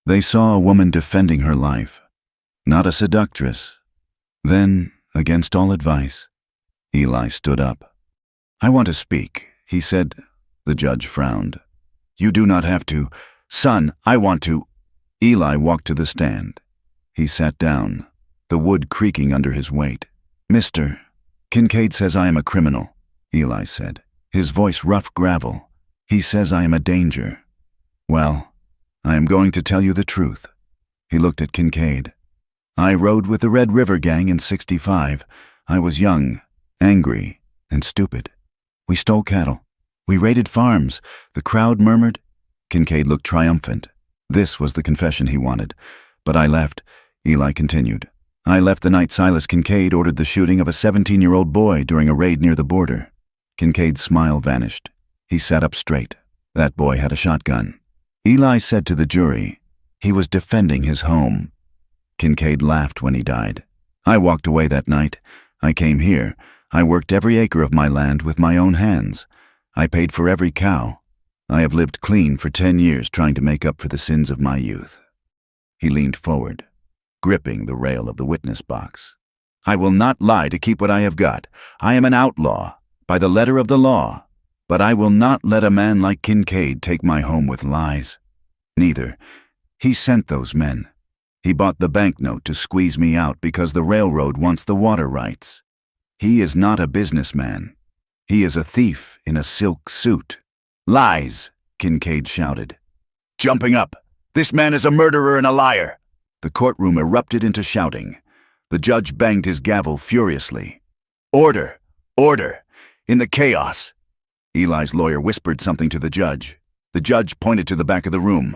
They saw a woman defending her life, not a seductress. Then, against all advice, Eli stood up. "I want to speak," he said. The judge frowned. "You do not have to. Son, I want to." Eli walked to the stand. He sat down, the wood creaking under his weight. "Mr. Kincaid says I am a criminal," Eli said, his voice rough gravel. "He says I am a danger. Well, I am going to tell you the truth." He looked at Kincaid. "I rode with the Red River Gang in '65. I was young, angry, and stupid. We stole cattle. We raided farms. The crowd murmured." Kincaid looked triumphant. This was the confession he wanted. "But I left," Eli continued. "I left the night Silas Kincaid ordered the shooting of a 17-year-old boy during a raid near the border." Kincaid's smile vanished. He sat up straight. "That boy had a shotgun." Eli said to the jury, "He was defending his home." Kincaid laughed when he died. "I walked away that night. I came here. I worked every acre of my land with my own hands. I paid for every cow. I have lived clean for 10 years trying to make up for the sins of my youth." He leaned forward, gripping the rail of the witness box. "I will not lie to keep what I have got. I am an outlaw, by the letter of the law. But I will not let a man like Kincaid take my home with lies. Neither. He sent those men. He bought the banknote to squeeze me out because the railroad wants the water rights. He is not a businessman. He is a thief in a silk suit." "Lies!" Kincaid shouted, jumping up. "This man is a murderer and a liar." The courtroom erupted into shouting. The judge banged his gavel furiously. "Order! Order! In the chaos!" Eli's lawyer whispered something to the judge. The judge pointed to the back of the room.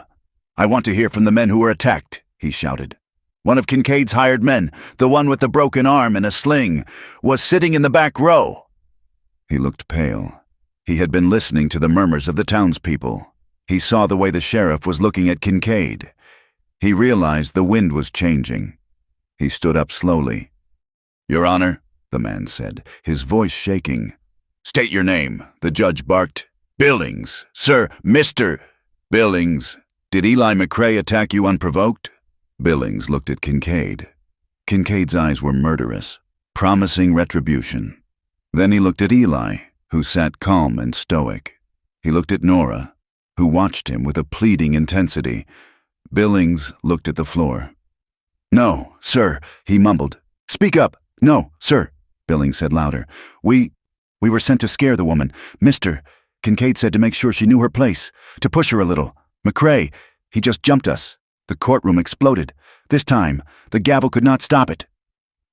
"I want to hear from the men who were attacked," he shouted. "One of Kincaid's hired men, the one with the broken arm and a sling, was sitting in the back row." He looked pale. He had been listening to the murmurs of the townspeople. He saw the way the sheriff was looking at Kincaid. He realized the wind was changing. He stood up slowly. "Your Honor," the man said, his voice shaking. "State your name," the judge barked. "Billings, sir, Mr. Billings. Did Eli McCrae attack you unprovoked?" Billings looked at Kincaid. Kincaid's eyes were murderous, promising retribution. Then he looked at Eli, who sat calm and stoic. He looked at Nora, who watched him with a pleading intensity. Billings looked at the floor. "No, sir," he mumbled. "Speak up." "No, sir," Billings said louder. We were sent to scare the woman. Mr. Kincaid said to make sure she knew her place, to push her a little. McCrae, he just jumped us." The courtroom exploded. This time, the gavel could not stop it.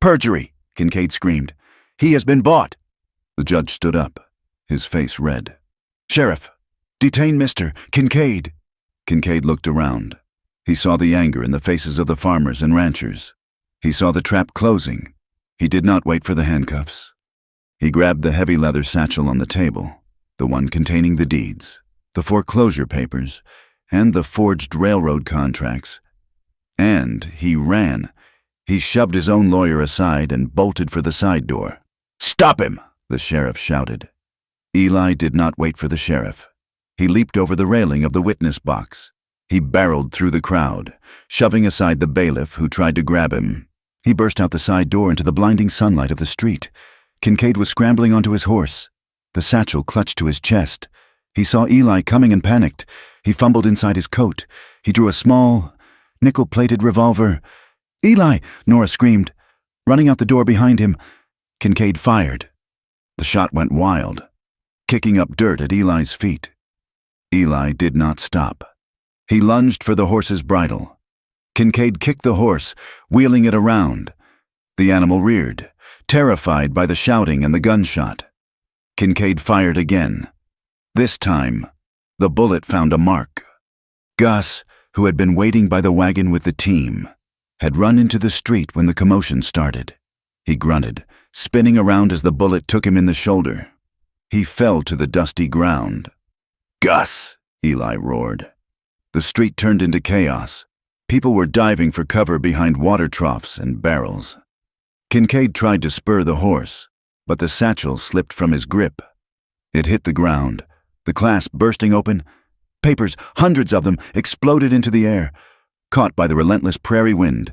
"Perjury!" Kincaid screamed. "He has been bought." The judge stood up, his face red. "Sheriff, detain Mr. Kincaid." Kincaid looked around. He saw the anger in the faces of the farmers and ranchers. He saw the trap closing. He did not wait for the handcuffs. He grabbed the heavy leather satchel on the table, the one containing the deeds, the foreclosure papers, and the forged railroad contracts. And he ran. He shoved his own lawyer aside and bolted for the side door. "Stop him!" the sheriff shouted. Eli did not wait for the sheriff. He leaped over the railing of the witness box. He barreled through the crowd, shoving aside the bailiff who tried to grab him. He burst out the side door into the blinding sunlight of the street. Kincaid was scrambling onto his horse. The satchel clutched to his chest. He saw Eli coming and panicked. He fumbled inside his coat. He drew a small, nickel-plated revolver. "Eli!" Nora screamed. Running out the door behind him, Kincaid fired. The shot went wild, kicking up dirt at Eli's feet. Eli did not stop. He lunged for the horse's bridle. Kincaid kicked the horse, wheeling it around. The animal reared, terrified by the shouting and the gunshot. Kincaid fired again. This time, the bullet found a mark. Gus, who had been waiting by the wagon with the team, had run into the street when the commotion started. He grunted, spinning around as the bullet took him in the shoulder. He fell to the dusty ground. "Gus!" Eli roared. The street turned into chaos. People were diving for cover behind water troughs and barrels. Kincaid tried to spur the horse, but the satchel slipped from his grip. It hit the ground, the clasp bursting open. Papers, hundreds of them, exploded into the air, caught by the relentless prairie wind.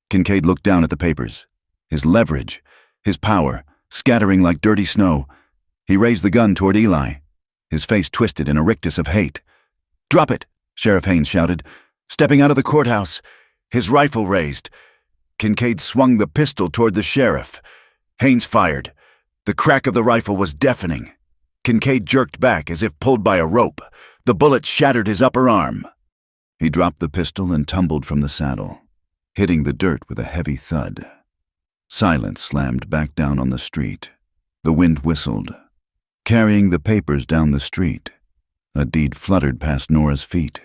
Kincaid looked down at the papers. His leverage, his power, scattering like dirty snow. He raised the gun toward Eli, his face twisted in a rictus of hate. "Drop it!" Sheriff Haynes shouted, stepping out of the courthouse, his rifle raised. Kincaid swung the pistol toward the sheriff. Haynes fired. The crack of the rifle was deafening. Kincaid jerked back as if pulled by a rope. The bullet shattered his upper arm. He dropped the pistol and tumbled from the saddle, hitting the dirt with a heavy thud. Silence slammed back down on the street. The wind whistled. Carrying the papers down the street, a deed fluttered past Nora's feet.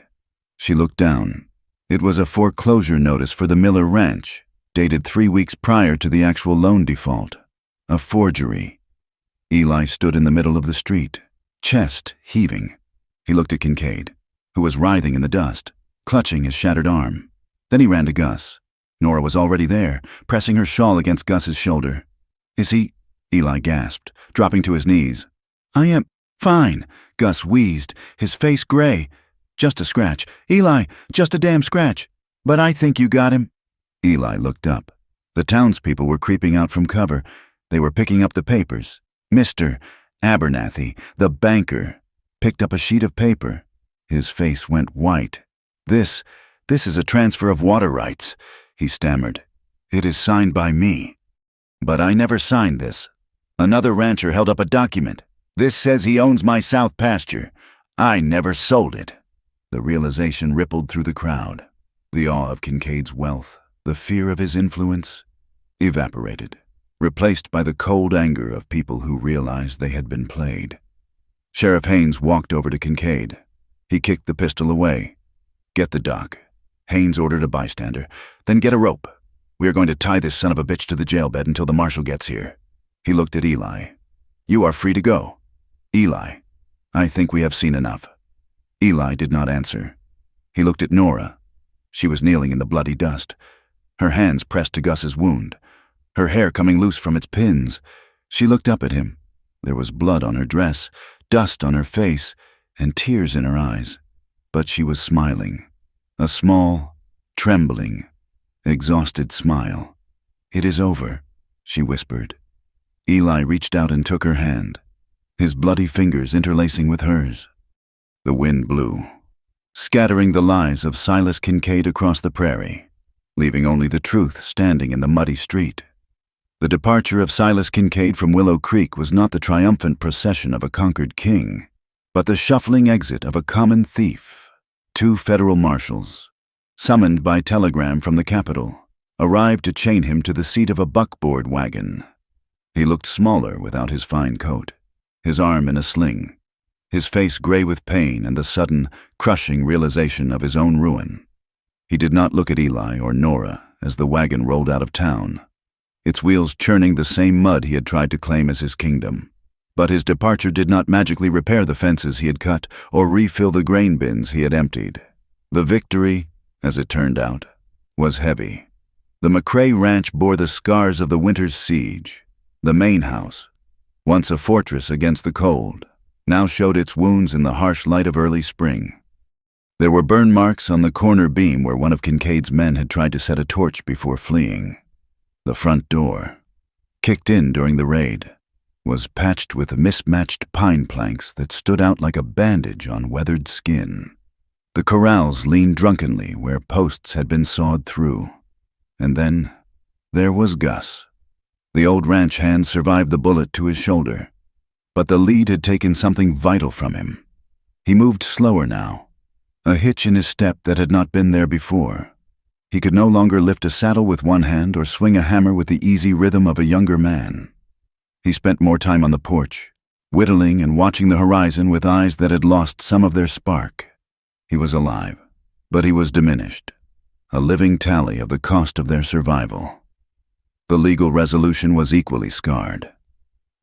She looked down. It was a foreclosure notice for the Miller Ranch, dated 3 weeks prior to the actual loan default. A forgery. Eli stood in the middle of the street, chest heaving. He looked at Kincaid, who was writhing in the dust, clutching his shattered arm. Then he ran to Gus. Nora was already there, pressing her shawl against Gus's shoulder. "Is he?" Eli gasped, dropping to his knees. "I am fine," Gus wheezed, his face gray. "Just a scratch. Eli, just a damn scratch. But I think you got him." Eli looked up. The townspeople were creeping out from cover. They were picking up the papers. Mr. Abernathy, the banker, picked up a sheet of paper. His face went white. This is a transfer of water rights," he stammered. "It is signed by me." "But I never signed this." Another rancher held up a document. "This says he owns my south pasture. I never sold it." The realization rippled through the crowd. The awe of Kincaid's wealth, the fear of his influence, evaporated, replaced by the cold anger of people who realized they had been played. Sheriff Haynes walked over to Kincaid. He kicked the pistol away. "Get the doc." Haynes ordered a bystander. "Then get a rope. We are going to tie this son of a bitch to the jail bed until the marshal gets here." He looked at Eli. "You are free to go." "Eli, I think we have seen enough." Eli did not answer. He looked at Nora. She was kneeling in the bloody dust, her hands pressed to Gus's wound, her hair coming loose from its pins. She looked up at him. There was blood on her dress, dust on her face, and tears in her eyes. But she was smiling. A small, trembling, exhausted smile. "It is over," she whispered. Eli reached out and took her hand, his bloody fingers interlacing with hers. The wind blew, scattering the lies of Silas Kincaid across the prairie, leaving only the truth standing in the muddy street. The departure of Silas Kincaid from Willow Creek was not the triumphant procession of a conquered king, but the shuffling exit of a common thief. 2 federal marshals, summoned by telegram from the capital, arrived to chain him to the seat of a buckboard wagon. He looked smaller without his fine coat, his arm in a sling, his face gray with pain and the sudden, crushing realization of his own ruin. He did not look at Eli or Nora as the wagon rolled out of town, its wheels churning the same mud he had tried to claim as his kingdom. But his departure did not magically repair the fences he had cut or refill the grain bins he had emptied. The victory, as it turned out, was heavy. The McCrae Ranch bore the scars of the winter's siege. The main house, once a fortress against the cold, now showed its wounds in the harsh light of early spring. There were burn marks on the corner beam where one of Kincaid's men had tried to set a torch before fleeing. The front door, kicked in during the raid, was patched with mismatched pine planks that stood out like a bandage on weathered skin. The corrals leaned drunkenly where posts had been sawed through. And then there was Gus. The old ranch hand survived the bullet to his shoulder, but the lead had taken something vital from him. He moved slower now, a hitch in his step that had not been there before. He could no longer lift a saddle with one hand or swing a hammer with the easy rhythm of a younger man. He spent more time on the porch, whittling and watching the horizon with eyes that had lost some of their spark. He was alive, but he was diminished, a living tally of the cost of their survival. The legal resolution was equally scarred.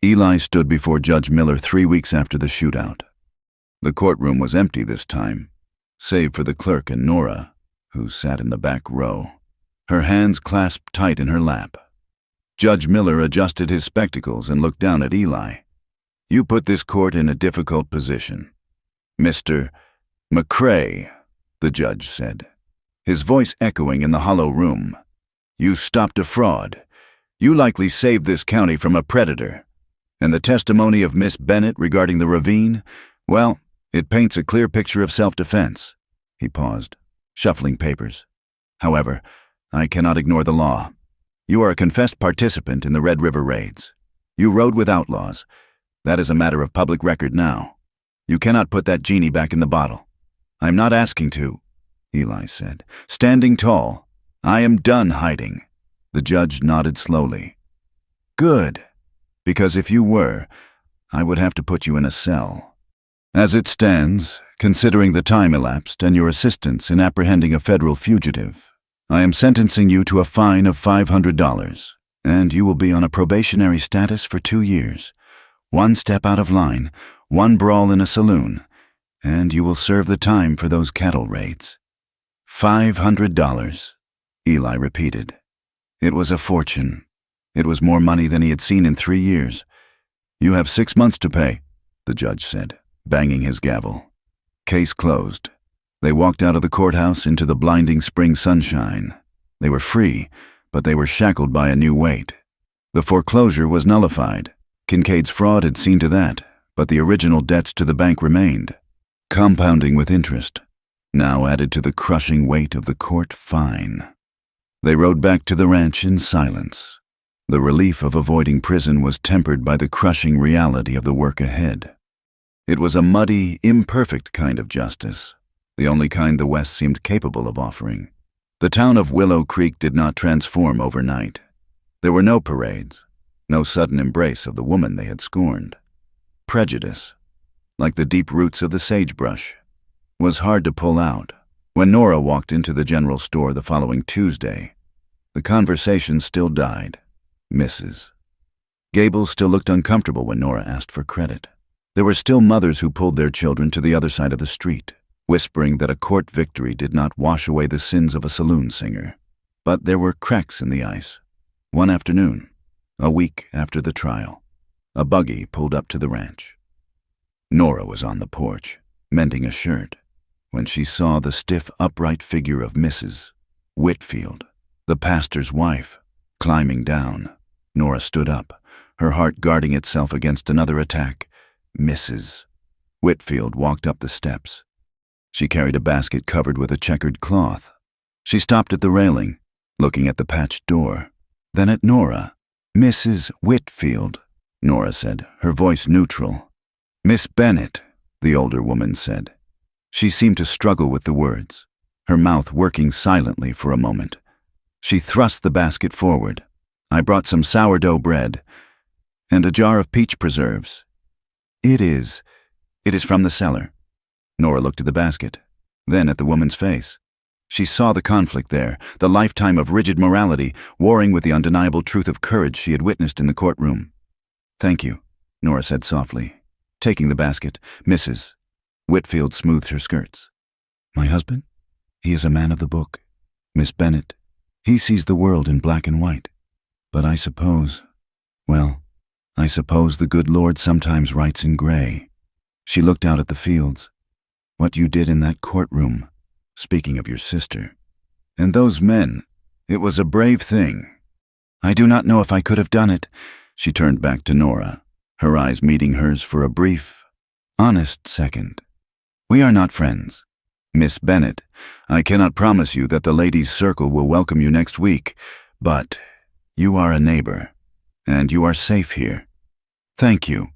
Eli stood before Judge Miller 3 weeks after the shootout. The courtroom was empty this time, save for the clerk and Nora, who sat in the back row, her hands clasped tight in her lap. Judge Miller adjusted his spectacles and looked down at Eli. "You put this court in a difficult position. Mr. McCrae," the judge said, his voice echoing in the hollow room. "You stopped a fraud. You likely saved this county from a predator. And the testimony of Miss Bennett regarding the ravine, well, it paints a clear picture of self-defense." He paused, shuffling papers. "However, I cannot ignore the law. You are a confessed participant in the Red River raids. You rode with outlaws. That is a matter of public record now. You cannot put that genie back in the bottle." "I'm not asking to," Eli said, standing tall. "I am done hiding." The judge nodded slowly. "Good, because if you were, I would have to put you in a cell. As it stands, considering the time elapsed and your assistance in apprehending a federal fugitive, I am sentencing you to a fine of $500, and you will be on a probationary status for 2 years. 1 step out of line, 1 brawl in a saloon, and you will serve the time for those cattle raids." $500, Eli repeated. It was a fortune. It was more money than he had seen in 3 years. "You have 6 months to pay," the judge said, banging his gavel. Case closed. They walked out of the courthouse into the blinding spring sunshine. They were free, but they were shackled by a new weight. The foreclosure was nullified. Kincaid's fraud had seen to that, but the original debts to the bank remained, compounding with interest, now added to the crushing weight of the court fine. They rode back to the ranch in silence. The relief of avoiding prison was tempered by the crushing reality of the work ahead. It was a muddy, imperfect kind of justice, the only kind the West seemed capable of offering. The town of Willow Creek did not transform overnight. There were no parades, no sudden embrace of the woman they had scorned. Prejudice, like the deep roots of the sagebrush, was hard to pull out. When Nora walked into the general store the following Tuesday, the conversation still died. Mrs. Gable still looked uncomfortable when Nora asked for credit. There were still mothers who pulled their children to the other side of the street, whispering that a court victory did not wash away the sins of a saloon singer. But there were cracks in the ice. One afternoon, a week after the trial, a buggy pulled up to the ranch. Nora was on the porch, mending a shirt, when she saw the stiff, upright figure of Mrs. Whitfield, the pastor's wife, climbing down. Nora stood up, her heart guarding itself against another attack. Mrs. Whitfield walked up the steps. She carried a basket covered with a checkered cloth. She stopped at the railing, looking at the patched door, then at Nora. "Mrs. Whitfield," Nora said, her voice neutral. "Miss Bennett," the older woman said. She seemed to struggle with the words, her mouth working silently for a moment. She thrust the basket forward. "I brought some sourdough bread and a jar of peach preserves." It is from the cellar." Nora looked at the basket, then at the woman's face. She saw the conflict there, the lifetime of rigid morality, warring with the undeniable truth of courage she had witnessed in the courtroom. "Thank you," Nora said softly, taking the basket. Mrs. Whitfield smoothed her skirts. "My husband? He is a man of the book. Miss Bennett, he sees the world in black and white. But I suppose the good Lord sometimes writes in gray." She looked out at the fields. "What you did in that courtroom, speaking of your sister, and those men, it was a brave thing. I do not know if I could have done it." She turned back to Nora, her eyes meeting hers for a brief, honest second. "We are not friends. Miss Bennett, I cannot promise you that the ladies' circle will welcome you next week, but you are a neighbor, and you are safe here." "Thank you,"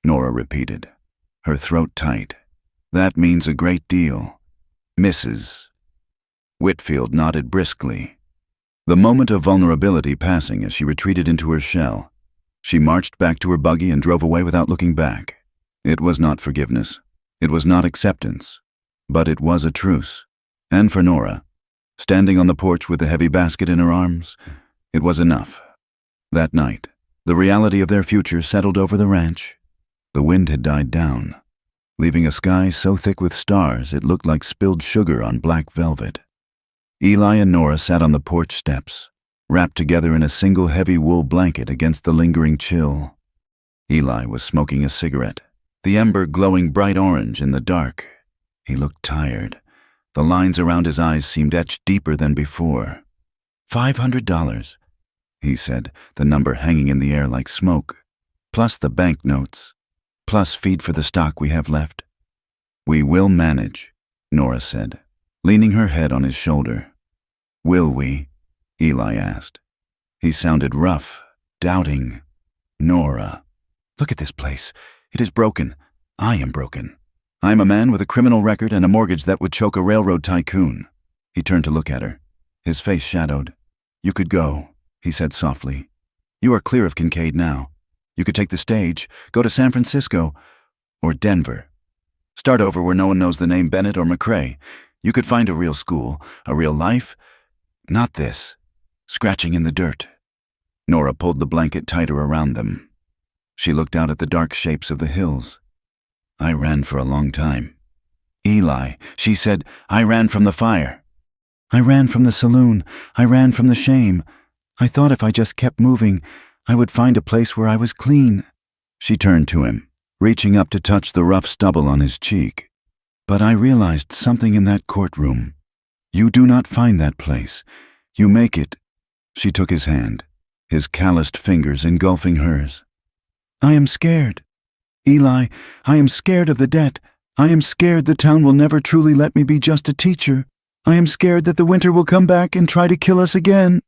Nora repeated, her throat tight. "That means a great deal." Mrs. Whitfield nodded briskly, the moment of vulnerability passing as she retreated into her shell. She marched back to her buggy and drove away without looking back. It was not forgiveness. It was not acceptance. But it was a truce. And for Nora, standing on the porch with the heavy basket in her arms, it was enough. That night, The reality of their future settled over the ranch. The wind had died down, leaving a sky so thick with stars it looked like spilled sugar on black velvet. Eli and Nora sat on the porch steps, wrapped together in a single heavy wool blanket against the lingering chill. Eli was smoking a cigarette, the ember glowing bright orange in the dark. He looked tired. The lines around his eyes seemed etched deeper than before. $500, he said, the number hanging in the air like smoke, plus the bank notes, plus feed for the stock we have left. We will manage, Nora said, leaning her head on his shoulder. Will we? Eli asked. He sounded rough, doubting. Nora, look at this place. It is broken. I am broken. I am a man with a criminal record and a mortgage that would choke a railroad tycoon. He turned to look at her. His face shadowed. You could go, he said softly. You are clear of Kincaid now. You could take the stage, go to San Francisco, or Denver. Start over where no one knows the name Bennett or McCrae. You could find a real school, a real life. Not this. Scratching in the dirt. Nora pulled the blanket tighter around them. She looked out at the dark shapes of the hills. I ran for a long time. Eli, she said, I ran from the fire. I ran from the saloon. I ran from the shame. I thought if I just kept moving, I would find a place where I was clean. She turned to him, reaching up to touch the rough stubble on his cheek. But I realized something in that courtroom. You do not find that place. You make it. She took his hand, his calloused fingers engulfing hers. I am scared. Eli, I am scared of the debt. I am scared the town will never truly let me be just a teacher. I am scared that the winter will come back and try to kill us again.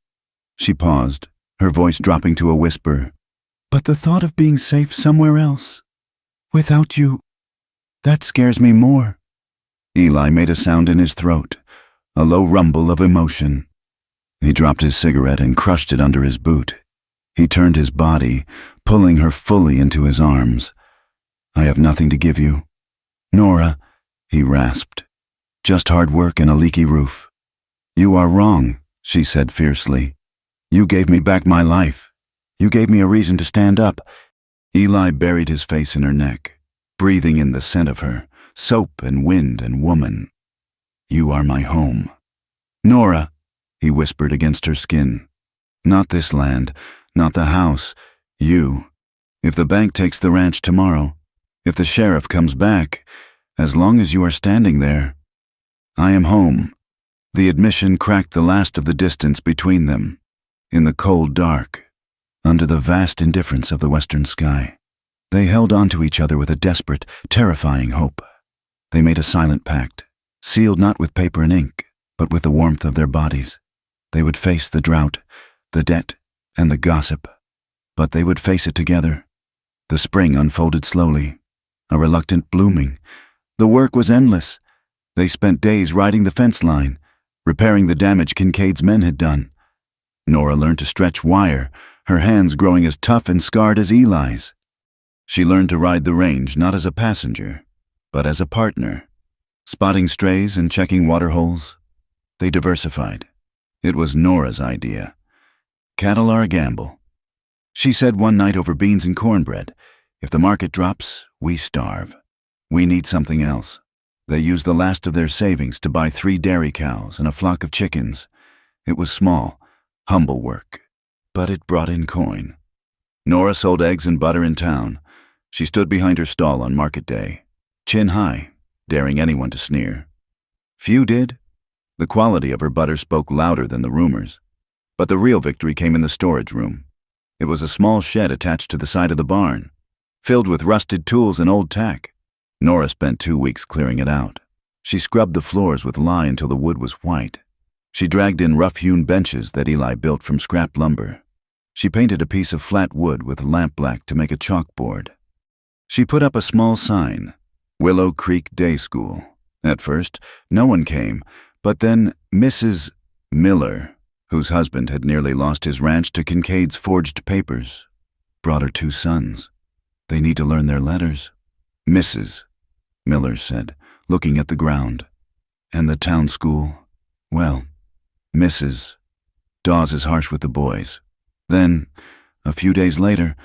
She paused, her voice dropping to a whisper. But the thought of being safe somewhere else, without you, that scares me more. Eli made a sound in his throat, a low rumble of emotion. He dropped his cigarette and crushed it under his boot. He turned his body, pulling her fully into his arms. I have nothing to give you. Nora, he rasped. Just hard work and a leaky roof. You are wrong, she said fiercely. You gave me back my life. You gave me a reason to stand up. Eli buried his face in her neck, breathing in the scent of her, soap and wind and woman. You are my home. Nora, he whispered against her skin. Not this land, not the house, you. If the bank takes the ranch tomorrow, if the sheriff comes back, as long as you are standing there, I am home. The admission cracked the last of the distance between them, in the cold dark, under the vast indifference of the western sky. They held on to each other with a desperate, terrifying hope. They made a silent pact, sealed not with paper and ink, but with the warmth of their bodies. They would face the drought, the debt, and the gossip, but they would face it together. The spring unfolded slowly, a reluctant blooming. The work was endless. They spent days riding the fence line, repairing the damage Kincaid's men had done. Nora learned to stretch wire, her hands growing as tough and scarred as Eli's. She learned to ride the range not as a passenger, but as a partner, spotting strays and checking water holes. They diversified. It was Nora's idea. Cattle are a gamble. She said one night over beans and cornbread, if the market drops, we starve. We need something else. They used the last of their savings to buy 3 dairy cows and a flock of chickens. It was small, humble work, but it brought in coin. Nora sold eggs and butter in town. She stood behind her stall on market day, chin high, daring anyone to sneer. Few did. The quality of her butter spoke louder than the rumors. But the real victory came in the storage room. It was a small shed attached to the side of the barn, filled with rusted tools and old tack. Nora spent 2 weeks clearing it out. She scrubbed the floors with lye until the wood was white. She dragged in rough-hewn benches that Eli built from scrap lumber. She painted a piece of flat wood with lampblack to make a chalkboard. She put up a small sign, Willow Creek Day School. At first, no one came, but then Mrs. Miller, whose husband had nearly lost his ranch to Kincaid's forged papers, brought her 2 sons. They need to learn their letters. Mrs. Miller said, looking at the ground. And the town school? Well, Mrs. Dawes is harsh with the boys. Then, A few days later,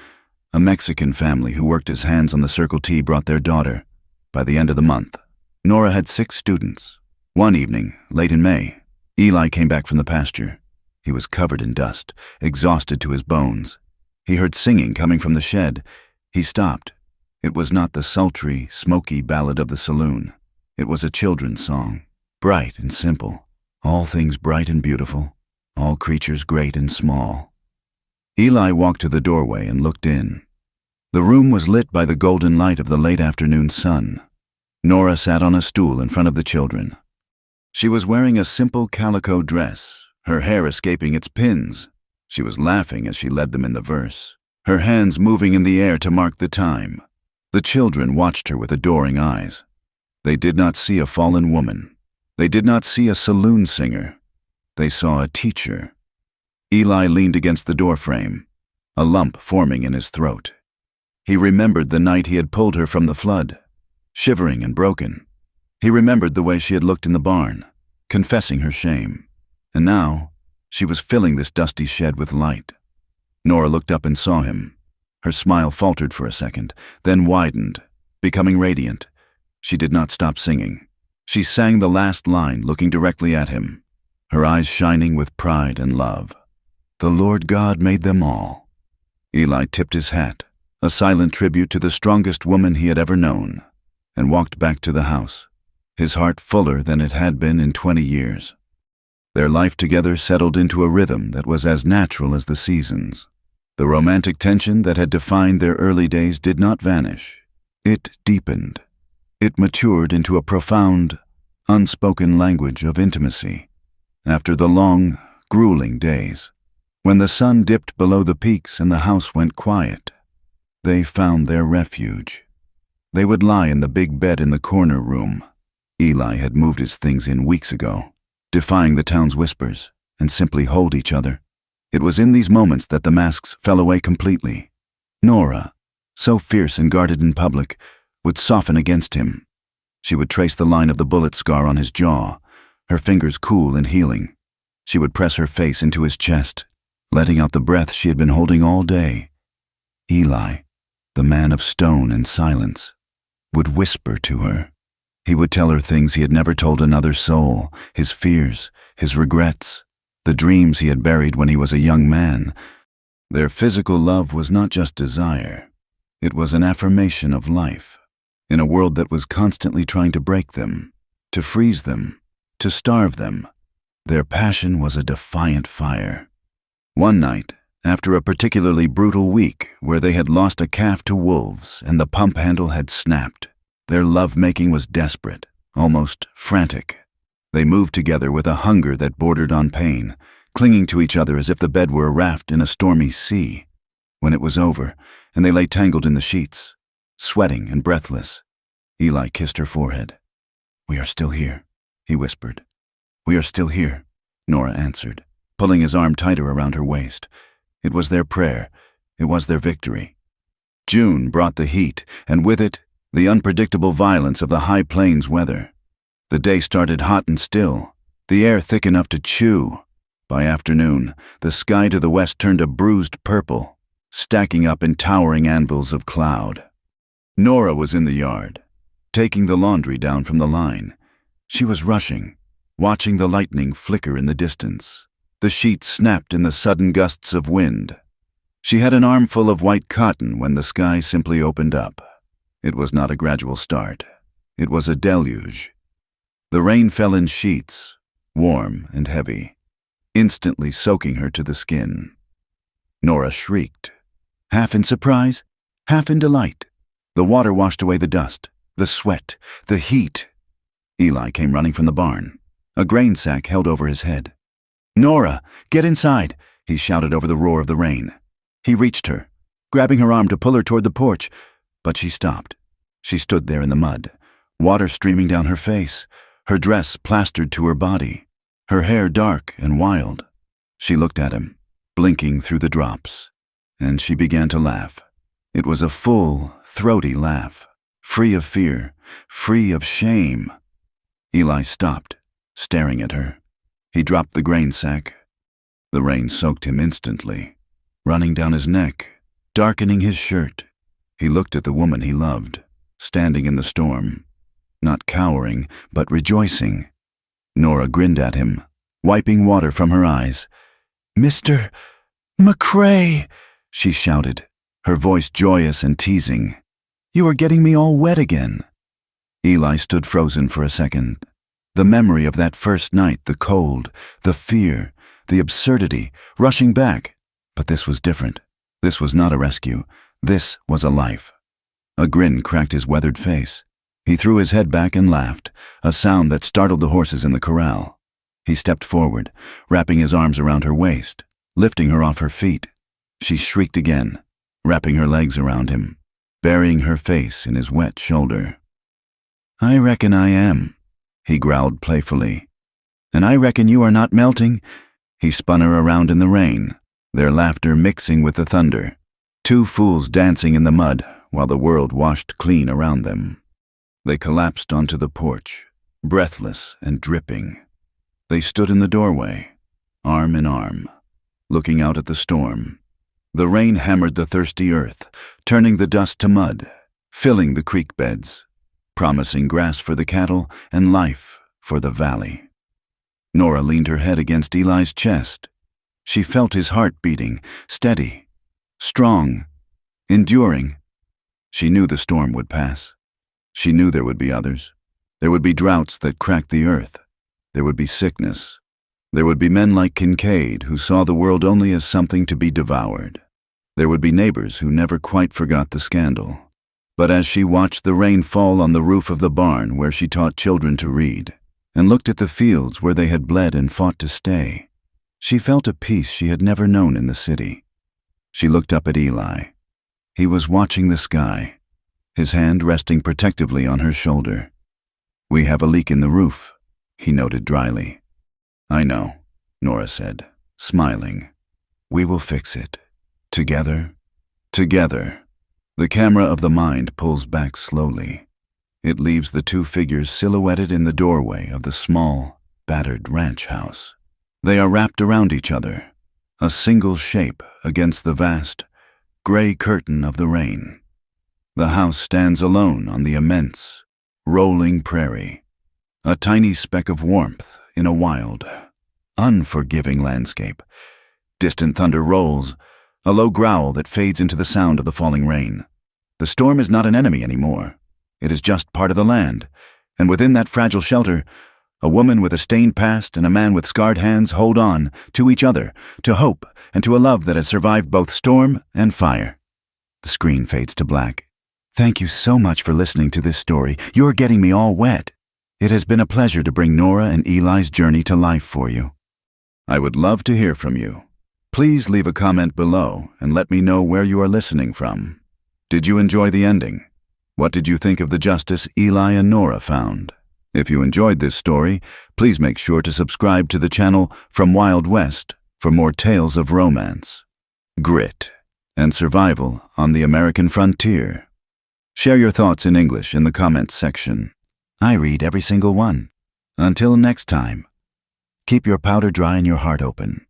a Mexican family who worked as hands on the Circle T brought their daughter. By the end of the month, Nora had 6 students. One evening, late in May, Eli came back from the pasture. He was covered in dust, exhausted to his bones. He heard singing coming from the shed. He stopped. It was not the sultry, smoky ballad of the saloon. It was a children's song, bright and simple. All things bright and beautiful, all creatures great and small. Eli walked to the doorway and looked in. The room was lit by the golden light of the late afternoon sun. Nora sat on a stool in front of the children. She was wearing a simple calico dress, her hair escaping its pins. She was laughing as she led them in the verse, her hands moving in the air to mark the time. The children watched her with adoring eyes. They did not see a fallen woman. They did not see a saloon singer. They saw a teacher. Eli leaned against the doorframe, a lump forming in his throat. He remembered the night he had pulled her from the flood, shivering and broken. He remembered the way she had looked in the barn, confessing her shame. And now, she was filling this dusty shed with light. Nora looked up and saw him. Her smile faltered for a second, then widened, becoming radiant. She did not stop singing. She sang the last line, looking directly at him, her eyes shining with pride and love. The Lord God made them all. Eli tipped his hat, a silent tribute to the strongest woman he had ever known, and walked back to the house, his heart fuller than it had been in 20 years. Their life together settled into a rhythm that was as natural as the seasons. The romantic tension that had defined their early days did not vanish. It deepened. It matured into a profound, unspoken language of intimacy. After the long, grueling days, when the sun dipped below the peaks and the house went quiet, they found their refuge. They would lie in the big bed in the corner room. Eli had moved his things in weeks ago, defying the town's whispers, and simply hold each other. It was in these moments that the masks fell away completely. Nora, so fierce and guarded in public, would soften against him. She would trace the line of the bullet scar on his jaw, her fingers cool and healing. She would press her face into his chest, letting out the breath she had been holding all day. Eli, the man of stone and silence, would whisper to her. He would tell her things he had never told another soul, his fears, his regrets, the dreams he had buried when he was a young man. Their physical love was not just desire. It was an affirmation of life, in a world that was constantly trying to break them, to freeze them, to starve them. Their passion was a defiant fire. One night, after a particularly brutal week where they had lost a calf to wolves and the pump handle had snapped, their lovemaking was desperate, almost frantic. They moved together with a hunger that bordered on pain, clinging to each other as if the bed were a raft in a stormy sea. When it was over, and they lay tangled in the sheets, sweating and breathless, Eli kissed her forehead. "We are still here," he whispered. "We are still here," Nora answered, pulling his arm tighter around her waist. It was their prayer. It was their victory. June brought the heat, and with it, the unpredictable violence of the high plains weather. The day started hot and still, the air thick enough to chew. By afternoon, the sky to the west turned a bruised purple, stacking up in towering anvils of cloud. Nora was in the yard, taking the laundry down from the line. She was rushing, watching the lightning flicker in the distance. The sheets snapped in the sudden gusts of wind. She had an armful of white cotton when the sky simply opened up. It was not a gradual start. It was a deluge. The rain fell in sheets, warm and heavy, instantly soaking her to the skin. Nora shrieked, half in surprise, half in delight. The water washed away the dust, the sweat, the heat. Eli came running from the barn, a grain sack held over his head. "Nora, get inside," he shouted over the roar of the rain. He reached her, grabbing her arm to pull her toward the porch, but she stopped. She stood there in the mud, water streaming down her face, her dress plastered to her body, her hair dark and wild. She looked at him, blinking through the drops, and she began to laugh. It was a full, throaty laugh, free of fear, free of shame. Eli stopped, staring at her. He dropped the grain sack. The rain soaked him instantly. running down his neck, darkening his shirt. He looked at the woman he loved, standing in the storm, not cowering, but rejoicing. Nora grinned at him, wiping water from her eyes. "Mr. McCrae," she shouted, her voice joyous and teasing. "You are getting me all wet again." Eli stood frozen for a second. The memory of that first night, the cold, the fear, the absurdity, rushing back. But this was different. This was not a rescue. This was a life. A grin cracked his weathered face. He threw his head back and laughed, a sound that startled the horses in the corral. He stepped forward, wrapping his arms around her waist, lifting her off her feet. She shrieked again, wrapping her legs around him, burying her face in his wet shoulder. "I reckon I am," he growled playfully. "And I reckon you are not melting." He spun her around in the rain, their laughter mixing with the thunder. Two fools dancing in the mud while the world washed clean around them. They collapsed onto the porch, breathless and dripping. They stood in the doorway, arm in arm, looking out at the storm. The rain hammered the thirsty earth, turning the dust to mud, filling the creek beds, promising grass for the cattle and life for the valley. Nora leaned her head against Eli's chest. She felt his heart beating, steady, strong, enduring. She knew the storm would pass. She knew there would be others. There would be droughts that cracked the earth. There would be sickness. There would be men like Kincaid who saw the world only as something to be devoured. There would be neighbors who never quite forgot the scandal. But as she watched the rain fall on the roof of the barn where she taught children to read, and looked at the fields where they had bled and fought to stay, she felt a peace she had never known in the city. She looked up at Eli. He was watching the sky, his hand resting protectively on her shoulder. "We have a leak in the roof," he noted dryly. "I know," Nora said, smiling. "We will fix it. Together. Together." The camera of the mind pulls back slowly. It leaves the two figures silhouetted in the doorway of the small, battered ranch house. They are wrapped around each other, a single shape against the vast, gray curtain of the rain. The house stands alone on the immense, rolling prairie, a tiny speck of warmth in a wild, unforgiving landscape. Distant thunder rolls, a low growl that fades into the sound of the falling rain. The storm is not an enemy anymore. It is just part of the land, and within that fragile shelter, a woman with a stained past and a man with scarred hands hold on to each other, to hope, and to a love that has survived both storm and fire. The screen fades to black. Thank you so much for listening to this story. You're getting me all wet. It has been a pleasure to bring Nora and Eli's journey to life for you. I would love to hear from you. Please leave a comment below and let me know where you are listening from. Did you enjoy the ending? What did you think of the justice Eli and Nora found? If you enjoyed this story, please make sure to subscribe to the channel From Wild West for more tales of romance, grit, and survival on the American frontier. Share your thoughts in English in the comments section. I read every single one. Until next time, keep your powder dry and your heart open.